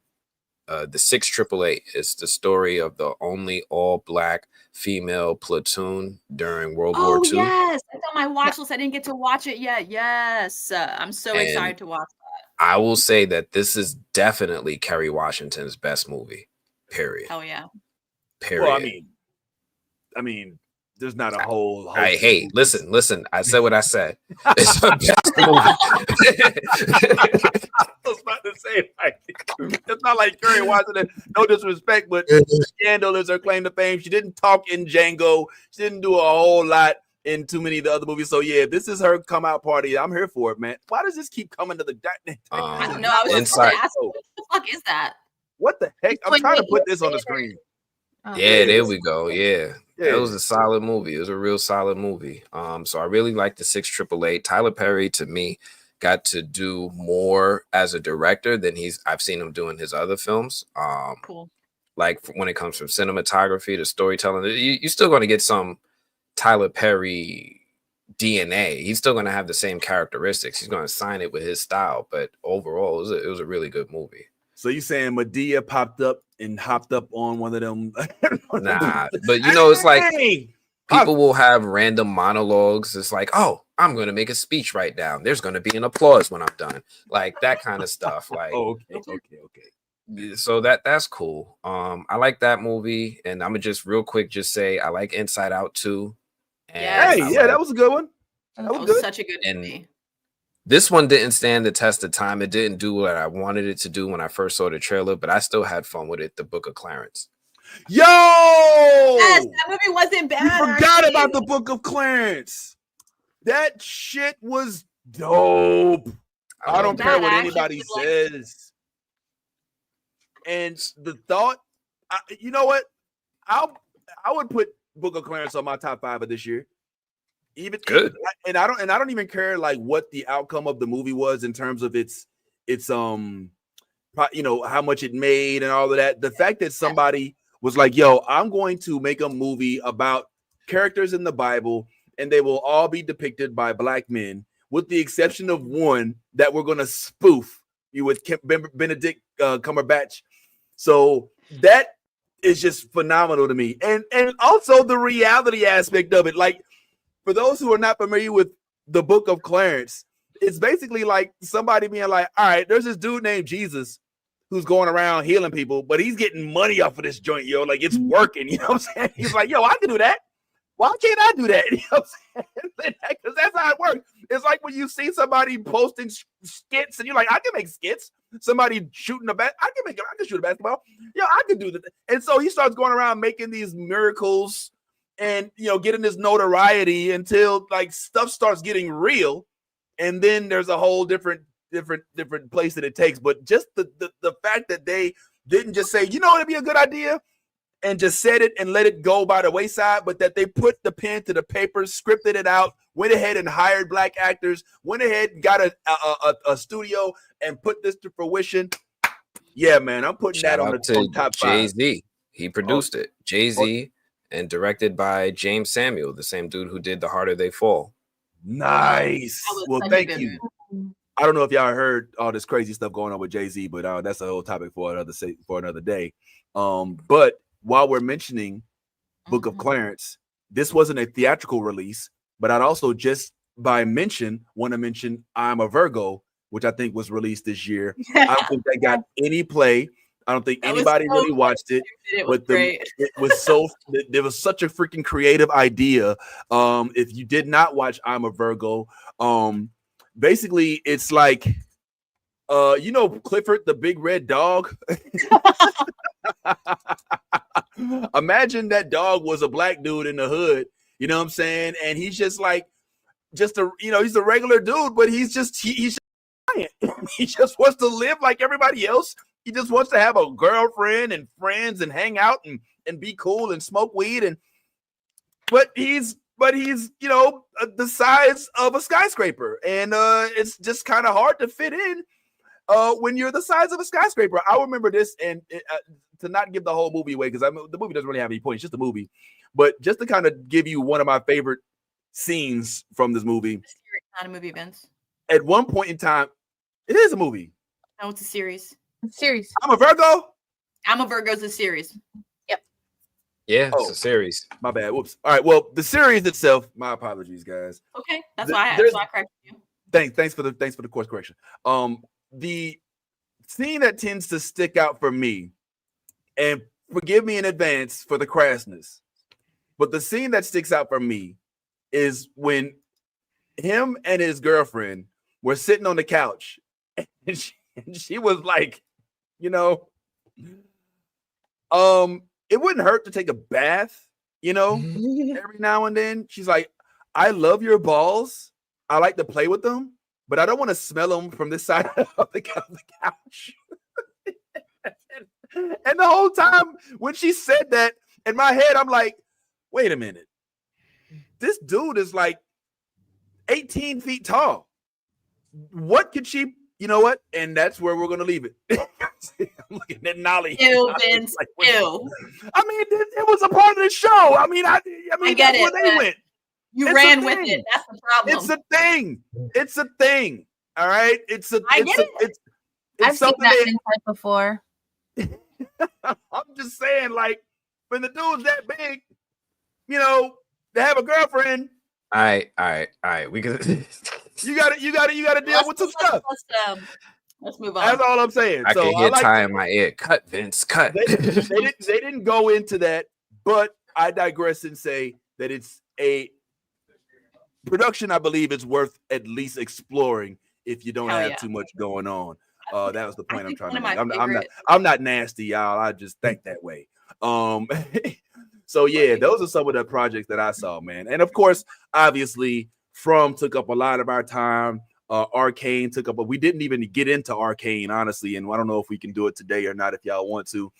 the 688 is the story of the only all-black female platoon during World War II. Yes, it's on my watch list. I didn't get to watch it yet. Yes, I'm so excited to watch that. I will say that this is definitely Kerry Washington's best movie. Period. Oh yeah. Period. Well, I mean, there's not a whole. Hey, listen. I said what I said. It's a best movie. I was about to say, like, it's not like Kerry Washington. No disrespect, but Scandal is her claim to fame. She didn't talk in Django. She didn't do a whole lot in too many of the other movies. So yeah, if this is her come out party, I'm here for it, man. Why does this keep coming to the? I don't know. I was just going to ask, what the fuck is that? What the heck? I'm trying to put this on the screen. Yeah, there we go. Yeah. It was a solid movie. It was a real solid movie. So I really like the 688. Tyler Perry, to me, got to do more as a director than I've seen him doing his other films. Cool. Like when it comes from cinematography to storytelling, you're still going to get some Tyler Perry DNA. He's still going to have the same characteristics. He's going to sign it with his style. But overall, it was a really good movie. So you saying Medea popped up and hopped up on one of them? Nah, but it's like people will have random monologues. It's like, oh, I'm going to make a speech right now. There's going to be an applause when I'm done. Like that kind of stuff. Like, okay. So that's cool. I like that movie, and I'm gonna just real quick say I like Inside Out too. And that was a good one. That was good. Such a good movie. This one didn't stand the test of time. It didn't do what I wanted it to do when I first saw the trailer, but I still had fun with it. The Book of Clarence. Yo! Yes, that movie wasn't bad. You forgot about the Book of Clarence. That shit was dope. I don't care what anybody says. And the thought, you know what? I would put Book of Clarence on my top 5 of this year. Even good, and I don't even care like what the outcome of the movie was in terms of its how much it made and all of that. The fact that somebody was like, "Yo, I'm going to make a movie about characters in the Bible, and they will all be depicted by black men, with the exception of one that we're going to spoof you with Benedict Cumberbatch." So that is just phenomenal to me. And also the reality aspect of it. Like, for those who are not familiar with the Book of Clarence, it's basically like somebody being like, all right, there's this dude named Jesus who's going around healing people, but he's getting money off of this joint, yo. Like, it's working, you know what I'm saying? He's like, yo, I can do that. Why can't I do that? You know what I'm saying? Because that's how it works. It's like when you see somebody posting skits and you're like, I can make skits. Somebody shooting I can shoot a basketball. Yo, I can do that. And so he starts going around making these miracles and, you know, getting this notoriety until like stuff starts getting real. And then there's a whole different place that it takes. But just the fact that they didn't just say, you know, it'd be a good idea, and just said it and let it go by the wayside, but that they put the pen to the paper, scripted it out, went ahead and hired black actors, went ahead and got a studio and put this to fruition. Yeah, man, I'm putting Shout that on the top five. Jay-Z. He produced it. Jay-Z and directed by James Samuel, the same dude who did The Harder They Fall. Nice. Well, thank you. I don't know if y'all heard all this crazy stuff going on with Jay-Z, but that's a whole topic for another day. But while we're mentioning Book of Clarence, this wasn't a theatrical release, but I'd also just by mention want to mention I'm a Virgo, which I think was released this year. I don't think that got any play. I don't think anybody really watched it. It was great. There was such a freaking creative idea. If you did not watch I'm a Virgo, basically it's like you know Clifford the big red dog. Imagine that dog was a black dude in the hood, you know what I'm saying? And he's just like, he's a regular dude, but he's just giant. He just wants to live like everybody else. He just wants to have a girlfriend and friends and hang out and be cool and smoke weed. But he's you know, the size of a skyscraper, and it's just kind of hard to fit in when you're the size of a skyscraper. I remember this, and to not give the whole movie away, because the movie doesn't really have any point. It's just a movie. But just to kind of give you one of my favorite scenes from this movie. It's not a movie, Vince. At one point in time, it is a movie. No, it's a series. Series. I'm a Virgo. I'm a Virgo's a series. Yep. Yeah, it's a series. My bad. Whoops. All right. Well, the series itself. My apologies, guys. Okay, that's why I corrected you. Thanks for the course correction. The scene that tends to stick out for me, and forgive me in advance for the crassness, but the scene that sticks out for me is when him and his girlfriend were sitting on the couch, and she was like, you know, it wouldn't hurt to take a bath, you know, every now and then. She's like, I love your balls. I like to play with them, but I don't want to smell them from this side of the couch. And the whole time when she said that, in my head, I'm like, wait a minute. This dude is like 18 feet tall. What could she, you know what? And that's where we're going to leave it. I'm looking at Nolly. Ew, Vince. Like, ew. I mean, it was a part of the show. I mean, I get that's it. where they went. You ran with it. That's the problem. It's a thing. It's a thing. All right. It's I've seen that inside before. I'm just saying, like, when the dude's that big, you know, to have a girlfriend. All right. We can. You gotta deal with some stuff. Let's move on. That's all I'm saying. I so can hear like Ty in my ear. Cut, Vince. Cut. They didn't go into that, but I digress and say that it's a production. I believe it's worth at least exploring if you don't have too much going on. That was the point I'm trying to make. I'm not nasty, y'all. I just think that way. So yeah, those are some of the projects that I saw, man. And of course, obviously, From took up a lot of our time. Arcane took up, but we didn't even get into Arcane, honestly. And I don't know if we can do it today or not if y'all want to.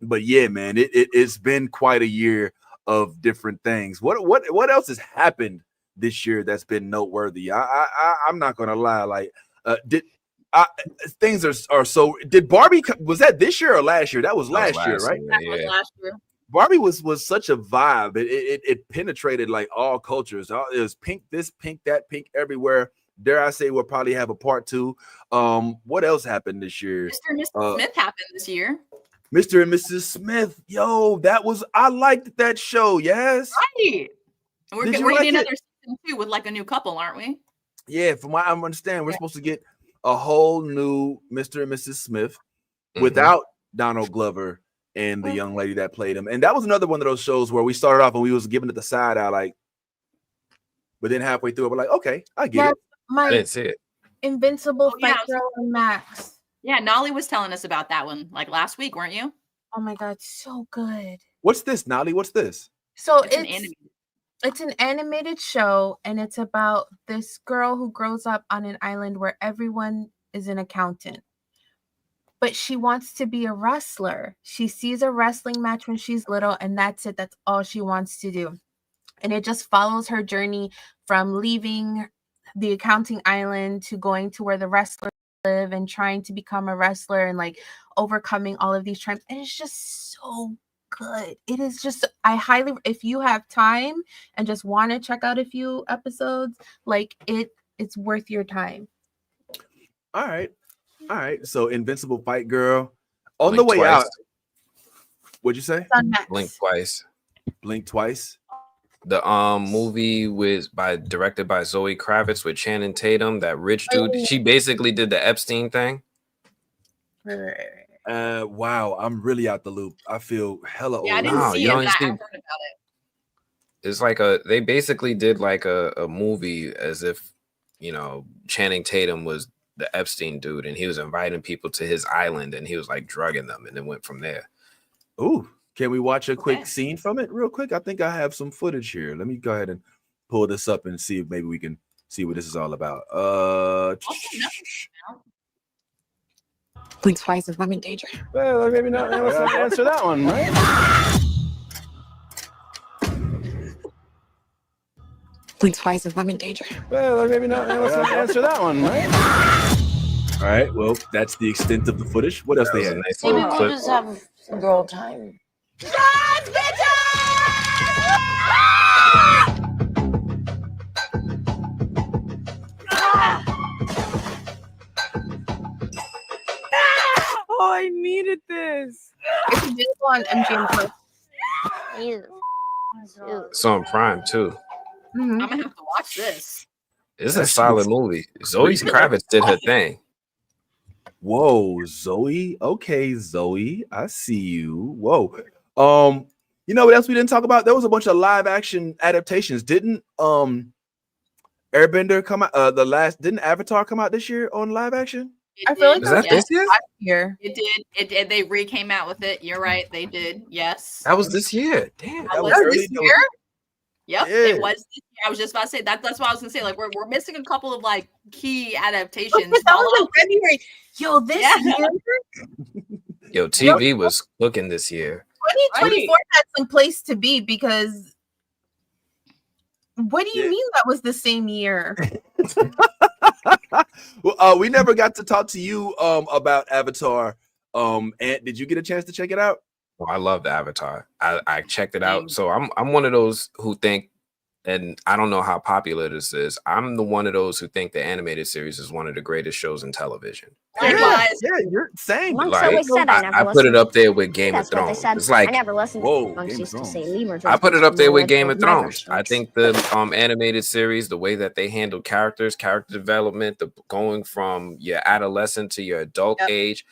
But yeah, man, it's been quite a year of different things. What else has happened this year that's been noteworthy? I'm not gonna lie, like things are so. Did Barbie, was that this year or last year? That was last year, right? That was last year. Barbie was such a vibe. It penetrated like all cultures. It was pink this, pink that, pink everywhere. Dare I say we'll probably have a part 2. What else happened this year? Mr. Smith happened this year. Mr. and Mrs. Smith. Yo, I liked that show. Yes. Right. We're Did you getting like it? another season 2 with like a new couple, aren't we? Yeah, from what I understand, we're supposed to get a whole new Mr. and Mrs. Smith without Donald Glover and the young lady that played him. And that was another one of those shows where we started off and we was giving it the side eye, like, but then halfway through it, we're like, okay, I get it. My That's it. Invincible yeah, Fight Girl and Max. Yeah, Nolly was telling us about that one like last week, weren't you? Oh my god, so good. What's this, Nolly? What's this? So It's an animated show, and it's about this girl who grows up on an island where everyone is an accountant. But she wants to be a wrestler. She sees a wrestling match when she's little, and that's it. That's all she wants to do. And it just follows her journey from leaving the accounting island to going to where the wrestlers live and trying to become a wrestler and like overcoming all of these triumphs. And it's just so good. It is just, if you have time and just want to check out a few episodes, like it's worth your time. All right. So Invincible Fight Girl on the Blink way twice. out. What'd you say? Blink twice. Blink twice. The movie directed by Zoe Kravitz with Channing Tatum, that rich dude. She basically did the Epstein thing. Wow, I'm really out the loop. I feel hella old. Yeah, I didn't see it. I heard about it. It's like they basically did like a movie as if, you know, Channing Tatum was the Epstein dude and he was inviting people to his island and he was like drugging them and then went from there. Ooh, can we watch a quick scene from it real quick? I think I have some footage here. Let me go ahead and pull this up and see if maybe we can see what this is all about. Blink twice if I'm in danger. Well, maybe not. Let's not answer that one, right? Blink twice if I'm in danger. Well, maybe not. Let's not answer that one, right? All right. Well, that's the extent of the footage. What else they had? Nice Maybe we'll just have some girl time. Oh, I needed this. It's available on MGM Plus. It's on Prime too. I'm gonna have to watch this. It's a solid movie. Zoe Kravitz did her thing. Whoa, Zoe. Okay, Zoe. I see you. Whoa. You know what else we didn't talk about? There was a bunch of live action adaptations. Didn't Airbender come out? Didn't Avatar come out this year on live action? I feel like this year? It did. It they came out with it. You're right. They did. Yes. That was this year. Damn. That was this year. Yep, it was. This year. I was just about to say that. That's what I was gonna say. Like we're missing a couple of like key adaptations. That was in February. Yo, this year. Yo, TV was cooking this year. 2024 had some place to be because. What do you mean that was the same year? Well, we never got to talk to you about Avatar. And did you get a chance to check it out? Oh, I loved Avatar. I checked it out. So I'm one of those who think, and I don't know how popular this is, I'm the one of those who think the animated series is one of the greatest shows in television. Yeah, you're saying. Like, I put it up there with Game of Thrones. It's like, I never listened whoa, to used to say lemurs. I put it up there with Game of Thrones. I think the animated series, the way that they handle characters, character development, the going from your adolescent to your adult age,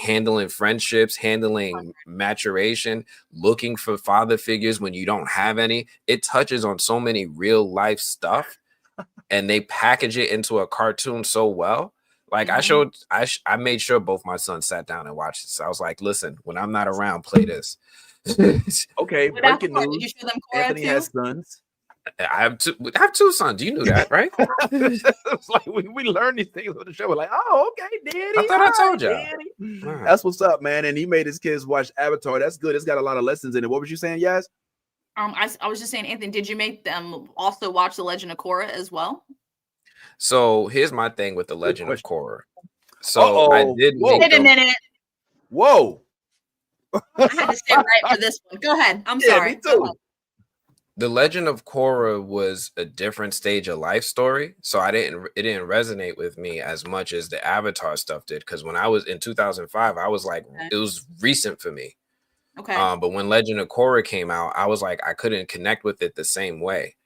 handling friendships, handling maturation, looking for father figures when you don't have any. It touches on so many real life stuff, and they package it into a cartoon so well. Like I made sure both my sons sat down and watched this. I was like, listen, when I'm not around, play this. Okay, breaking news. Did you show them Kora Anthony too? has sons. I have two sons. You knew that, right? It's like we learned these things on the show. We're like, oh, okay, Daddy. I thought I told you. Right. That's what's up, man. And he made his kids watch Avatar. That's good. It's got a lot of lessons in it. What was you saying, Yaz? I was just saying, Anthony, did you make them also watch The Legend of Korra as well? So here's my thing with The Legend of Korra. So I did. Wait a minute. Whoa. I had to stay right for this one. Go ahead. I'm sorry. Me too. The Legend of Korra was a different stage of life story, so it didn't resonate with me as much as the Avatar stuff did. Because when I was in 2005, I was like, it was recent for me. Okay. But when Legend of Korra came out, I was like, I couldn't connect with it the same way.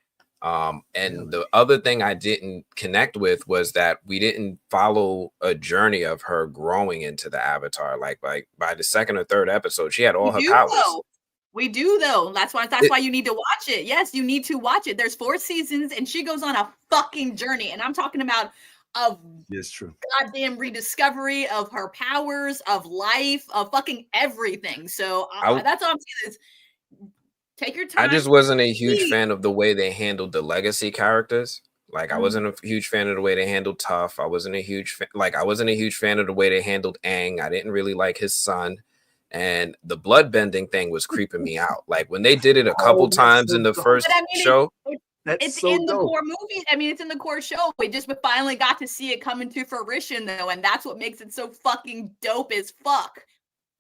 And the other thing I didn't connect with was that we didn't follow a journey of her growing into the Avatar. Like by the second or third episode, she had all her powers. We do though. That's why you need to watch it. Yes, you need to watch it. There's 4 seasons and she goes on a fucking journey. And I'm talking about it's true. Goddamn rediscovery of her powers, of life, of fucking everything. So that's all I'm saying is take your time. I just wasn't a huge fan of the way they handled the legacy characters. Like I wasn't a huge fan of the way they handled Toph. I wasn't a huge fan of the way they handled Aang. I didn't really like his son. And the blood bending thing was creeping me out. Like when they did it a couple times in the first show. It's so in the dope. core movie. I mean, it's in the core show. We just finally got to see it come into fruition though, and that's what makes it so fucking dope as fuck.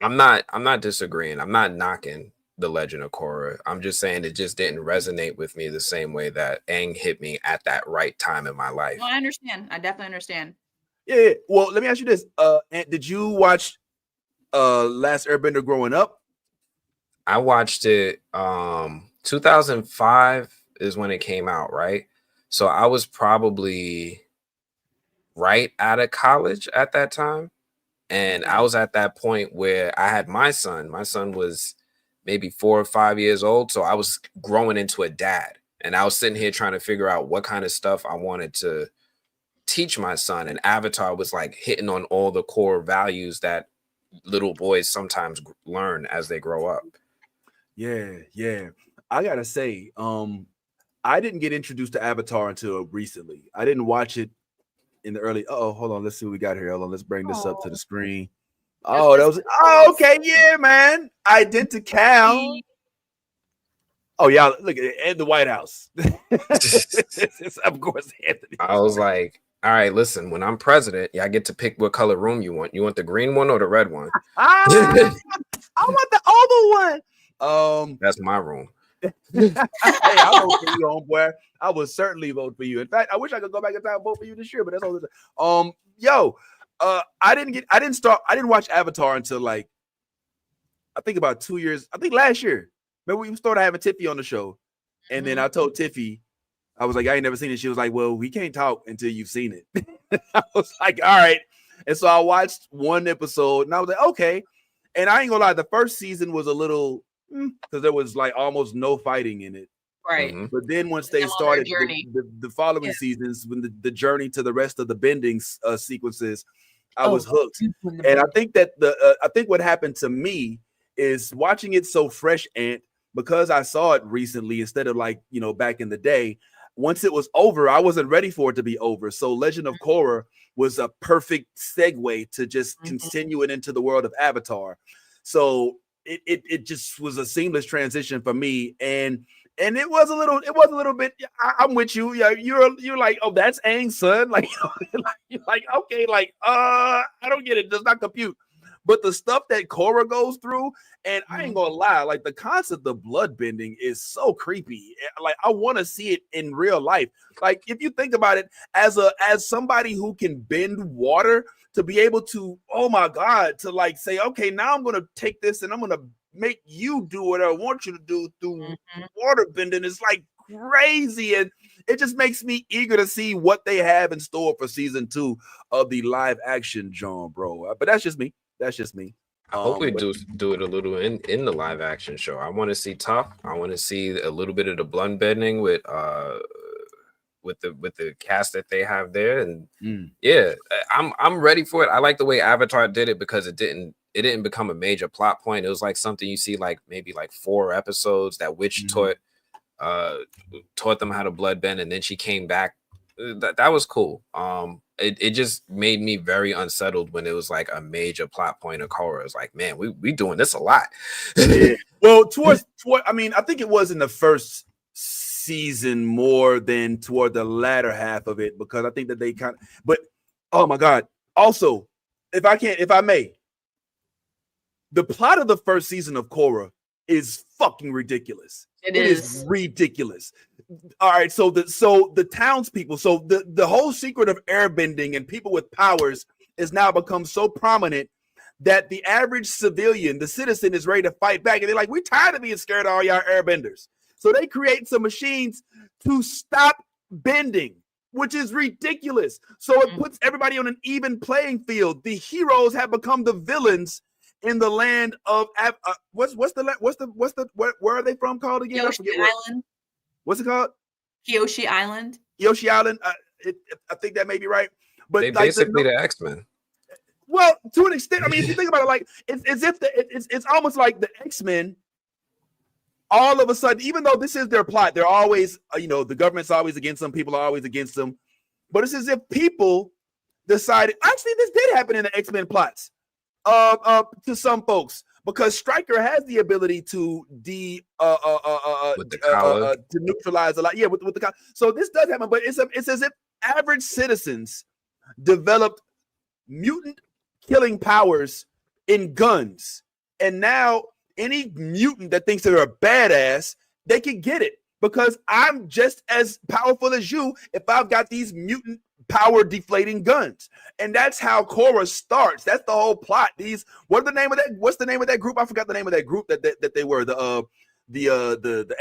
I'm not disagreeing. I'm not knocking The Legend of Korra. I'm just saying it just didn't resonate with me the same way that Aang hit me at that right time in my life. No, I understand. I definitely understand. Yeah. Well, let me ask you this. Did you watch Last Airbender growing up? I watched it 2005 is when it came out, right? So I was probably right out of college at that time. And I was at that point where I had my son. My son was maybe 4 or 5 years old. So I was growing into a dad. And I was sitting here trying to figure out what kind of stuff I wanted to teach my son. And Avatar was like hitting on all the core values that little boys sometimes learn as they grow up. Yeah. I gotta say, I didn't get introduced to Avatar until recently. I didn't watch it in the early. Hold on. Let's see what we got here. Hold on. Let's bring this up to the screen. Okay, yeah, man. Identical. Oh yeah, look at the White House. It's, of course, Anthony. I was like, all right, listen, when I'm president, I get to pick what color room you want. You want the green one or the red one? I want the oval one. That's my room. Hey, I'll vote for you, homeboy. I would certainly vote for you. In fact, I wish I could go back in time and vote for you this year, but that's all. I didn't watch Avatar until like I think about 2 years. I think last year. Remember we started having Tiffy on the show, and then I told Tiffy, I was like, I ain't never seen it. She was like, well, we can't talk until you've seen it. I was like, all right. And so I watched one episode, and I was like, okay. And I ain't gonna lie, the first season was a little because there was like almost no fighting in it. Right. But then once they started the following seasons, when the journey to the rest of the bending sequences, I was hooked. And I think that I think what happened to me is watching it so fresh, and because I saw it recently instead of like, back in the day, once it was over, I wasn't ready for it to be over. So Legend of Korra was a perfect segue to just continue it into the world of Avatar. So it just was a seamless transition for me. And it was a little bit. I'm with you. Yeah, you're like, oh, that's Aang's son. Like, you're like, okay, like, I don't get it. Does not compute. But the stuff that Kora goes through, and I ain't gonna lie, like the concept of blood bending is so creepy. Like I want to see it in real life. Like if you think about it, as somebody who can bend water, to be able to, oh my God, to like say, okay, now I'm gonna take this and I'm gonna make you do what I want you to do through water bending. Is like crazy, and it just makes me eager to see what they have in store for season 2 of the live action John, bro. But that's just me. I hope we do it a little in the live action show. I want to see Toph. I want to see a little bit of the blood bending with the cast that they have there, and yeah, I'm ready for it. I like the way Avatar did it because it didn't become a major plot point. It was like something you see like maybe like 4 episodes that witch taught them how to blood bend, and then she came back. That was cool. It just made me very unsettled when it was like a major plot point of Kora. It's like, man, we doing this a lot. Yeah. Well, I mean, I think it was in the first season more than toward the latter half of it, because I think that they but oh my God. Also, if I may, the plot of the first season of Kora is fucking ridiculous. It is ridiculous. All right, so the townspeople, so the whole secret of airbending and people with powers is now become so prominent that the average civilian, the citizen, is ready to fight back. And they're like, we're tired of being scared of all y'all airbenders. So they create some machines to stop bending, which is ridiculous. So it puts everybody on an even playing field. The heroes have become the villains in the land of where are they from called again? Kyoshi Island. What's it called? Kyoshi Island. Kyoshi Island. I think that may be right. But they basically the X-Men. Well, to an extent, I mean, if you think about it, like it's as if it's almost like the X-Men. All of a sudden, even though this is their plot, they're always, the government's always against them, people are always against them. But it's as if people decided, actually, this did happen in the X-Men plots to some folks, because Stryker has the ability to to neutralize a lot. Yeah, with the collar. So this does happen, but it's as if average citizens developed mutant killing powers in guns, and now any mutant that thinks they're a badass, they can get it, because I'm just as powerful as you if I've got these mutant power deflating guns. And that's how Kora starts. That's the whole plot. What's the name of that group? I forgot the name of that group that they were, the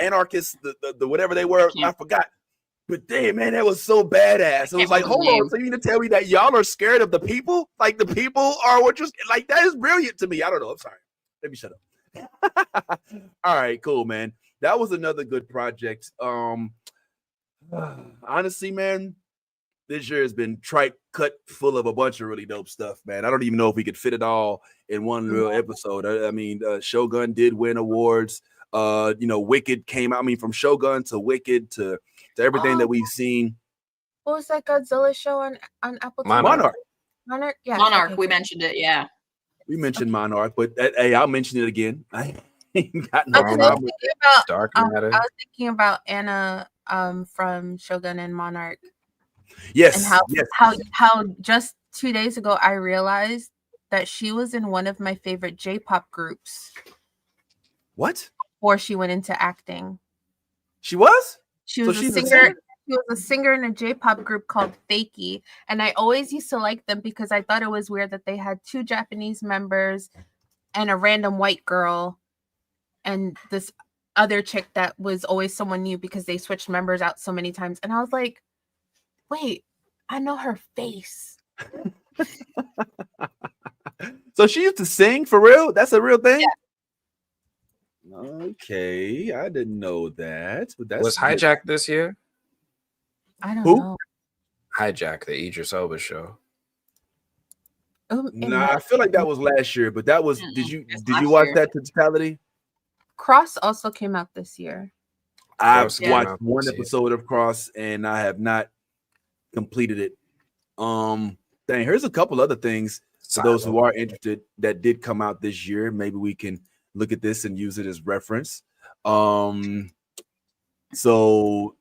anarchists, the whatever they were. I forgot. But damn, man, that was so badass. It was like, hold on, so you mean to tell me that y'all are scared of the people? Like the people are what you're like? That is brilliant to me. I don't know. I'm sorry. Let me shut up. All right, cool, man. That was another good project. Honestly, man, this year has been cut full of a bunch of really dope stuff, man. I don't even know if we could fit it all in one real episode. I mean, Shogun did win awards. Wicked came out. I mean, from Shogun to Wicked to everything that we've seen. What was that Godzilla show on Apple TV? Monarch. Yeah. Monarch. Okay. We mentioned it. Yeah. We mentioned Monarch, but hey, I'll mention it again. I ain't got no problem. Dark Matter. I was thinking about Anna from Shogun and Monarch. Yes. And how just 2 days ago I realized that she was in one of my favorite J-pop groups. What? Before she went into acting. She was? She was a singer. She was a singer in a J-pop group called Fakie, and I always used to like them because I thought it was weird that they had 2 Japanese members and a random white girl and this other chick that was always someone new because they switched members out so many times. And I was like, wait, I know her face. So she used to sing for real? That's a real thing? Yeah. Okay, I didn't know that. But was Hijack this year? I don't know. Hijack, the Idris Elba show. Nah, I feel like that was last year, but that was. Did you watch that totality? Cross also came out this year. I've watched one episode of Cross, and I have not completed it. Here's a couple other things for those who are interested that did come out this year. Maybe we can look at this and use it as reference. So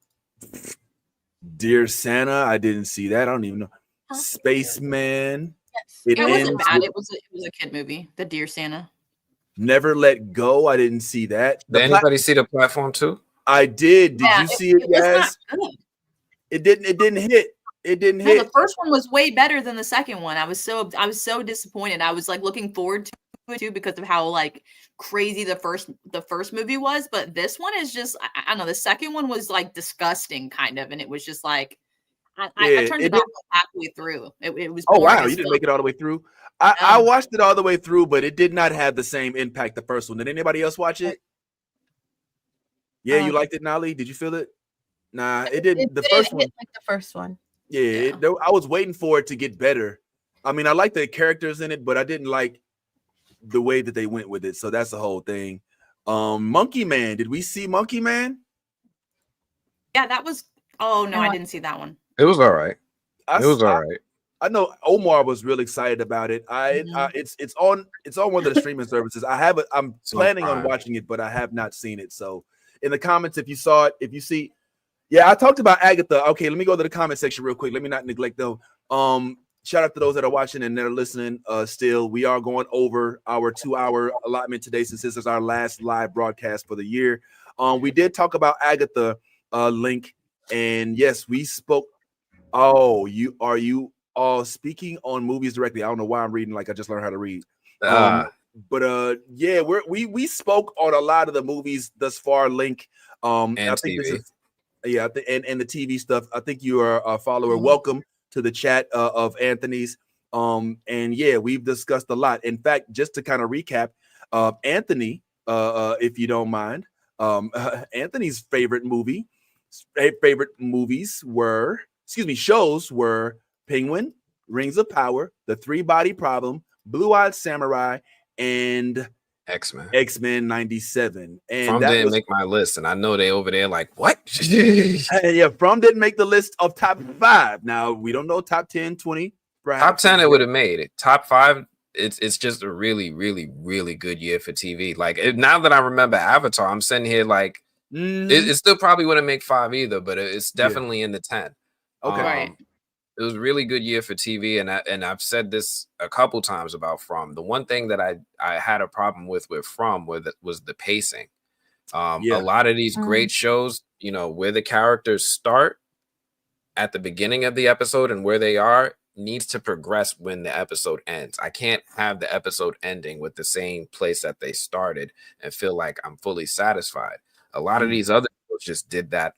Dear Santa, I didn't see that. I don't even know. Spaceman. Yes. It wasn't bad. It was a kid movie. The Dear Santa. Never Let Go. I didn't see that. Did anybody see the platform too? I did. Did you see it, guys? It didn't hit. It didn't hit. The first one was way better than the second one. I was so disappointed. I was like looking forward to it too because of how like crazy the first movie was, but this one is just I don't know. The second one was like disgusting kind of, and it was just like I turned it off halfway through. It was. Oh wow, you didn't make it all the way through. I watched it all the way through, but it did not have the same impact the first one. Did anybody else watch it? Yeah, you liked it, Nali? Did you feel it? Nah, it didn't. The first one, like the first one. Yeah, I was waiting for it to get better. I mean, I like the characters in it, but I didn't like the way that they went with it. So that's the whole thing. Monkey Man. Did we see Monkey Man? Yeah, that was. Oh no, I didn't see that one. It was all right. It was all right. I know Omar was really excited about it. It's on one of the streaming services. I'm planning on watching it, but I have not seen it. So in the comments, if you saw it, if you see, yeah, I talked about Agatha. Okay, let me go to the comment section real quick. Let me not neglect though. shout out to those that are watching and that are listening. Still, we are going over our 2-hour allotment today since this is our last live broadcast for the year. We did talk about Agatha Link, and yes, we spoke. Oh, you speaking on movies directly? I don't know why I'm reading like I just learned how to read. But yeah, we spoke on a lot of the movies thus far. Link, and I think TV. this is and the TV stuff. I think you are a follower. Welcome to the chat of Anthony's. And yeah, we've discussed a lot. In fact, just to kind of recap, Anthony, if you don't mind, Anthony's favorite shows were Penguin, Rings of Power, The Three-Body Problem, Blue-Eyed Samurai, and X-Men 97. And From that didn't was make my list, and I know they over there like, what? yeah, From didn't make the list of top 5. Now we don't know top 10, 20. Top 10 it would have made it. Top 5, it's just a really, really, really good year for TV. Like now that I remember Avatar, I'm sitting here like it still probably wouldn't make 5 either, but it's definitely in the 10. Okay. Right. It was a really good year for TV, and I've said this a couple times about From. The one thing that I had a problem with From was the pacing. A lot of these great shows, where the characters start at the beginning of the episode and where they are needs to progress when the episode ends. I can't have the episode ending with the same place that they started and feel like I'm fully satisfied. A lot of these other shows just did that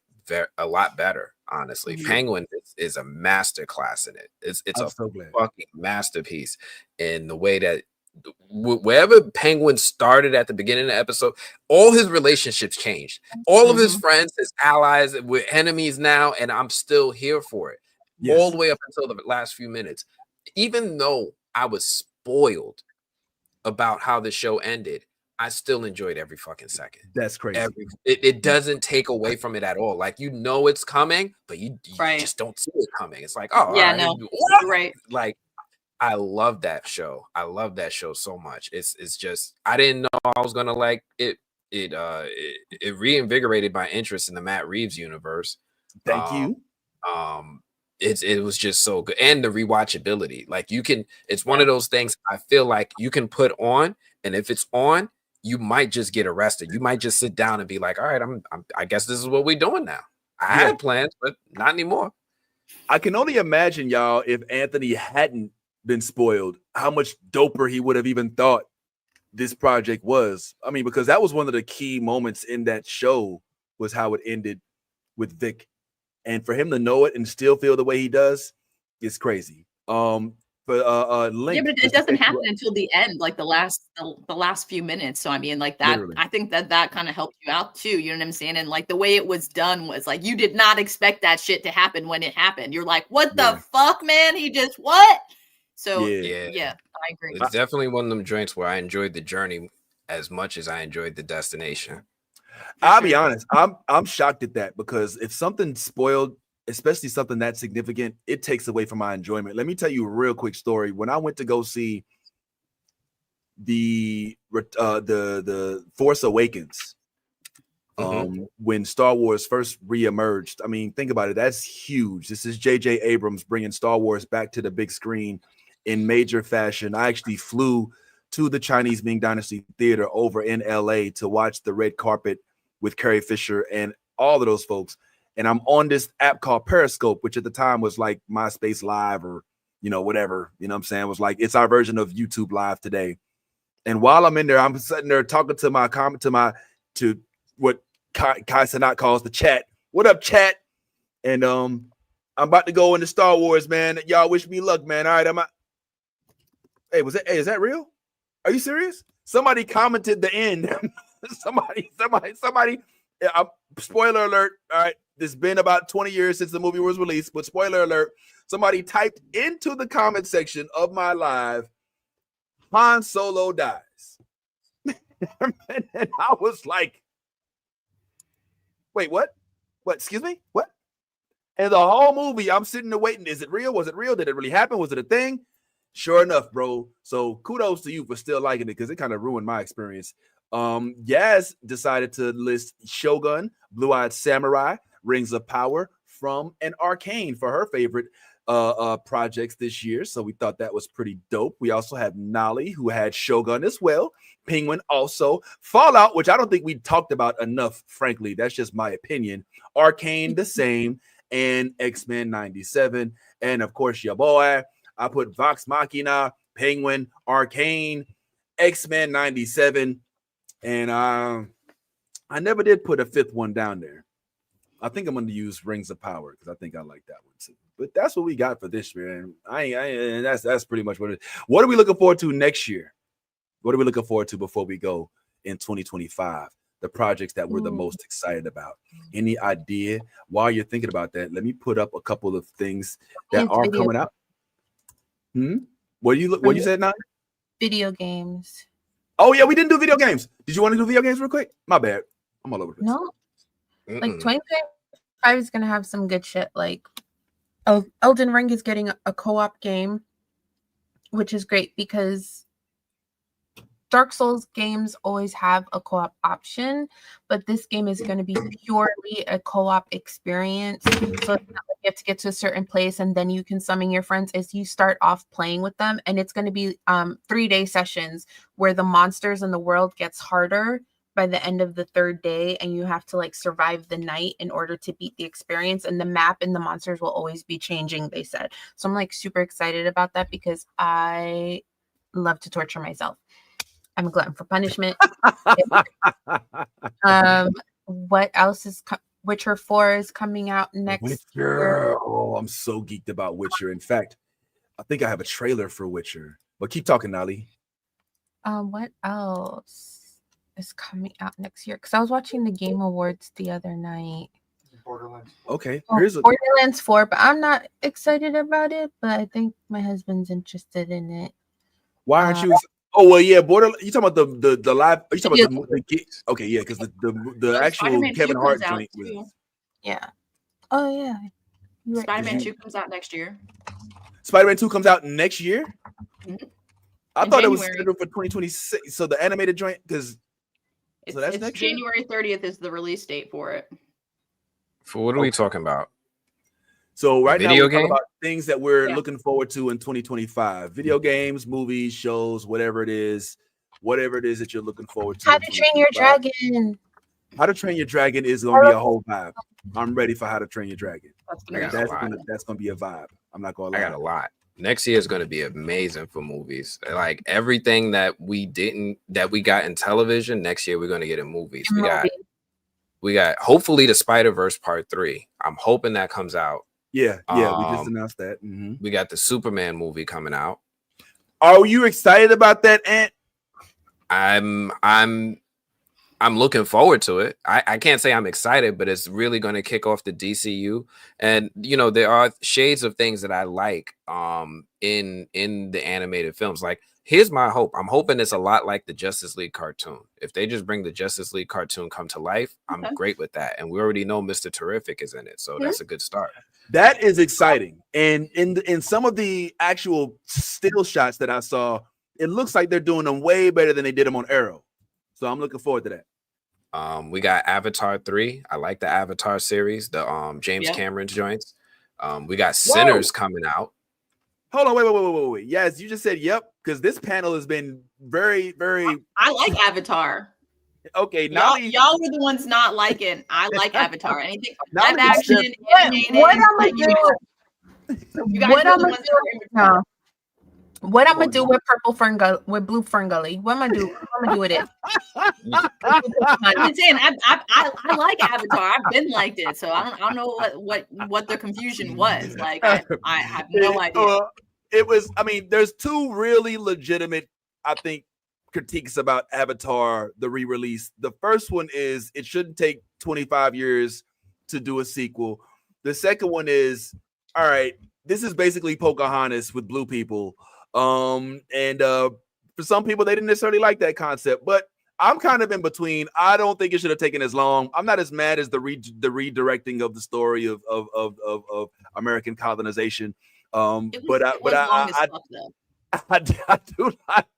a lot better. Honestly, Penguin is a master class in it. It's a fucking masterpiece in the way that wherever Penguin started at the beginning of the episode, all his relationships changed. All of his friends, his allies, we're enemies now, and I'm still here for it. All the way up until the last few minutes. Even though I was spoiled about how the show ended, I still enjoyed every fucking second. That's crazy. It doesn't take away from it at all. Like it's coming, but you just don't see it coming. It's like, oh yeah, all right. no, right. Like I love that show. I love that show so much. It's just I didn't know I was gonna like it. It reinvigorated my interest in the Matt Reeves universe. Thank you. It was just so good, and the rewatchability. Like it's one of those things I feel like you can put on, and if it's on, you might just get arrested. You might just sit down and be like, all right, I guess this is what we're doing now. I had plans, but not anymore. I can only imagine, y'all, if Anthony hadn't been spoiled, how much doper he would have even thought this project was. I mean, because that was one of the key moments in that show was how it ended with Vic. And for him to know it and still feel the way he does, it's crazy. But Link, yeah, but it doesn't happen until the end, like the last few minutes. So I mean, like that, literally. I think that kind of helped you out too. You know what I'm saying? And like the way it was done was like you did not expect that shit to happen when it happened. You're like, what the fuck, man? He just what? So yeah, I agree. It's definitely one of them joints where I enjoyed the journey as much as I enjoyed the destination. I'll be honest, I'm shocked at that, because if something's spoiled, especially something that significant, it takes away from my enjoyment. Let me tell you a real quick story. When I went to go see the Force Awakens, when Star Wars first reemerged, I mean, think about it. That's huge. This is J.J. Abrams bringing Star Wars back to the big screen in major fashion. I actually flew to the Chinese Ming Dynasty Theater over in LA to watch the red carpet with Carrie Fisher and all of those folks. And I'm on this app called Periscope, which at the time was like MySpace Live or, whatever, what I'm saying? It was like, it's our version of YouTube Live today. And while I'm in there, I'm sitting there talking to what Kai Cenat calls the chat. What up, chat? And I'm about to go into Star Wars, man. Y'all wish me luck, man. All right, Hey, is that real? Are you serious? Somebody commented the end. somebody. Spoiler alert. All right. It's been about 20 years since the movie was released, but spoiler alert. Somebody typed into the comment section of my live, Han Solo dies. And I was like, wait, what? What? Excuse me? What? And the whole movie, I'm sitting there waiting. Is it real? Was it real? Did it really happen? Was it a thing? Sure enough, bro. So kudos to you for still liking it, because it kind of ruined my experience. Yaz decided to list Shogun, Blue-Eyed Samurai, Rings of Power, From, and Arcane for her favorite projects this year, so we thought that was pretty dope. We also had Nolly, who had Shogun as well. Penguin also. Fallout, which I don't think we talked about enough, frankly. That's just my opinion. Arcane, the same, and X-Men 97. And of course, your boy, I put Vox Machina, Penguin, Arcane, X-Men 97, and I never did put a fifth one down there. I think I'm going to use Rings of Power because I think I like that one too. But that's what we got for this year, and that's pretty much what it is. What are we looking forward to next year? What are we looking forward to before we go in 2025? The projects that we're the most excited about. Any idea? While you're thinking about that, let me put up a couple of things that are coming out. What you said now? Video games. Oh yeah, we didn't do video games. Did you want to do video games real quick? My bad. I'm all over the place. No. Like 2025 is gonna have some good shit. Like Elden Ring is getting a co-op game, which is great because Dark Souls games always have a co-op option, but this game is going to be purely a co-op experience. So it's not like you have to get to a certain place and then you can summon your friends. As you start off playing with them, and it's going to be 3-day sessions where the monsters in the world gets harder by the end of the 3rd day, and you have to like survive the night in order to beat the experience. And the map and the monsters will always be changing, they said. So I'm like super excited about that because I love to torture myself. I'm a glutton for punishment. What else is Witcher 4 is coming out next year. Oh, I'm so geeked about Witcher. In fact, I think I have a trailer for Witcher. But keep talking, Nali. What else is coming out next year? Because I was watching the Game Awards the other night. Borderlands. Okay. Borderlands 4, but I'm not excited about it. But I think my husband's interested in it. Why aren't you? Oh well, yeah. Borderlands. You talking about the live? Are you talking about the okay? Yeah, because the actual Spider-Man Kevin 2 Hart comes out joint was. too. Yeah. Oh yeah. Spider-Man 2 comes out next year. Spider-Man 2 comes out next year. Mm-hmm. I In thought it was January. scheduled for 2026. So the animated joint, because so that's It's next year? January 30th is the release date for it. For what are we talking about? So right now Video we're talking game? about things that we're looking forward to in 2025. Video games, movies, shows, whatever it is that you're looking forward to. How to Train Your Dragon. How to Train Your Dragon is gonna be a whole vibe. I'm ready for How to Train Your Dragon. That's gonna be a vibe. I'm not gonna lie. I got a lot. Next year is going to be amazing for movies. Like everything that we got in television, next year we're going to get in movies. We got hopefully the Spider-Verse Part 3. I'm hoping that comes out. Yeah, we just announced that. Mm-hmm. We got the Superman movie coming out. Are you excited about that, Ant? I'm looking forward to it. I can't say I'm excited, but it's really going to kick off the DCU. And you know, there are shades of things that I like in the animated films. Like, here's my hope. I'm hoping it's a lot like the Justice League cartoon. If they just bring the Justice League cartoon come to life, I'm great with that. And we already know Mr. Terrific is in it, so that's a good start. That is exciting. And in some of the actual still shots that I saw, it looks like they're doing them way better than they did them on Arrow. So I'm looking forward to that. We got Avatar 3. I like the Avatar series, the James Cameron joints. We got Sinners coming out. Hold on, wait. Yes, you just said yep, because this panel has been very, very. I like Avatar. Okay, y'all were the ones not liking. I like Avatar. Anything live action, animated. What I'm gonna do? What I'm gonna do with with blue Ferngully? What am I do? What am I do with it? I'm saying I like Avatar. I've been liked it, so I don't know what the confusion was. Like I have no idea. It was. I mean, there's two really legitimate, I think, critiques about Avatar, the re-release. The first one is it shouldn't take 25 years to do a sequel. The second one is, all right, this is basically Pocahontas with blue people. For some people, they didn't necessarily like that concept, but I'm kind of in between. I don't think it should have taken as long. I'm not as mad as the redirecting of the story of American colonization. But I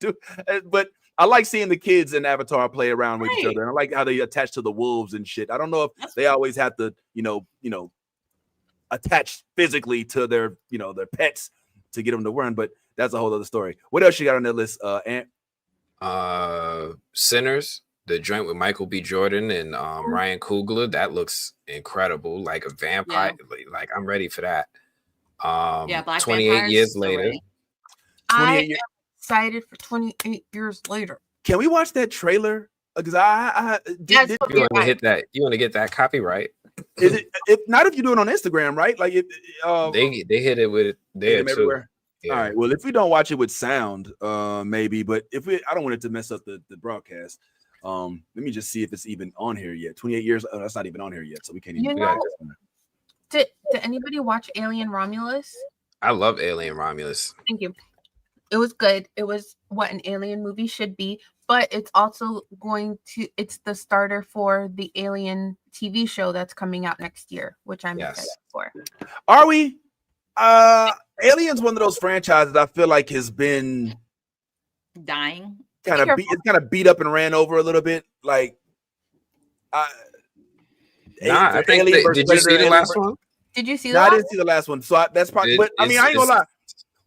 do. But I like seeing the kids in Avatar play around with each other, and I like how they attach to the wolves and shit. I don't know if they always have to, attached physically to their their pets to get them to run. But that's a whole other story. What else you got on that list, Ant? Sinners, the joint with Michael B. Jordan and Ryan Coogler, that looks incredible, like a vampire. Like I'm ready for that. Black 28 Vampires, years so later. ready. 28 I years. am excited for 28 years later. Can we watch that trailer? Because You want to hit that? You want to get that copyright? Is it if not if you do it on Instagram, right? Like they hit it with there too. Everywhere. Yeah. All right. Well, if we don't watch it with sound, maybe. But I don't want it to mess up the broadcast. Let me just see if it's even on here yet. 28 years. Oh, that's not even on here yet, so we can't even. Did anybody watch Alien Romulus? I love Alien Romulus. Thank you. It was good. It was what an alien movie should be, but it's also it's the starter for the Alien TV show that's coming out next year, which I'm excited for. Are we? Alien's one of those franchises I feel like has been dying. It's kind of beat up and ran over a little bit. Like, I think did you see the last one? Did you see that? I didn't see the last one, so that's probably. But I mean, I ain't gonna lie.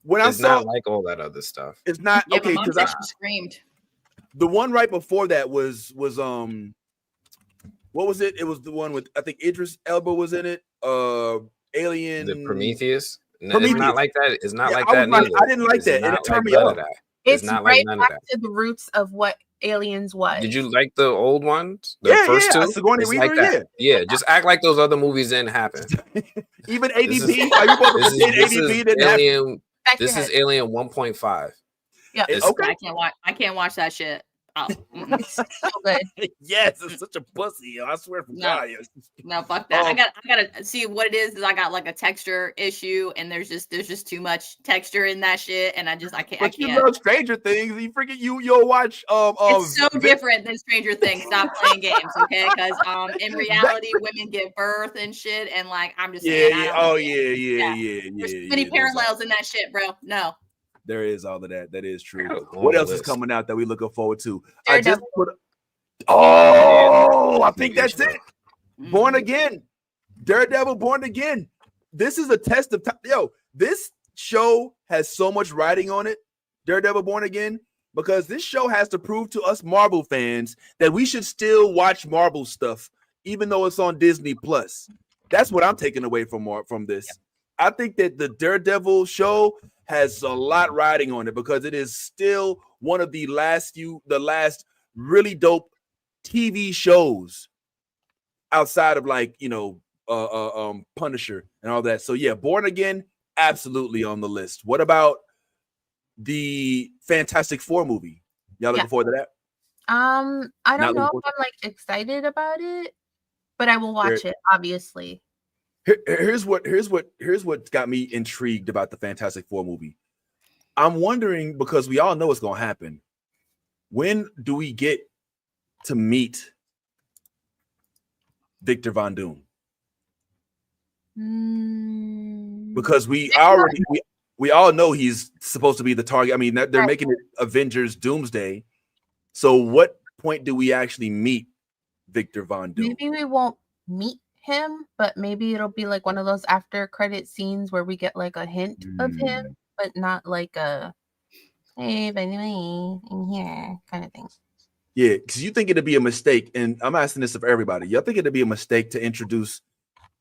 When I saw, not like all that other stuff. It's not okay because I screamed. The one right before that was what was it? It was the one with I think Idris Elba was in it. Alien. The Prometheus. No, it's not like that. It's not like that. I didn't like that, and it turned me off. It's not right like none back of that. to the roots of what Aliens was. Did you like the old ones? The first two? Sigourney It's Weaver, like that. Yeah, just act like those other movies didn't happen. Even ADP? Are you supposed to pretend ADP didn't happen? This is Alien 1.5. Yeah, okay. I can't watch that shit. Oh, it's so good. Yes, it's such a pussy. I swear for God. No, fuck that. I gotta see what it is. I got like a texture issue, and there's just too much texture in that shit, and I can't. But you love Stranger Things. You freaking you'll watch. It's so different than Stranger Things. Stop playing games, okay? Because in reality, women give birth and shit, and like I'm just saying. There's too many parallels in that shit, bro. No. There is all of that. That is true. What else is coming out that we looking forward to? I think that's it. Born Again. Daredevil Born Again. This is a test of time. Yo, this show has so much writing on it. Daredevil Born Again, because this show has to prove to us Marvel fans that we should still watch Marvel stuff, even though it's on Disney Plus. That's what I'm taking away from this. I think that the Daredevil show has a lot riding on it because it is still one of the last really dope TV shows outside of like Punisher and all that. So yeah, Born Again, absolutely on the list. What about the Fantastic Four movie? Y'all looking forward to that? I don't know if I'm like excited about it, but I will watch it, obviously. Here's what got me intrigued about the Fantastic Four movie. I'm wondering, because we all know what's going to happen. When do we get to meet Victor Von Doom? Because we all know he's supposed to be the target. I mean, they're making it Avengers Doomsday. So what point do we actually meet Victor Von Doom? Maybe we won't meet him, but maybe it'll be like one of those after credit scenes where we get like a hint of him, but not like a hey, by the way, in here kind of thing. Yeah, because you think it'd be a mistake, and I'm asking this of everybody. Y'all think it'd be a mistake to introduce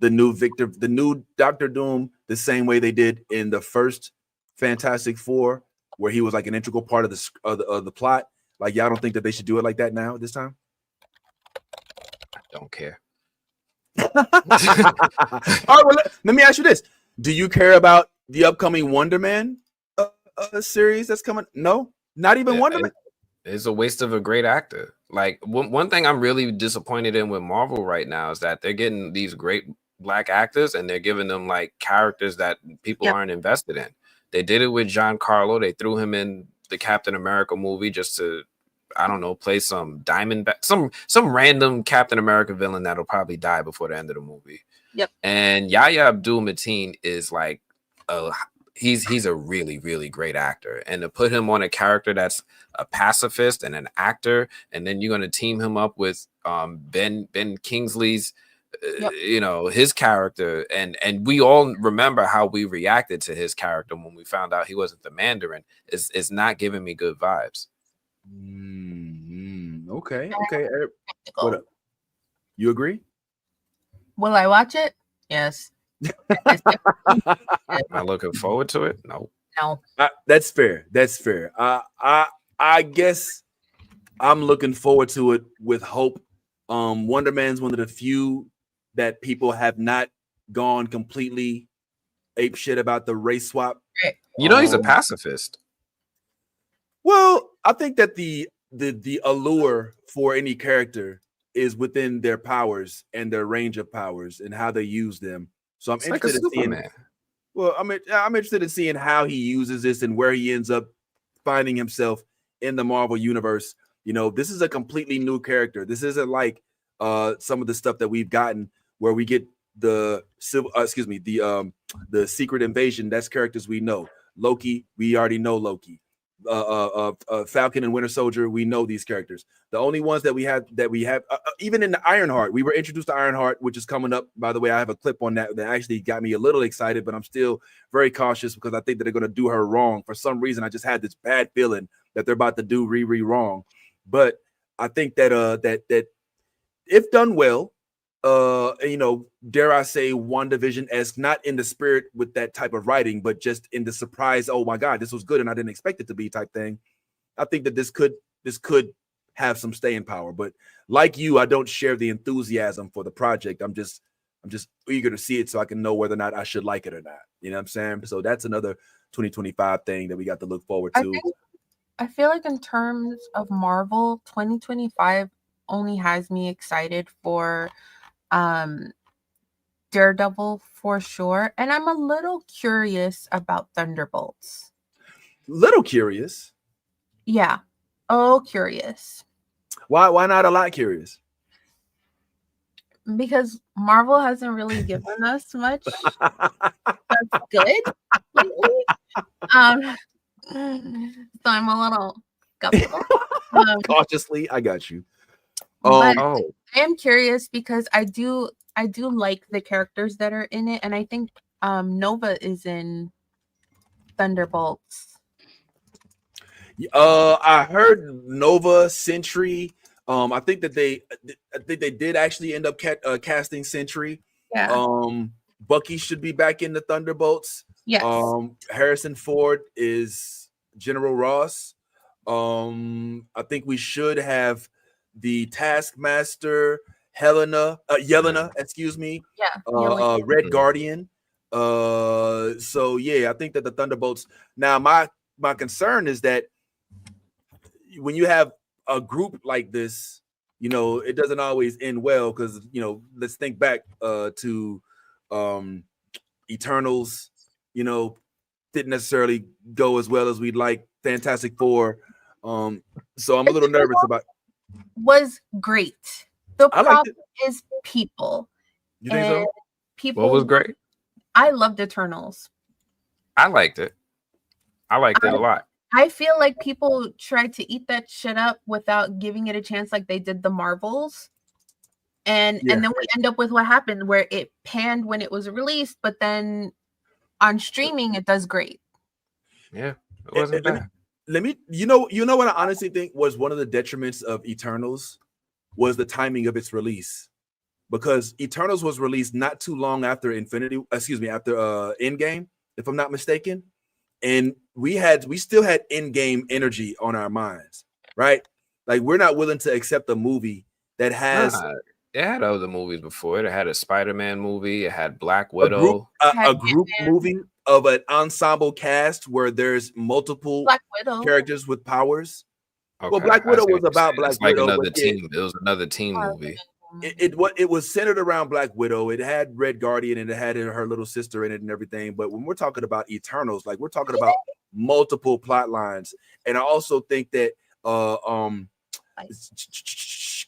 the new Doctor Doom the same way they did in the first Fantastic Four, where he was like an integral part of the plot? Like, y'all don't think that they should do it like that now this time? I don't care. All right, well, let me ask you this: do you care about the upcoming Wonder Man series that's coming? No, not even Wonder Man. It's a waste of a great actor. Like one thing I'm really disappointed in with Marvel right now is that they're getting these great black actors and they're giving them like characters that people aren't invested in. They did it with Giancarlo. They threw him in the Captain America movie just to, I don't know, play some some random Captain America villain that'll probably die before the end of the movie. Yep. And Yahya Abdul-Mateen is like he's a really, really great actor. And to put him on a character that's a pacifist and an actor, and then you're going to team him up with Ben Kingsley's You know, his character, and we all remember how we reacted to his character when we found out he wasn't the Mandarin. Is not giving me good vibes. Okay. What up? You agree? Will I watch it? Yes. Am I looking forward to it? No. No. That's fair. I guess I'm looking forward to it with hope. Wonder Man's one of the few that people have not gone completely ape shit about the race swap. You know, he's a pacifist. Well, I think that the allure for any character is within their powers and their range of powers and how they use them. So I'm interested in seeing. Well, I'm interested in seeing how he uses this and where he ends up finding himself in the Marvel universe. You know, this is a completely new character. This isn't like some of the stuff that we've gotten where we get the Secret Invasion. That's characters we know. Loki, we already know Loki. Falcon and Winter Soldier, we know these characters. The only ones that we have even in the Ironheart, we were introduced to Ironheart, which is coming up. By the way, I have a clip on that actually got me a little excited, but I'm still very cautious because I think that they're going to do her wrong. For some reason, I just had this bad feeling that they're about to do Riri wrong. But I think that that if done well, you know, dare I say, WandaVision-esque, not in the spirit with that type of writing, but just in the surprise, oh my God, this was good and I didn't expect it to be type thing. I think that this could have some staying power. But like you, I don't share the enthusiasm for the project. I'm just eager to see it so I can know whether or not I should like it or not. You know what I'm saying? So that's another 2025 thing that we got to look forward to. I feel like in terms of Marvel, 2025 only has me excited for Daredevil for sure, and I'm a little curious about Thunderbolts. Little curious? Yeah. Oh, curious. Why not a lot curious? Because Marvel hasn't really given us much that's good lately. So I'm a little skeptical. Cautiously, I got you. But I am curious because I do like the characters that are in it, and I think Nova is in Thunderbolts. I heard Nova, Sentry. I think they did actually end up casting Sentry. Yeah. Bucky should be back in the Thunderbolts. Yes. Harrison Ford is General Ross. I think we should have the Taskmaster, Yelena, excuse me. Yeah. Red Guardian. So yeah, I think that the Thunderbolts. Now, my concern is that when you have a group like this, you know, it doesn't always end well because, you know, let's think back to Eternals, you know, didn't necessarily go as well as we'd like. Fantastic Four. So I'm a little nervous about. Was great. The problem is people. You think so? People. What was great? I loved Eternals. I liked it. I liked it a lot. I feel like people tried to eat that shit up without giving it a chance, like they did the Marvels. And then we end up with what happened, where it panned when it was released, but then on streaming it does great. Yeah, it wasn't bad. You know what I honestly think was one of the detriments of Eternals was the timing of its release, because Eternals was released not too long after after Endgame, if I'm not mistaken, and we still had Endgame energy on our minds, right? Like, we're not willing to accept a movie that has. It had other movies before it. It had a Spider-Man movie. It had Black Widow. A group movie of an ensemble cast where there's multiple characters with powers. Okay, well, Black Widow was about Black Widow. Another team. It was another team movie. It was centered around Black Widow. It had Red Guardian and it had her little sister in it and everything. But when we're talking about Eternals, like, we're talking about multiple plot lines. And I also think that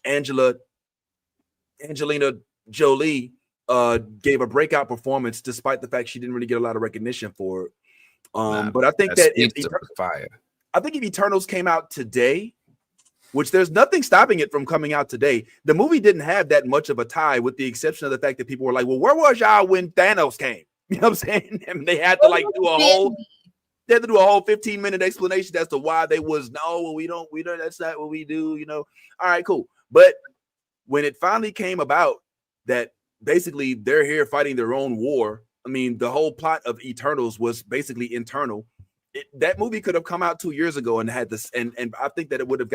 Angelina Jolie gave a breakout performance despite the fact she didn't really get a lot of recognition for it. But I think that if Eternals came out today, which there's nothing stopping it from coming out today. The movie didn't have that much of a tie, with the exception of the fact that people were like, well, where was y'all when Thanos came? You know what I'm saying? And they had to like do a whole 15-minute explanation as to why they was we don't, that's not what we do, you know. All right, cool. But when it finally came about that basically they're here fighting their own war, I mean, the whole plot of Eternals was basically internal. That movie could have come out 2 years ago and had this, and I think that it would have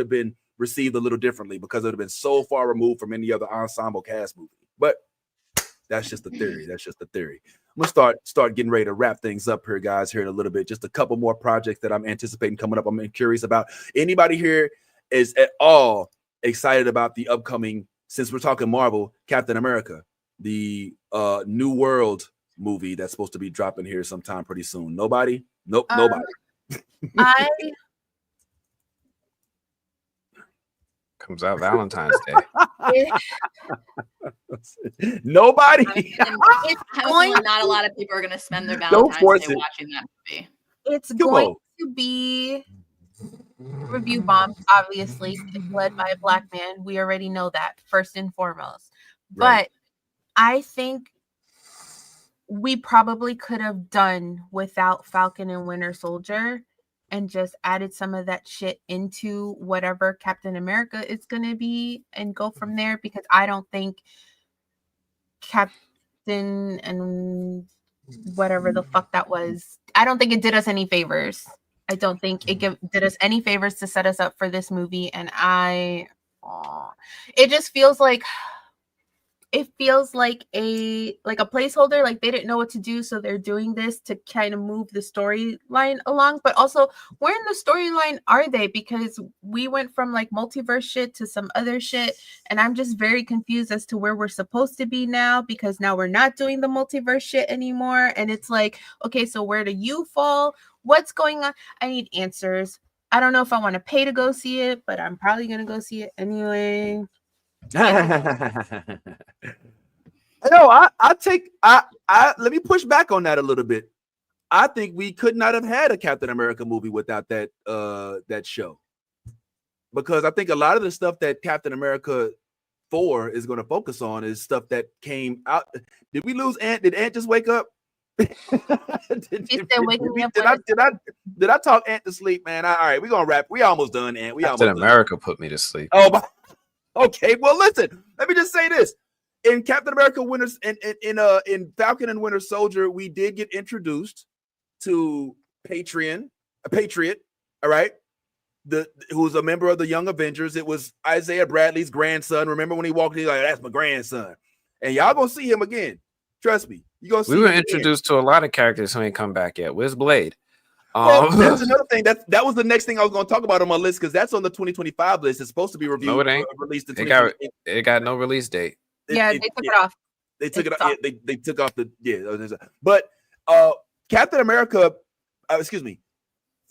been received a little differently because it would have been so far removed from any other ensemble cast movie. But that's just the theory. I'm gonna start getting ready to wrap things up here, guys, here in a little bit. Just a couple more projects that I'm anticipating coming up. I'm curious about. Anybody here is at all excited about the upcoming, since we're talking Marvel, Captain America, the New World movie that's supposed to be dropping here sometime pretty soon? Nobody? Nope, nobody. Comes out Valentine's Day. Nobody. Not a lot of people are going to spend their Valentine's Day watching that movie. It's going to be review bombs, obviously. It's led by a Black man. We already know that, first and foremost. But I think we probably could have done without Falcon and Winter Soldier and just added some of that shit into whatever Captain America is going to be and go from there, because I don't think Captain and whatever the fuck that was, I don't think it did us any favors. I don't think it did us any favors to set us up for this movie. And it just feels like a placeholder, like they didn't know what to do, so they're doing this to kind of move the storyline along. But also, where in the storyline are they? Because we went from like multiverse shit to some other shit, and I'm just very confused as to where we're supposed to be now, because now we're not doing the multiverse shit anymore. And it's like, okay, so where do you fall? What's going on? I need answers. I don't know if I want to pay to go see it, but I'm probably gonna go see it anyway. No, let me push back on that a little bit. I think we could not have had a Captain America movie without that show, because I think a lot of the stuff that Captain America 4 is going to focus on is stuff that came out. Did we lose Ant? Did Ant just wake up? Did I talk Ant to sleep, man? All right, we're gonna wrap. We almost done, Ant. Captain America put me to sleep. Oh, okay. Well, listen. Let me just say this: in Captain America in Falcon and Winter Soldier, we did get introduced to a Patriot. All right, who's a member of the Young Avengers. It was Isaiah Bradley's grandson. Remember when he walked in, he's like, "That's my grandson," and y'all gonna see him again. Trust me. You gonna see. We were introduced to a lot of characters who ain't come back yet. Where's Blade? Well, that's another thing. That was the next thing I was going to talk about on my list, because that's on the 2025 list. It's supposed to be reviewed. No, it ain't. Released in it got no release date. They took it off. They took it off. Yeah, they took off But Captain America,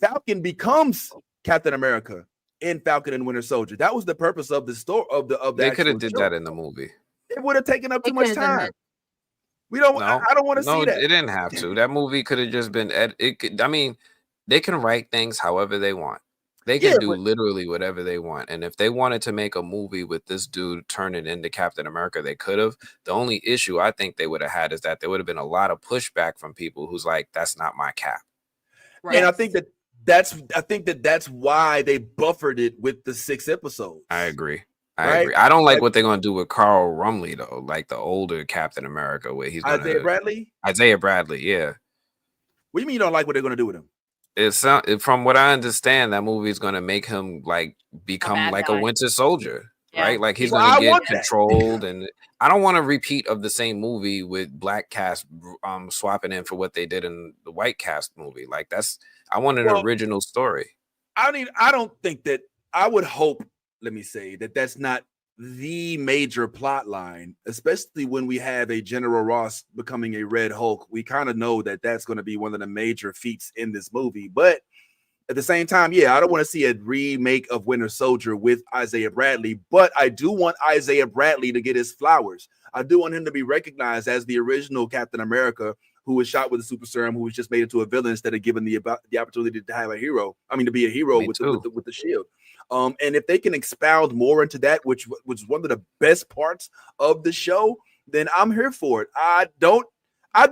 Falcon becomes Captain America in Falcon and Winter Soldier. That was the purpose of the story of the. They could have did that in the movie. It would have taken up too much time. We don't. No, I don't want to see that. It didn't have to. That movie could have just been. They can write things however they want. They can do literally whatever they want. And if they wanted to make a movie with this dude turning into Captain America, they could have. The only issue I think they would have had is that there would have been a lot of pushback from people who's like, "That's not my Cap." Right. And I think that's why they buffered it with the 6 episodes. I agree. I agree. I don't like what they're gonna do with Carl Rumley though, like the older Captain America, where he's gonna Isaiah Bradley, yeah. What do you mean you don't like what they're gonna do with him? From what I understand, that movie is gonna make him like become like a Winter Soldier, right? Like he's gonna get controlled, and I don't want a repeat of the same movie with black cast swapping in for what they did in the white cast movie. Like I want an original story. I don't think that. I would hope. Let me say that's not the major plot line, especially when we have a General Ross becoming a Red Hulk. We kind of know that that's going to be one of the major feats in this movie. But at the same time, I don't want to see a remake of Winter Soldier with Isaiah Bradley, but I do want Isaiah Bradley to get his flowers. I do want him to be recognized as the original Captain America who was shot with a super serum, who was just made into a villain instead of given the opportunity to have a hero. I mean, to be a hero with the shield. And if they can expound more into that, which was one of the best parts of the show, then I'm here for it. I've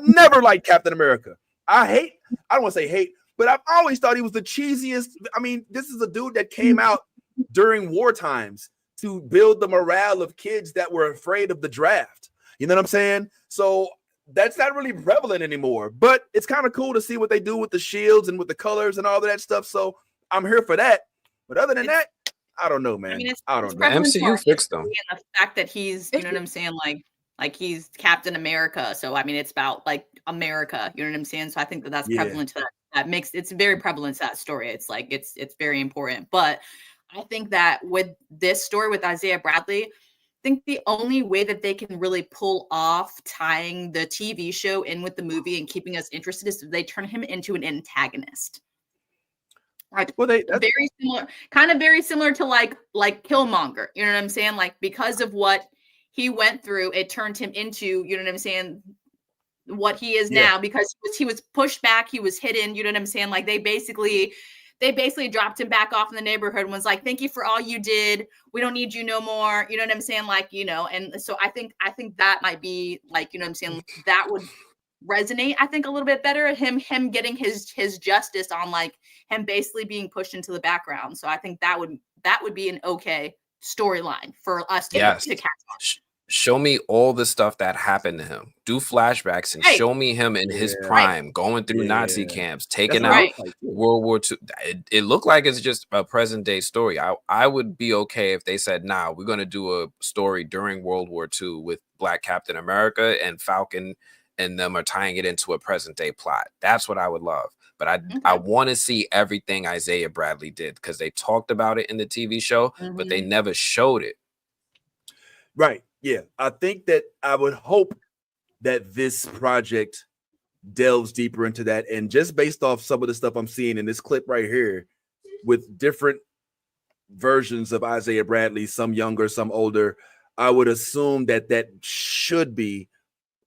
never liked Captain America. I don't want to say hate, but I've always thought he was the cheesiest. I mean, this is a dude that came out during war times to build the morale of kids that were afraid of the draft. You know what I'm saying? So that's not really prevalent anymore, but it's kind of cool to see what they do with the shields and with the colors and all of that stuff. So I'm here for that. But other than that, I don't know, man. I mean, I don't know. MCU fixed them. And the fact that he's, you know what I'm saying, like he's Captain America. So I mean, it's about like America. You know what I'm saying? So I think that's prevalent to that. That makes it's very prevalent to that story. It's like it's very important. But I think that with this story with Isaiah Bradley, I think the only way that they can really pull off tying the TV show in with the movie and keeping us interested is if they turn him into an antagonist. Right. Well, very similar to like Killmonger. You know what I'm saying? Like because of what he went through, it turned him into, you know what I'm saying, what he is now, because he was pushed back, he was hidden, you know what I'm saying? Like they basically dropped him back off in the neighborhood and was like, thank you for all you did. We don't need you no more. You know what I'm saying? Like, you know, and so I think that might be like, you know what I'm saying? That would resonate, I think, a little bit better. Him getting his justice on like him basically being pushed into the background. So I think that would be an okay storyline for us to catch on. Show me all the stuff that happened to him. Do flashbacks and show me him in his prime, going through Nazi camps, taking out World War II. It looked like it's just a present day story. I would be okay if they said, nah, we're going to do a story during World War II with Black Captain America and Falcon and them are tying it into a present day plot. That's what I would love. But I want to see everything Isaiah Bradley did because they talked about it in the TV show, but they never showed it. Right. Yeah. I think that I would hope that this project delves deeper into that. And just based off some of the stuff I'm seeing in this clip right here with different versions of Isaiah Bradley, some younger, some older, I would assume that should be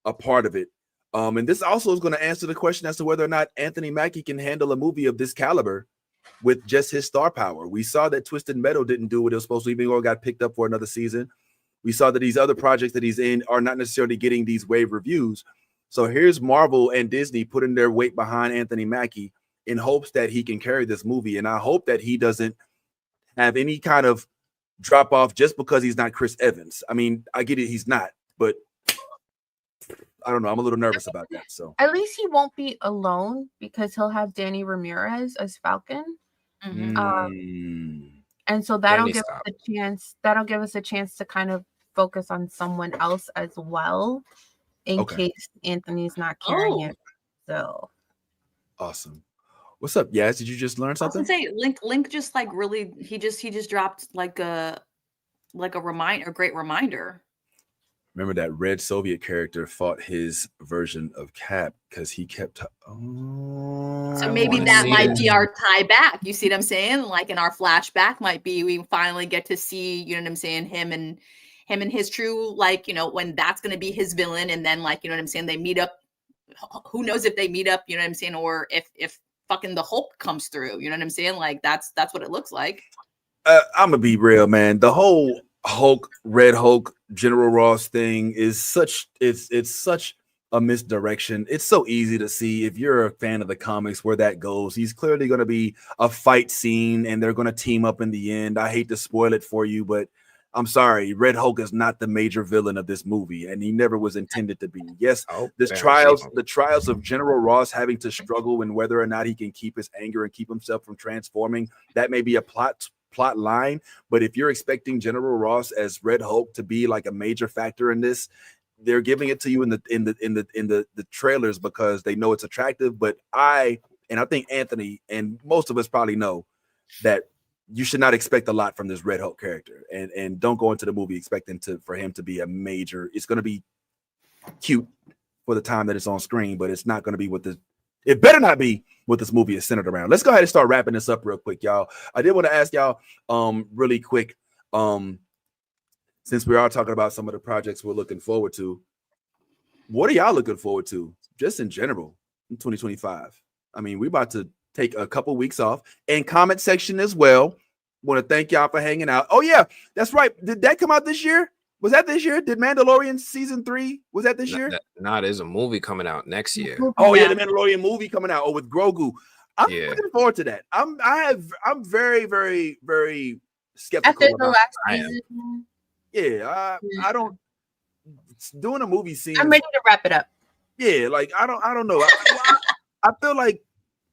a part of it. And this also is going to answer the question as to whether or not Anthony Mackie can handle a movie of this caliber with just his star power. We saw that Twisted Metal didn't do what it was supposed to, even though it got picked up for another season. We saw that these other projects that he's in are not necessarily getting these rave reviews. So here's Marvel and Disney putting their weight behind Anthony Mackie in hopes that he can carry this movie. And I hope that he doesn't have any kind of drop off just because he's not Chris Evans. I mean, I get it, he's not, but I don't know. I'm a little nervous about that. So at least he won't be alone because he'll have Danny Ramirez as Falcon. And so that'll give us a chance. That'll give us a chance to kind of focus on someone else as well, in case Anthony's not carrying it. So awesome. What's up, Yaz? Did you just learn something? I was gonna say Link just like really he just dropped like a great reminder. Remember that Red Soviet character fought his version of Cap because he kept. So maybe that might be our tie back. You see what I'm saying? Like in our flashback might be we finally get to see, you know what I'm saying, him and his true, like, you know, when that's going to be his villain. And then, like, you know what I'm saying, they meet up. Who knows if they meet up, you know what I'm saying, or if fucking the Hulk comes through, you know what I'm saying? Like that's what it looks like. I'm gonna be real, man. The whole Red Hulk, General Ross thing is such a misdirection. It's so easy to see if you're a fan of the comics where that goes. He's clearly going to be a fight scene and they're going to team up in the end. I hate to spoil it for you, but I'm sorry. Red Hulk is not the major villain of this movie, and he never was intended to be. Yes, the trials of General Ross having to struggle and whether or not he can keep his anger and keep himself from transforming, that may be a plot line, but if you're expecting General Ross as Red Hulk to be like a major factor in this, they're giving it to you in the trailers because they know it's attractive. But I think Anthony and most of us probably know that you should not expect a lot from this Red Hulk character, and don't go into the movie expecting for him to be a major. It's going to be cute for the time that it's on screen, but it's not going to be it better not be what this movie is centered around. Let's go ahead and start wrapping this up real quick, y'all. I did want to ask y'all really quick, since we are talking about some of the projects we're looking forward to, what are y'all looking forward to just in general in 2025. I mean, we're about to take a couple weeks off, and comment section as well. Want to thank y'all for hanging out. Oh yeah, that's right. Did that come out this year? Was that this year? Did Mandalorian season 3? Was that this year? Nah, there's a movie coming out next year. Oh yeah, the Mandalorian movie coming out. Oh, with Grogu. I'm looking forward to that. I'm very, very, very skeptical After the about last it. season. Yeah, I don't. Doing a movie scene. I'm ready to wrap it up. Yeah, like I don't know. I feel like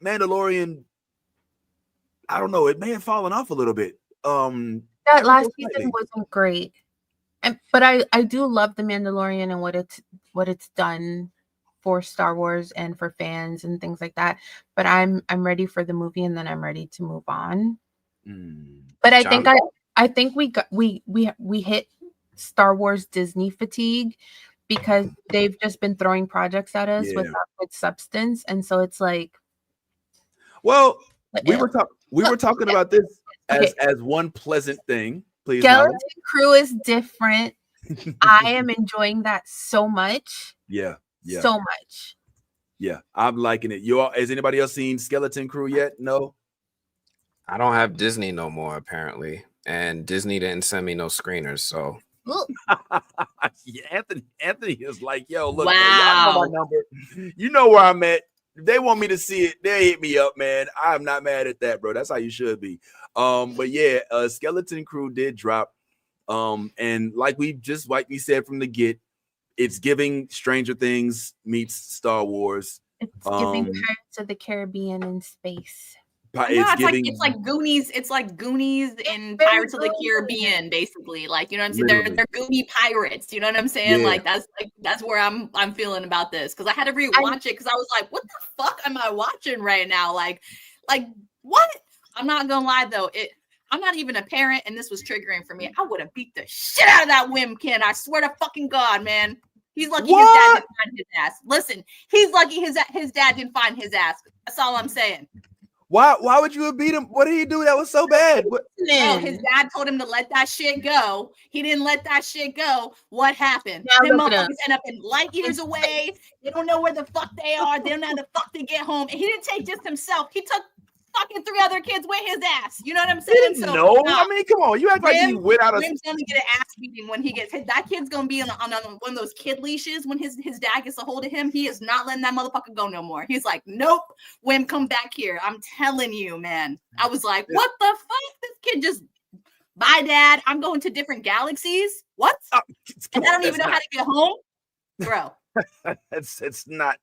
Mandalorian. I don't know. It may have fallen off a little bit. That last season wasn't great, but I do love the Mandalorian and what it's done for Star Wars and for fans and things like that. But I'm ready for the movie, and then I'm ready to move on. But I think we hit Star Wars Disney fatigue, because they've just been throwing projects at us with substance, and so it's like, well, we were talking about this as one pleasant thing. Please, Skeleton Crew is different. I am enjoying that so much. Yeah. So much. Yeah, I'm liking it. Has anybody else seen Skeleton Crew yet? No. I don't have Disney no more, apparently, and Disney didn't send me no screeners, so. Yeah, Anthony is like, yo, look, wow. man, y'all know my number. You know where I'm at. If they want me to see it, they hit me up, man. I'm not mad at that, bro. That's how you should be. But yeah, Skeleton Crew did drop. And like we said from the get, it's giving Stranger Things meets Star Wars. It's giving Pirates of the Caribbean in space. It's like Goonies. It's like Goonies and Pirates of the Caribbean, basically. Like, you know what I'm saying? They're Goonie pirates. You know what I'm saying? Yeah. Like that's where I'm feeling about this, because I had to rewatch it because I was like, what the fuck am I watching right now? Like what? I'm not gonna lie though. I'm not even a parent, and this was triggering for me. I would have beat the shit out of that Wimkin. I swear to fucking God, man. He's lucky his dad didn't find his ass. Listen, he's lucky his dad didn't find his ass. That's all I'm saying. Why would you have beat him? What did he do that was so bad? Oh, his dad told him to let that shit go. He didn't let that shit go. What happened? Now Them look at motherfuckers end up in light years away. They don't know where the fuck they are. They don't know how the fuck to get home. And he didn't take just himself. He took fucking 3 other kids with his ass. You know what I'm saying? No, I mean, come on. You act like he went out of. Wim's gonna get an ass beating when he gets hit. That kid's gonna be on one of those kid leashes when his dad gets a hold of him. He is not letting that motherfucker go no more. He's like, nope, Wim, come back here. I'm telling you, man. I was like, what the fuck? This kid just, bye, dad. I'm going to different galaxies. What? And I don't even know how to get home, bro. It's not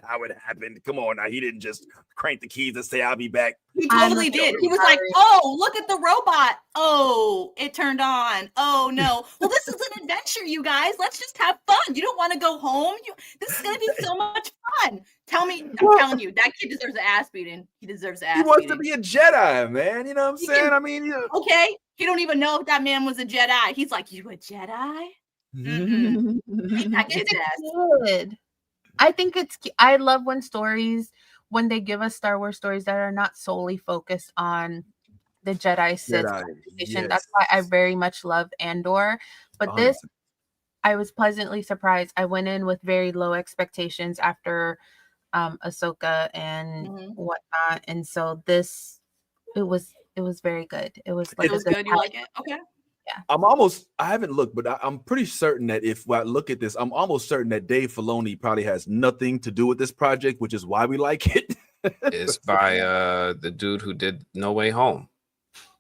how it happened. Come on now. He didn't just crank the keys and say I'll be back. He totally did. He was like, oh, look at the robot. Oh, it turned on. Oh no. Well, this is an adventure, you guys. Let's just have fun. You don't want to go home. This is gonna be so much fun. I'm telling you, that kid deserves an ass beating. He deserves an ass beating. He wants to be a Jedi, man. You know what I'm saying? I mean, okay. He don't even know if that man was a Jedi. He's like, you a Jedi? It's good. I think I love when they give us Star Wars stories that are not solely focused on the Jedi Sith conversation. Yes. That's why I very much love Andor. But this, I was pleasantly surprised. I went in with very low expectations after Ahsoka and whatnot, and so this it was very good. It was like good. You like it? Okay. Yeah. I haven't looked, but I'm pretty certain that if I look at this, I'm almost certain that Dave Filoni probably has nothing to do with this project, which is why we like it. It's by the dude who did No Way Home.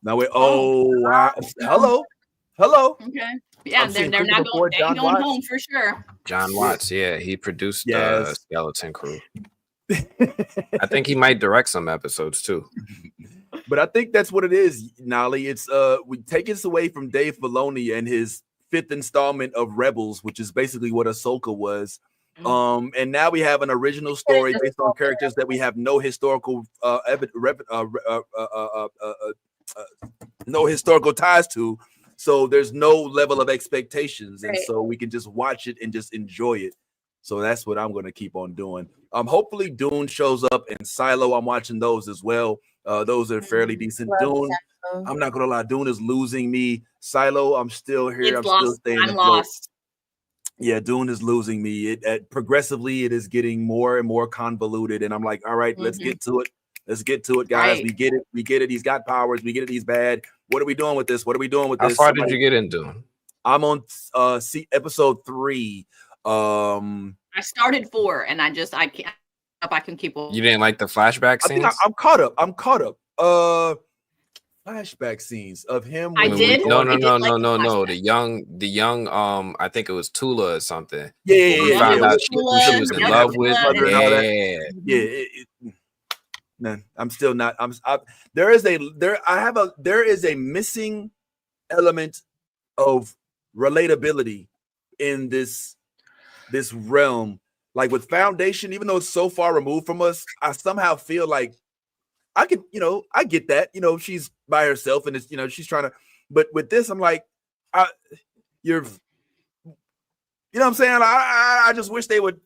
No Way. Oh, wow. Hello. Okay. Yeah, they're not going. They ain't going home for sure. John Watts. Yeah, he produced Skeleton Crew. I think he might direct some episodes too. But I think that's what it is, Nolly. It's we take us away from Dave Filoni and his 5th installment of Rebels, which is basically what Ahsoka was. And now we have an original story based on characters that we have no historical no historical ties to. So there's no level of expectations, and so we can just watch it and just enjoy it. So that's what I'm going to keep on doing. Hopefully Dune shows up, and Silo, I'm watching those as well. Those are fairly decent. Dune, I'm not going to lie, Dune is losing me. Silo, I'm still here. I'm still staying afloat. Yeah, Dune is losing me. Progressively, it is getting more and more convoluted, and I'm like, all right, let's get to it. Let's get to it, guys. Right. We get it. We get it. He's got powers. We get it. He's bad. What are we doing with this? What are we doing with How this? far did you get into? I'm on episode 3. I started 4, and I can't. I can keep. You didn't like the flashback scenes? I think I'm caught up. I'm caught up. Flashback scenes of him. I did. No. The young. I think it was Tula or something. Yeah. We found out who she was in love with. Yeah. Man, I'm still not. There is a missing element of relatability in this realm. Like with Foundation, even though it's so far removed from us, I somehow feel like I could, I get that, she's by herself and it's, she's trying to, but with this, I'm like, you know what I'm saying? I just wish they would,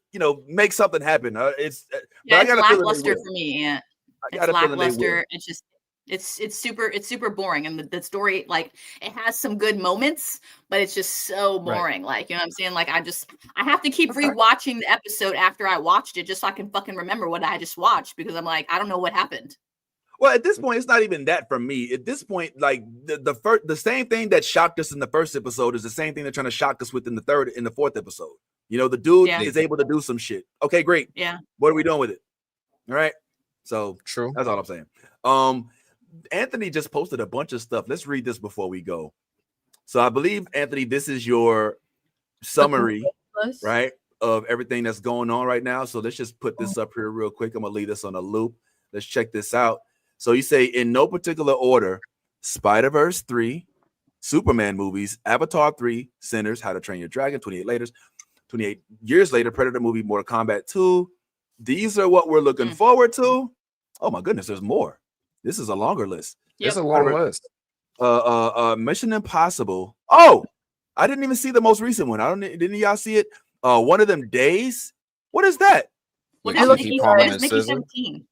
make something happen. It's lackluster for me. Yeah, it's lackluster. It's just, it's super boring, and the story, like, it has some good moments, but it's just so boring. Like, you know what I'm saying? Like, I have to keep rewatching the episode after I watched it just so I can fucking remember what I just watched, because I'm like, I don't know what happened. Well, at this point, it's not even that for me. At this point, like the same thing that shocked us in the first episode is the same thing they're trying to shock us with in the fourth episode. The dude is able to do some shit. Okay, great. Yeah. What are we doing with it? All right. So true. That's all I'm saying. Anthony just posted a bunch of stuff. Let's read this before we go. So I believe, Anthony, this is your summary, right, of everything that's going on right now. So let's just put this up here real quick. I'm gonna leave this on a loop. Let's check this out. So you say, in no particular order, Spider-Verse 3, Superman movies, Avatar 3, Sinners, How to Train Your Dragon, 28 years later, Predator movie, Mortal Kombat 2. These are what we're looking forward to. Oh my goodness, there's more. This is a longer list. It's a long list. Mission Impossible. Oh, I didn't even see the most recent one. Didn't y'all see it? One of them days. What is that? What is Mickey 17?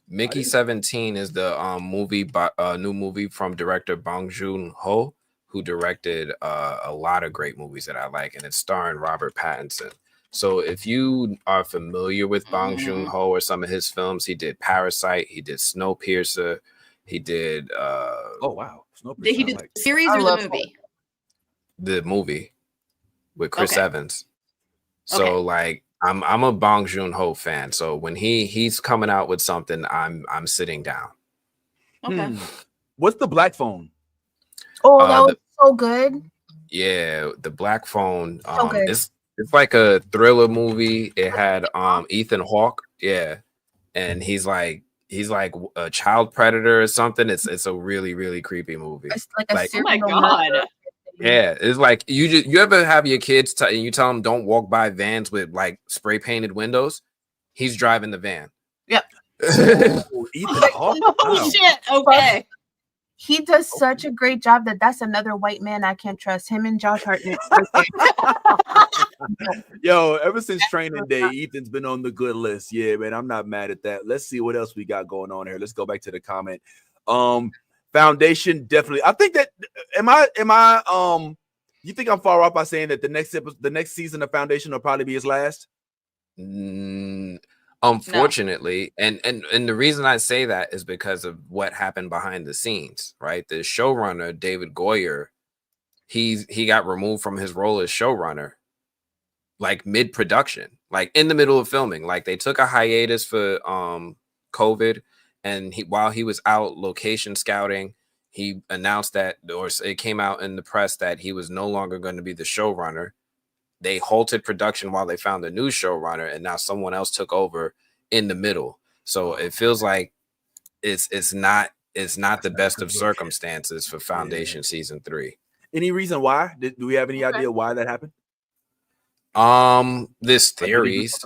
Mickey 17 is the new movie from director Bong Joon-ho, who directed a lot of great movies that I like, and it's starring Robert Pattinson. So if you are familiar with Bong Joon-ho or some of his films, he did Parasite, he did Snowpiercer, he did oh wow, Snowpiercer. Did he do the series or the movie? The movie with Chris Evans. So like I'm a Bong Joon-ho fan. So when he's coming out with something, I'm sitting down. Okay. What's the Black Phone? Oh, that was so good. Yeah, the Black Phone. So good. It's like a thriller movie. It had Ethan Hawke, and he's like a child predator or something. It's a really, really creepy movie. It's like oh my god. Yeah, it's like you ever have your kids and you tell them don't walk by vans with like spray painted windows. He's driving the van. Yep. Ethan Hawke. Oh shit. Okay. He does such a great job that's another white man I can't trust. Him and Josh Hartnett. Yo, ever since Training Day, Ethan's been on the good list. Yeah, man, I'm not mad at that. Let's see what else we got going on here. Let's go back to the comment. Foundation, definitely. I think that am I you think I'm far off by saying that the next season of Foundation will probably be his last? Unfortunately, no. and the reason I say that is because of what happened behind the scenes, right? The showrunner, David Goyer, he got removed from his role as showrunner like mid-production, like in the middle of filming. Like they took a hiatus for COVID, and while he was out location scouting, he announced that, or it came out in the press that he was no longer going to be the showrunner. They halted production while they found a new showrunner, and now someone else took over in the middle. So it feels like it's not the best of circumstances for Foundation season 3. Any reason why? Do we have any idea why that happened? This theories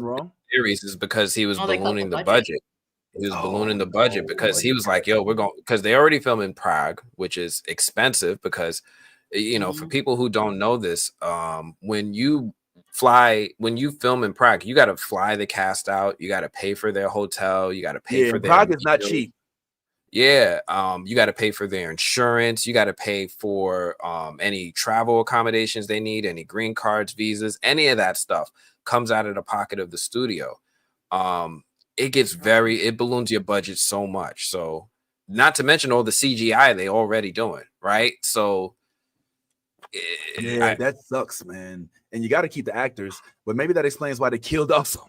is because he was ballooning the budget. He was ballooning the budget because he was like, yo, we're going, because they already film in Prague, which is expensive because, you know, for people who don't know this, when you film in Prague, you got to fly the cast out. You got to pay for their hotel. You got to pay for their Prague is not cheap. Yeah, you got to pay for their insurance. You got to pay for any travel accommodations they need, any green cards, visas, any of that stuff comes out of the pocket of the studio. It balloons your budget so much. So, not to mention all the CGI they already doing, right? So, that sucks, man. And you got to keep the actors, but maybe that explains why they killed off so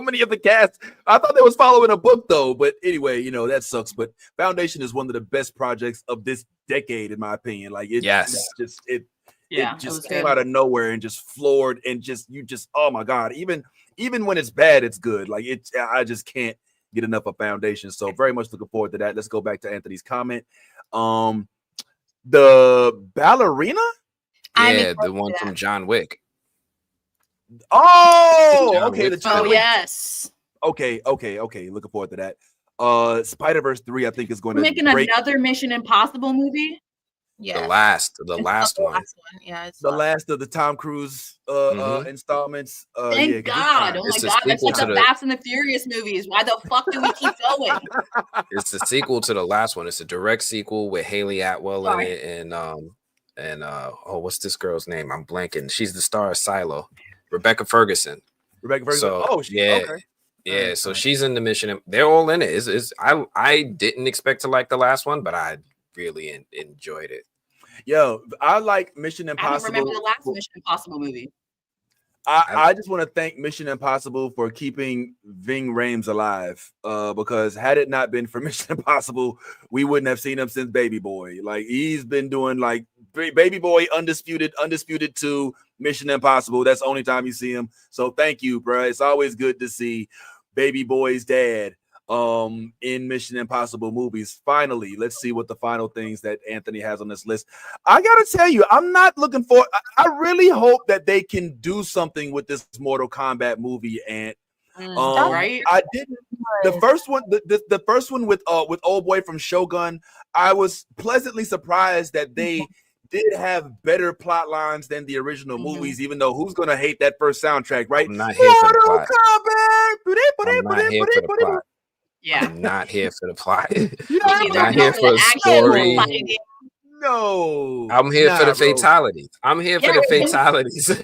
many of the cast. I thought they was following a book though, but anyway, that sucks. But Foundation is one of the best projects of this decade, in my opinion. Like it just came out of nowhere and just floored and oh my god. Even when it's bad, it's good. Like I just can't get enough of Foundation. So very much looking forward to that. Let's go back to Anthony's comment. The ballerina? Yeah, the one from John Wick. Oh, okay. Yes. Okay. Looking forward to that. Spider-Verse 3, I think, is going to making another Mission Impossible movie. Yeah, the last one. Yeah, it's the last of the Tom Cruise installments. Thank God! Oh my God, that's like the Fast and the Furious movies. Why the fuck do we keep going? It's the sequel to the last one. It's a direct sequel with Haley Atwell in it, and what's this girl's name? I'm blanking. She's the star of Silo. Rebecca Ferguson. So, okay. So she's in the Mission. They're all in it. I didn't expect to like the last one, but I really enjoyed it. Yo, I like Mission Impossible. I don't remember the last Mission Impossible movie. I just want to thank Mission Impossible for keeping Ving Rhames alive. Because had it not been for Mission Impossible, we wouldn't have seen him since Baby Boy. Like he's been doing like Baby Boy, Undisputed 2, Mission Impossible. That's the only time you see him. So thank you, bro. It's always good to see Baby Boy's dad in Mission Impossible movies. Finally, let's see what the final things that Anthony has on this list. I gotta tell you, I'm not looking for. I really hope that they can do something with this Mortal Kombat movie. And right? I didn't. The first one, the first one with old boy from Shogun, I was pleasantly surprised that they did have better plot lines than the original movies, even though who's gonna hate that first soundtrack, right? I'm not here for the plot. I'm not here for the plot. Yeah. I'm not here for the plot. I'm not here for the story. No. I'm here for the fatalities. I'm here for the fatalities.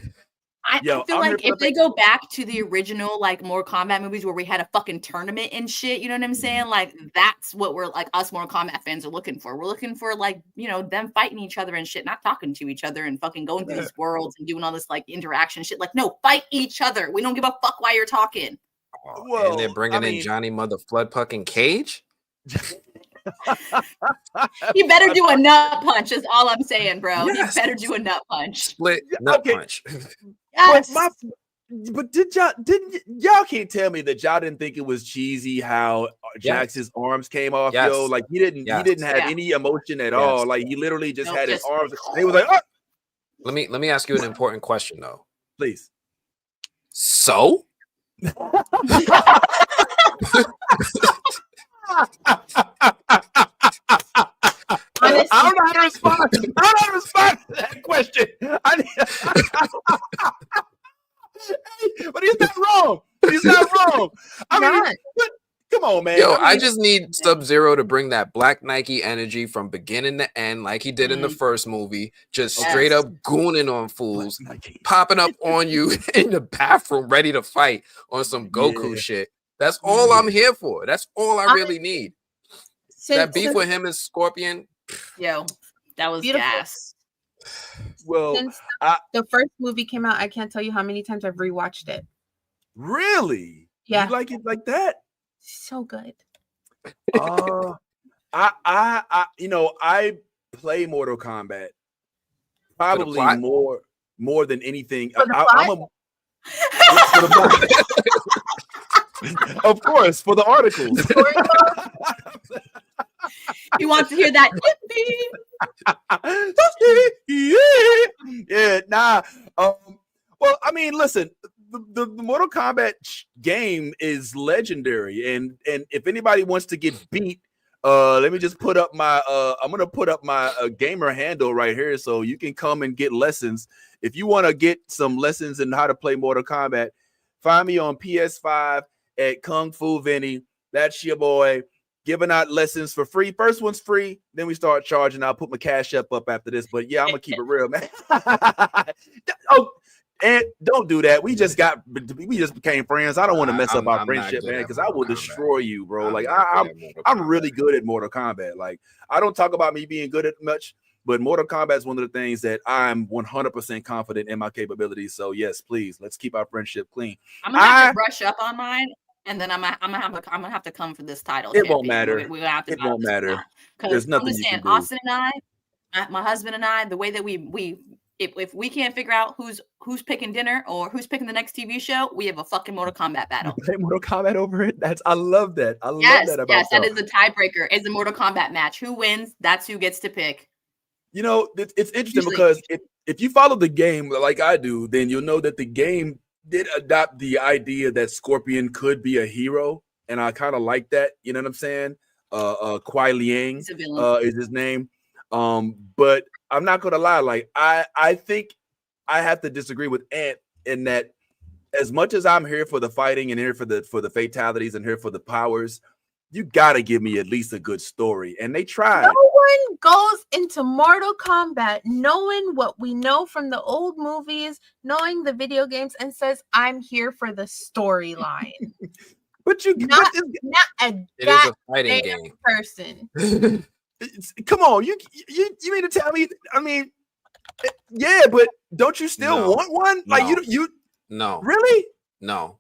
I feel like if they go back to the original like Mortal Kombat movies where we had a fucking tournament and shit, you know what I'm saying? Like that's what we're like us Mortal Kombat fans are looking for. We're looking for like, them fighting each other and shit, not talking to each other and fucking going through these worlds and doing all this like interaction shit. Like, no, fight each other. We don't give a fuck why you're talking. Well, and they're bringing in Johnny Mother Floodpucking Cage. You better do a nut punch. Is all I'm saying, bro. Yes. You better do a nut punch. Split nut punch. Yes. But y'all can't tell me that y'all didn't think it was cheesy how Jax's arms came off, yo? Like he didn't have any emotion at all. Like he literally just had his arms. He was like, oh. Let me ask you an important question though. Please. So? I don't know how to respond. I don't know how to respond to that question. But he's not wrong. He's not wrong. I mean, come on, man. Yo, I just need Sub-Zero to bring that black Nike energy from beginning to end, like he did in the first movie, just straight up gooning on fools, popping up on you in the bathroom, ready to fight on some Goku shit. That's all I'm here for. That's all I really need. That beef with him and Scorpion. Yo, that was gas. Well, since the first movie came out, I can't tell you how many times I've rewatched it. Really? Yeah. You like it like that? So good. I play Mortal Kombat probably more than anything. Of course, for the articles. You want to hear that? Yeah, nah. Well, I mean, listen, the Mortal Kombat game is legendary, and if anybody wants to get beat, let me just put up my I'm gonna put up my gamer handle right here, so you can come and get lessons. If you want to get some lessons in how to play Mortal Kombat, find me on PS5 at Kung Fu Vinny. That's your boy. giving out lessons for free. First one's free, then we start charging. I'll put my cash up after this, but yeah, I'm gonna keep it real, man. Oh, and don't do that. We just became friends. I don't want to mess up our friendship, man, because I will destroy you, bro. Like I'm really good at Mortal Kombat. Like I don't talk about me being good at much, but Mortal Kombat is one of the things that I'm 100% confident in my capabilities. So yes, please, let's keep our friendship clean. I'm gonna have to brush up on mine, and then I'm gonna have to come for this title. It won't matter. We're gonna have to. It won't matter. Because There's nothing you can do. Austin and I, my husband and I, the way that if we can't figure out who's picking dinner or who's picking the next TV show, we have a fucking Mortal Kombat battle. You play Mortal Kombat over it? I love that. I love that about that is the tiebreaker. Is the Mortal Kombat match. Who wins? That's who gets to pick. You know, it's interesting because if you follow the game like I do, then you'll know that the game did adopt the idea that Scorpion could be a hero, and I kind of like that. You know what I'm saying? Kuai Liang is his name. But I'm not gonna lie, like I think I have to disagree with Ant in that as much as I'm here for the fighting and here for the fatalities and here for the powers, you gotta give me at least a good story. And they tried. No one goes into Mortal Kombat knowing what we know from the old movies, knowing the video games, and says, I'm here for the storyline. But you not a fighting game person. Come on, you mean to tell me? I mean, yeah, but don't you still want one? Like you no really no.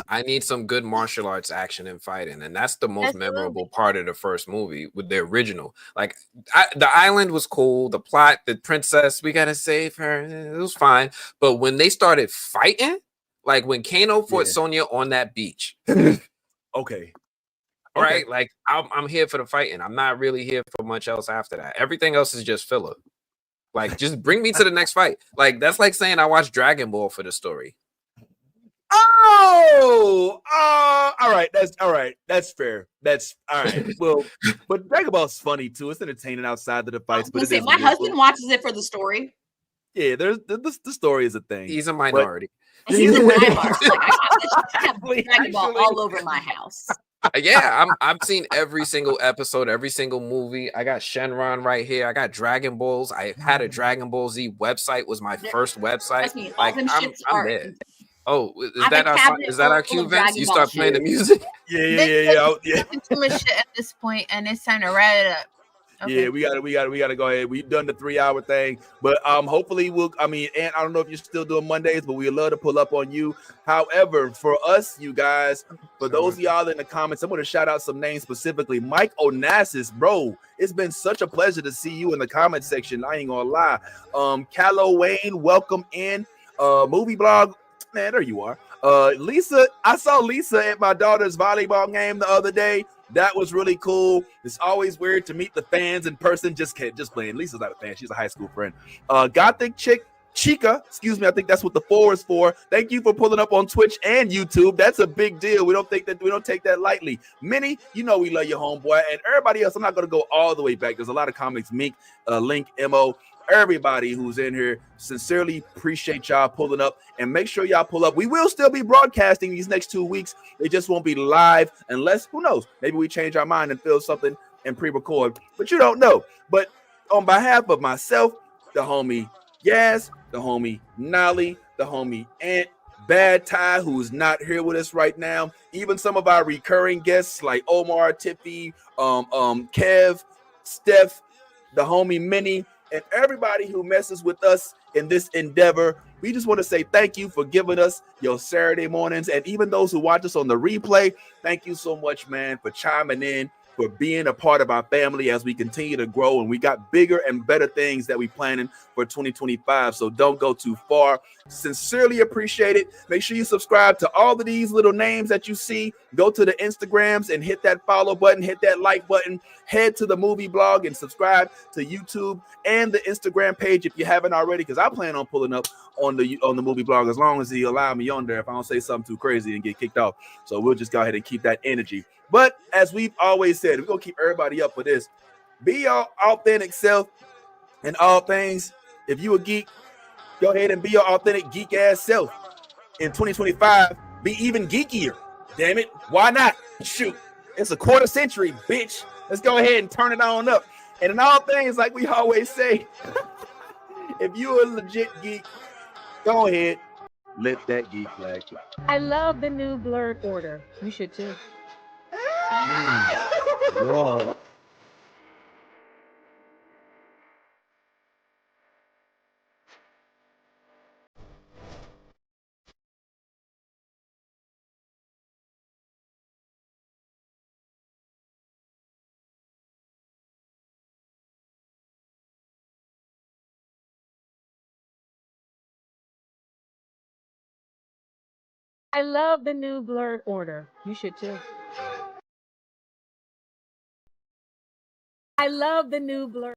I need some good martial arts action and fighting, and that's the most memorable part of the first movie with the original. Like the island was cool, the plot, the princess, we gotta save her, it was fine. But when they started fighting, like when Kano fought Sonya on that beach, okay. Right, like I'm here for the fighting. I'm not really here for much else after that. Everything else is just filler. Like, just bring me to the next fight. Like, that's like saying I watched Dragon Ball for the story. Oh, all right. That's fair. That's all right. Well, but Dragon Ball's funny too. It's entertaining outside of the fights. But my husband watches it for the story. Yeah, there's the story is a thing. He's a minority. He's a minority. Like, I have Dragon Ball all over my house. Yeah, I've seen every single episode, every single movie. I got Shenron right here. I got Dragon Balls. I had a Dragon Ball Z website. Was my first website. Like I'm there. Oh, is that our cue, Vince? You start playing the music? Yeah. Too much shit at this point, and it's time to wrap it up. Okay. Yeah, we gotta go ahead. We've done the 3-hour and hopefully and I don't know if you're still doing Mondays, but we'd love to pull up on you. However, for us, you guys, for those of y'all in the comments, I'm gonna shout out some names specifically. Mike Onassis, bro, it's been such a pleasure to see you in the comment section. I ain't gonna lie. Callow Wayne, welcome in. Movie blog, man, there you are. Lisa, I saw Lisa at my daughter's volleyball game the other day. That was really cool. It's always weird to meet the fans in person. Just playing. Lisa's not a fan. She's a high school friend. Gothic Chica, excuse me. I think that's what the 4 is for. Thank you for pulling up on Twitch and YouTube. That's a big deal. We don't take that lightly. Minnie, you know we love your homeboy, and everybody else. I'm not gonna go all the way back. There's a lot of comics. Mink, Link, Mo. Everybody who's in here, sincerely appreciate y'all pulling up, and make sure y'all pull up. We will still be broadcasting these next 2 weeks. They just won't be live unless, who knows, maybe we change our mind and film something and pre-record, but you don't know. But on behalf of myself, the homie Yaz, the homie Nolly, the homie Ant, Bad Ty, who's not here with us right now, even some of our recurring guests like Omar, Tiffy, Kev, Steph, the homie Minnie, and everybody who messes with us in this endeavor, we just want to say thank you for giving us your Saturday mornings. And even those who watch us on the replay, thank you so much, man, for chiming in, for being a part of our family as we continue to grow. And we got bigger and better things that we planning for 2025. So don't go too far. Sincerely appreciate it. Make sure you subscribe to all of these little names that you see. Go to the Instagrams and hit that follow button, hit that like button, head to the movie blog and subscribe to YouTube and the Instagram page if you haven't already, because I plan on pulling up on the movie blog as long as he allow me on there if I don't say something too crazy and get kicked off. So we'll just go ahead and keep that energy. But as we've always said, we're going to keep everybody up for this. Be your authentic self in all things. If you a geek, go ahead and be your authentic geek ass self. In 2025, be even geekier. Damn it. Why not? Shoot. It's a quarter century, bitch. Let's go ahead and turn it on up. And in all things, like we always say, if you a legit geek, go ahead, lift that geek flag. I love the new blurred order. You should too. Whoa. I love the new blurred order. You should too. I love the new blurred.